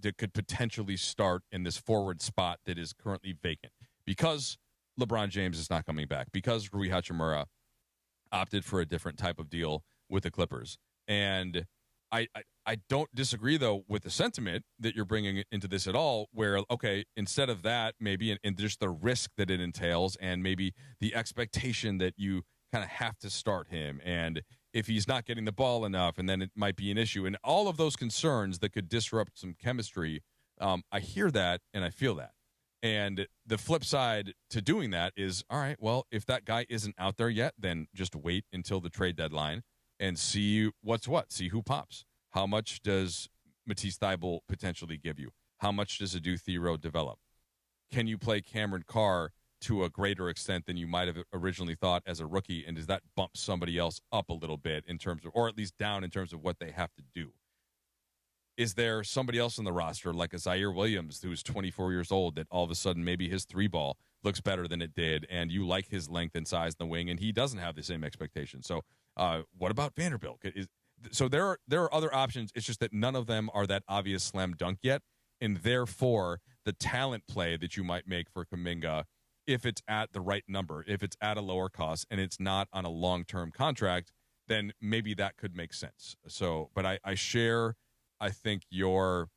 that could potentially start in this forward spot that is currently vacant because LeBron James is not coming back, because Rui Hachimura opted for a different type of deal with the Clippers. And I don't disagree, though, with the sentiment that you're bringing into this at all, where, okay, instead of that, maybe, and just the risk that it entails, and maybe the expectation that you kind of have to start him, and if he's not getting the ball enough, and then it might be an issue, and all of those concerns that could disrupt some chemistry, I hear that, and I feel that. And the flip side to doing that is, all right, well, if that guy isn't out there yet, then just wait until the trade deadline and see what's what, see who pops. How much does Matisse Thybulle potentially give you? How much does Adu Thero develop? Can you play Cameron Carr to a greater extent than you might have originally thought as a rookie? And does that bump somebody else up a little bit in terms of, or at least down in terms of what they have to do? Is there somebody else on the roster like a Zaire Williams who's 24 years old that all of a sudden maybe his three ball looks better than it did and you like his length and size in the wing and he doesn't have the same expectation? So what about Vanderbilt? So there are other options. It's just that none of them are that obvious slam dunk yet. And therefore, the talent play that you might make for Kuminga, if it's at the right number, if it's at a lower cost and it's not on a long-term contract, then maybe that could make sense. So, but I share, I think, your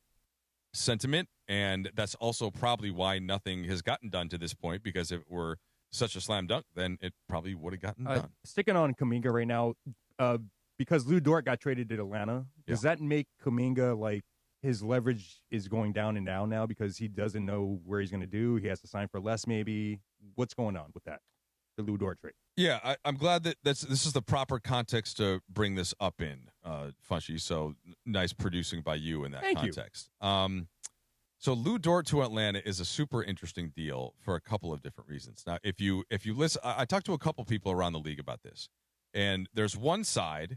sentiment, and that's also probably why nothing has gotten done to this point, because if it were such a slam dunk, then it probably would have gotten done. Sticking on Kuminga right now, because Lou Dort got traded to Atlanta, does that make Kuminga his leverage is going down and down now because he doesn't know where he's going to do. He has to sign for less, maybe. What's going on with that, the Lou Dort trade? Yeah, I'm glad that this is the proper context to bring this up in, Funchy. So nice producing by you in that context. So Lou Dort to Atlanta is a super interesting deal for a couple of different reasons. Now, if you listen, I talked to a couple people around the league about this, and there's one side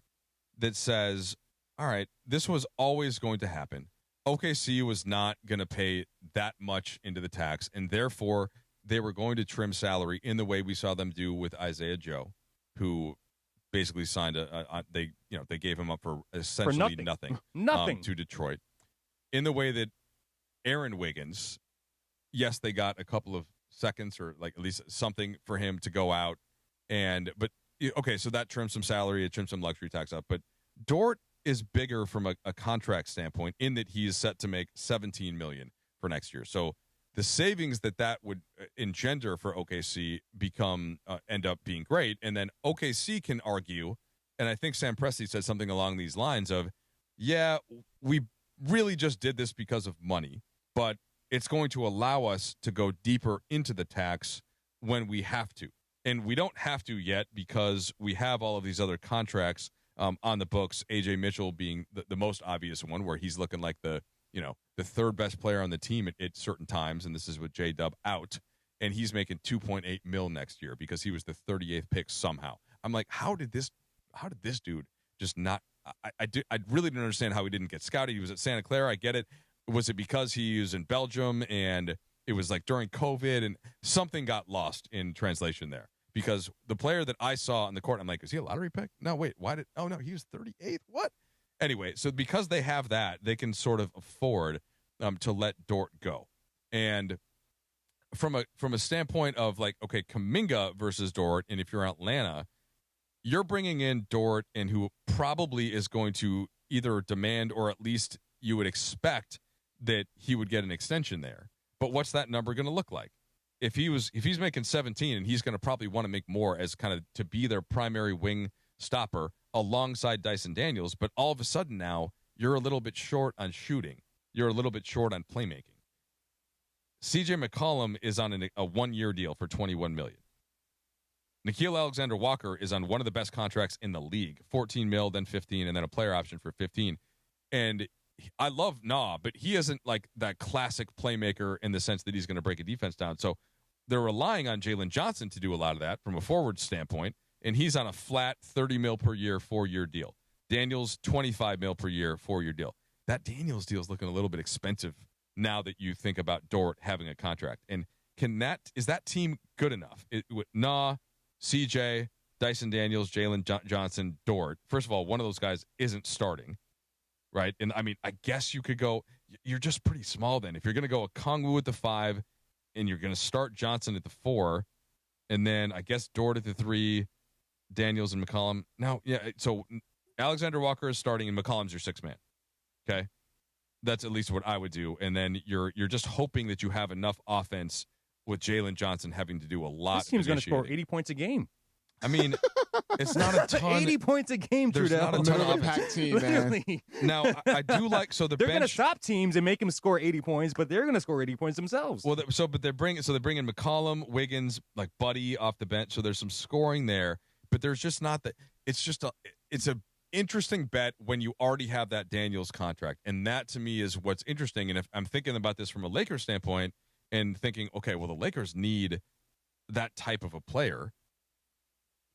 that says, all right, this was always going to happen. OKC was not going to pay that much into the tax, and therefore they were going to trim salary in the way we saw them do with Isaiah Joe, who basically signed they gave him up for essentially nothing to Detroit, in the way that Aaron Wiggins, yes, they got a couple of seconds or like at least something for him to go out, but so that trimmed some salary, it trimmed some luxury tax up, but Dort is bigger from a contract standpoint in that he is set to make $17 million for next year. So the savings that would engender for OKC end up being great, and then OKC can argue, and I think Sam Presti said something along these lines of, yeah, we really just did this because of money, but it's going to allow us to go deeper into the tax when we have to. And we don't have to yet because we have all of these other contracts on the books, A.J. Mitchell being the most obvious one, where he's looking like the third best player on the team at certain times, and this is with J-Dub out, and he's making $2.8 million next year because he was the 38th pick somehow. I'm like, how did this dude just not – I really didn't understand how he didn't get scouted. He was at Santa Clara. I get it. Was it because he was in Belgium and it was like during COVID and something got lost in translation there? Because the player that I saw on the court, I'm like, is he a lottery pick? No, wait, oh no, he was 38th? What? Anyway, so because they have that, they can sort of afford to let Dort go. And from a standpoint of like, okay, Kuminga versus Dort, and if you're Atlanta, you're bringing in Dort, and who probably is going to either demand or at least you would expect that he would get an extension there. But what's that number going to look like? If he's making 17, and he's going to probably want to make more as kind of to be their primary wing stopper alongside Dyson Daniels, but all of a sudden now you're a little bit short on shooting. You're a little bit short on playmaking. CJ McCollum is on a one-year deal for $21 million. Nickeil Alexander-Walker is on one of the best contracts in the league, $14 million, then $15, and then a player option for $15. And I love Nah, but he isn't like that classic playmaker in the sense that he's going to break a defense down. So they're relying on Jalen Johnson to do a lot of that from a forward standpoint, and he's on a flat $30 million per year, 4-year deal. Daniels, $25 million per year, 4-year deal. That Daniels deal is looking a little bit expensive now that you think about Dort having a contract. And is that team good enough? With Nah, CJ, Dyson Daniels, Jalen Johnson, Dort. First of all, one of those guys isn't starting, right? And I mean, I guess you could go. You're just pretty small then. If you're going to go a Kongwu at the 5, and you're going to start Johnson at the 4, and then I guess Dort at the 3, Daniels and McCollum. Now, yeah. So Alexander Walker is starting, and McCollum's your 6th man. Okay, that's at least what I would do. And then you're just hoping that you have enough offense with Jalen Johnson having to do a lot. This team's going to score 80 points a game. I mean, it's not a ton. 80 points a game, There's Trudell. not a ton of packed team, man. Now, I do like so the they're bench. going to stop teams and make them score 80 points, but they're going to score 80 points themselves. Well, they're bringing McCollum, Wiggins, like Buddy off the bench, so there's some scoring there, but there's just not that. It's a interesting bet when you already have that Daniels contract, and that to me is what's interesting. And if I'm thinking about this from a Lakers standpoint and thinking, okay, well the Lakers need that type of a player.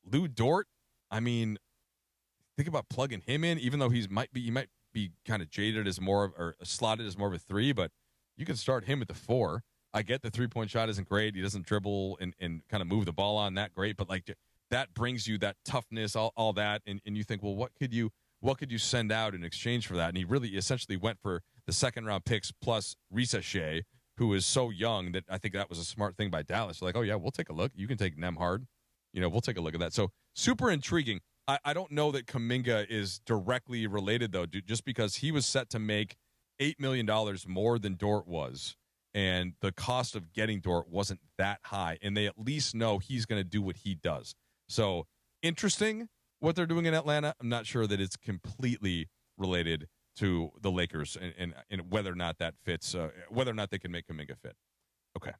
Lou Dort, I mean, think about plugging him in, even though he might be kind of jaded as or slotted as more of a 3, but you can start him at the 4. I get the 3-point shot isn't great. He doesn't dribble and kind of move the ball on that great, but like that brings you that toughness, all that, and you think, well, what could you send out in exchange for that? And he really essentially went for the 2nd-round picks plus Risa Shea, who is so young that I think that was a smart thing by Dallas. They're like, oh yeah, we'll take a look. You can take Nemhard. We'll take a look at that. So super intriguing. I don't know that Kuminga is directly related, though, just because he was set to make $8 million more than Dort was, and the cost of getting Dort wasn't that high, and they at least know he's going to do what he does. So interesting what they're doing in Atlanta. I'm not sure that it's completely related to the Lakers and whether or not that fits, whether or not they can make Kuminga fit. Okay.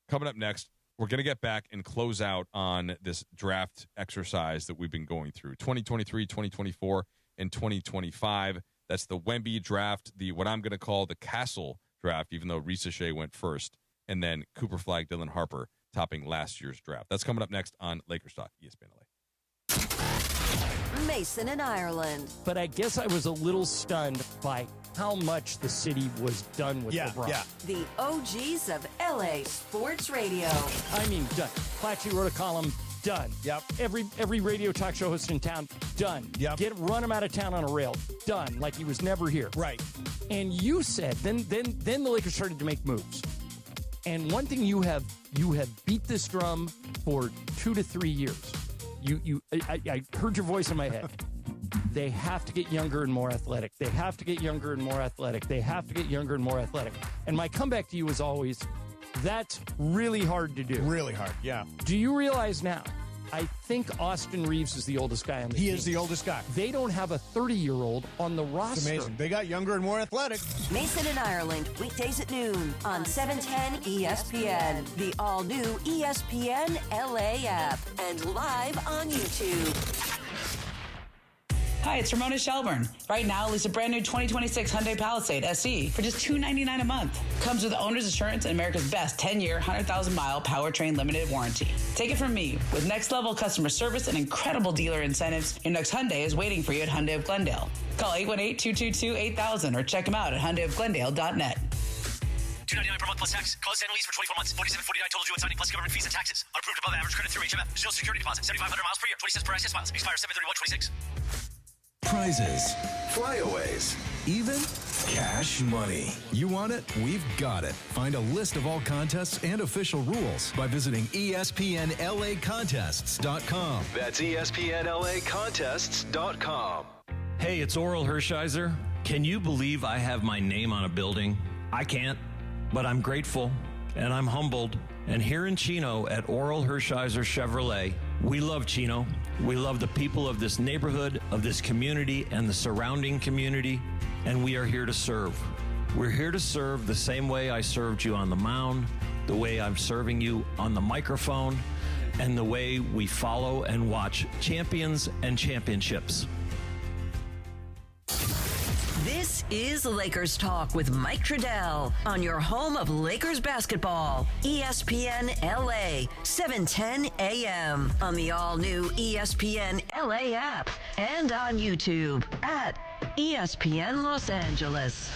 Coming up next, we're going to get back and close out on this draft exercise that we've been going through. 2023, 2024, and 2025. That's the Wemby draft, what I'm going to call the Castle draft, even though Risa Shea went first, and then Cooper Flagg, Dylan Harper topping last year's draft. That's coming up next on Lakers Talk, ESPN LA. Mason in Ireland. But I guess I was a little stunned by how much the city was done with LeBron. Yeah. The OGs of LA Sports Radio. I mean, done. Platchy wrote a column, done. Yep. Every radio talk show host in town, done. Yep. Run him out of town on a rail, done. Like he was never here. Right. And you said, then the Lakers started to make moves. And one thing you have beat this drum for 2 to 3 years. I heard your voice in my head. They have to get younger and more athletic. They have to get younger and more athletic. They have to get younger and more athletic. And my comeback to you is always, that's really hard to do. Really hard, yeah. Do you realize now, I think Austin Reeves is the oldest guy on the team. He is the oldest guy. They don't have a 30-year-old on the roster. It's amazing. They got younger and more athletic. Mason in Ireland, weekdays at noon on 710 ESPN, the all-new ESPN LA app, and live on YouTube. Hi, it's Ramona Shelburne. Right now, lease a brand new 2026 Hyundai Palisade SE for just $299 a month. Comes with owner's insurance and America's best 10-year, 100,000-mile powertrain limited warranty. Take it from me. With next-level customer service and incredible dealer incentives, your next Hyundai is waiting for you at Hyundai of Glendale. Call 818-222-8000 or check them out at HyundaiofGlendale.net. $299 per month plus tax. Close annual lease for 24 months. $47.49 total due on signing plus government fees and taxes. Unapproved above average credit through HMF. Zero security deposit. 7,500 miles per year. 20 cents per access miles. Expires 7/31/26. Prizes, flyaways, even cash money. You want it? We've got it. Find a list of all contests and official rules by visiting ESPNLAcontests.com. That's ESPNLAcontests.com. Hey, it's Oral Hershiser. Can you believe I have my name on a building? I can't, but I'm grateful and I'm humbled. And here in Chino at Oral Hershiser Chevrolet, we love Chino. We love the people of this neighborhood, of this community, and the surrounding community, and we are here to serve. We're here to serve the same way I served you on the mound, the way I'm serving you on the microphone, and the way we follow and watch champions and championships. This is Lakers Talk with Mike Trudell on your home of Lakers basketball, ESPN LA, 710 AM on the all-new ESPN LA app and on YouTube at ESPN Los Angeles.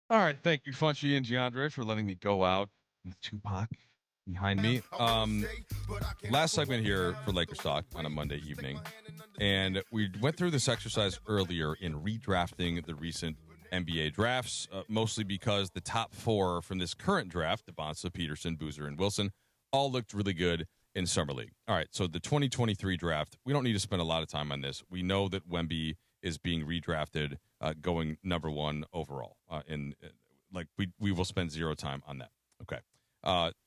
All right. Thank you, Funchy and DeAndre, for letting me go out with Tupac behind me. Last segment here for Lakers Talk on a Monday evening. And we went through this exercise earlier in redrafting the recent NBA drafts, mostly because the top four from this current draft, Devonta, Peterson, Boozer, and Wilson, all looked really good in Summer League. All right, so the 2023 draft, we don't need to spend a lot of time on this. We know that Wemby is being redrafted, going number one overall. We will spend zero time on that. Okay.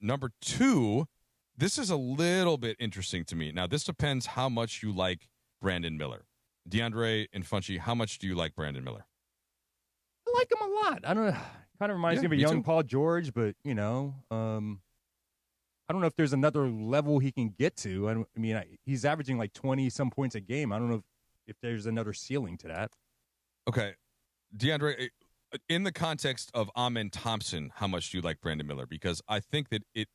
Number two, this is a little bit interesting to me. Now, this depends how much you like Brandon Miller. DeAndre and Funchy, how much do you like Brandon Miller? I like him a lot. I don't know. Kind of reminds me of a young Paul George, but, I don't know if there's another level he can get to. He's averaging like 20-some points a game. I don't know if there's another ceiling to that. Okay. DeAndre, in the context of Amen Thompson, how much do you like Brandon Miller? Because I think that if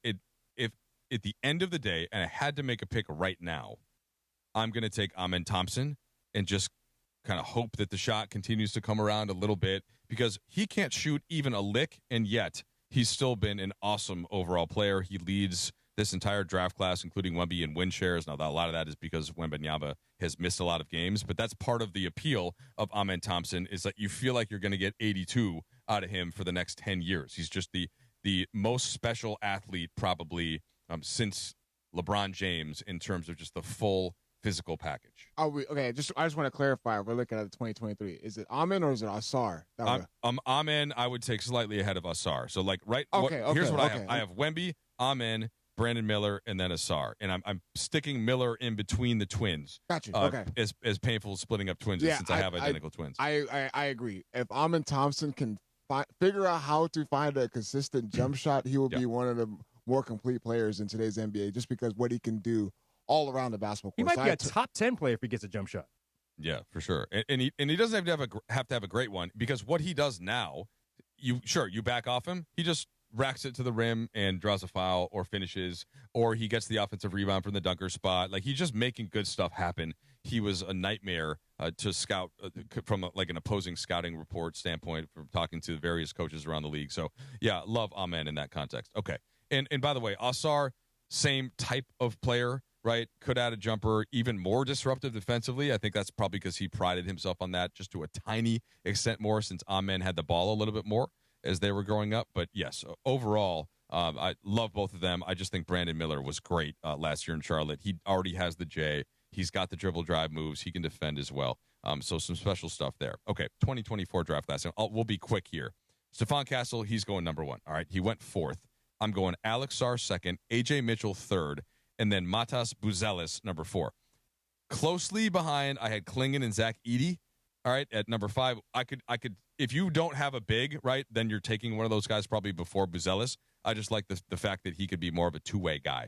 at the end of the day, and I had to make a pick right now, I'm going to take Amen Thompson and just kind of hope that the shot continues to come around a little bit, because he can't shoot even a lick, and yet he's still been an awesome overall player. He leads this entire draft class, including Wemby in win shares. Now, a lot of that is because Wembanyama has missed a lot of games, but that's part of the appeal of Amen Thompson, is that you feel like you're going to get 82 out of him for the next 10 years. He's just the most special athlete probably since LeBron James in terms of just the full physical package. I just want to clarify. We're looking at the 2023. Is it Amen or is it Asar? Amen, I would take slightly ahead of Asar. So, here's what I have. I have Wemby, Amen, Brandon Miller, and then Asar. And I'm sticking Miller in between the twins. Got you. Okay. As painful as splitting up twins is, since I have identical twins. I agree. If Amen Thompson can figure out how to find a consistent jump shot, he will be one of the more complete players in today's NBA, just because what he can do all around the basketball court. He might be a top 10 player if he gets a jump shot. Yeah, for sure. And he doesn't have to have a great one, because what he does now, you back off him, he just racks it to the rim and draws a foul or finishes, or he gets the offensive rebound from the dunker spot. Like, he's just making good stuff happen. He was a nightmare to scout from an opposing scouting report standpoint, from talking to various coaches around the league. So yeah, love Amen in that context. Okay. And by the way, Asar, same type of player, right? Could add a jumper, even more disruptive defensively. I think that's probably because he prided himself on that just to a tiny extent more, since Amen had the ball a little bit more as they were growing up. But yes, overall, I love both of them. I just think Brandon Miller was great last year in Charlotte. He already has the J. He's got the dribble drive moves. He can defend as well. So some special stuff there. Okay, 2024 draft class. We'll be quick here. Stephon Castle, he's going number 1. All right, he went 4th. I'm going Alex Sarr 2nd, A.J. Mitchell 3rd, and then Matas Buzelis number 4. Closely behind, I had Klingon and Zach Edey. All right, at number 5, I could. If you don't have a big, right, then you're taking one of those guys probably before Buzelis. I just like the fact that he could be more of a two-way guy.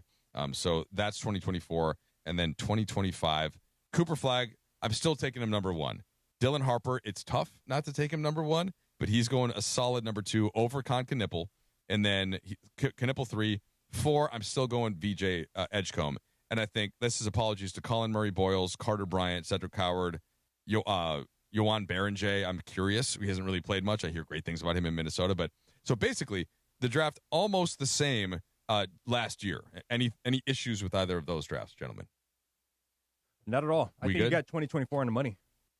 So that's 2024. And then 2025, Cooper Flagg, I'm still taking him number 1. Dylan Harper, it's tough not to take him number 1, but he's going a solid number 2 over Con Knippel. And then Knippel 3. 4, I'm still going VJ Edgecombe. And I think this is apologies to Colin Murray Boyles, Carter Bryant, Cedric Howard, Yohan Berenger. I'm curious. He hasn't really played much. I hear great things about him in Minnesota. But so basically, the draft almost the same last year. Any issues with either of those drafts, gentlemen? Not at all. I think you got 2024 on the money.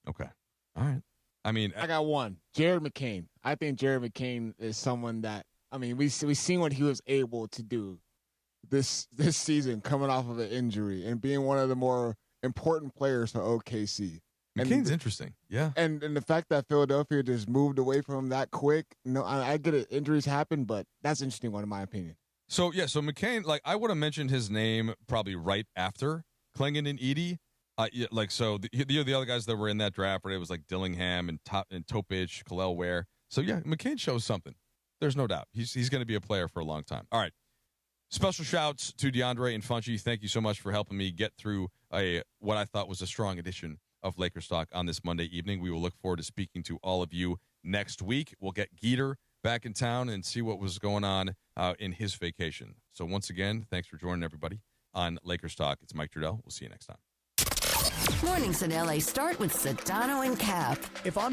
Okay. All right. I mean, I got one. Jared McCain. I think Jared McCain is someone that, I mean, we've seen what he was able to do this season, coming off of an injury and being one of the more important players for OKC. McCain's interesting, yeah. And the fact that Philadelphia just moved away from him that quick. No, I get it. Injuries happen, but that's an interesting one in my opinion. So McCain, like, I would have mentioned his name probably right after Klingon and Edey. The other guys that were in that draft, right, it was like Dillingham and Topic, Kalel Ware. So yeah, McCain shows something. There's no doubt. He's going to be a player for a long time. All right. Special shouts to DeAndre and Funchie. Thank you so much for helping me get through what I thought was a strong edition of Lakers Talk on this Monday evening. We will look forward to speaking to all of you next week. We'll get Geeter back in town and see what was going on in his vacation. So once again, thanks for joining everybody on Lakers Talk. It's Mike Trudell. We'll see you next time. Mornings in LA start with Sedano and Cap. If I'm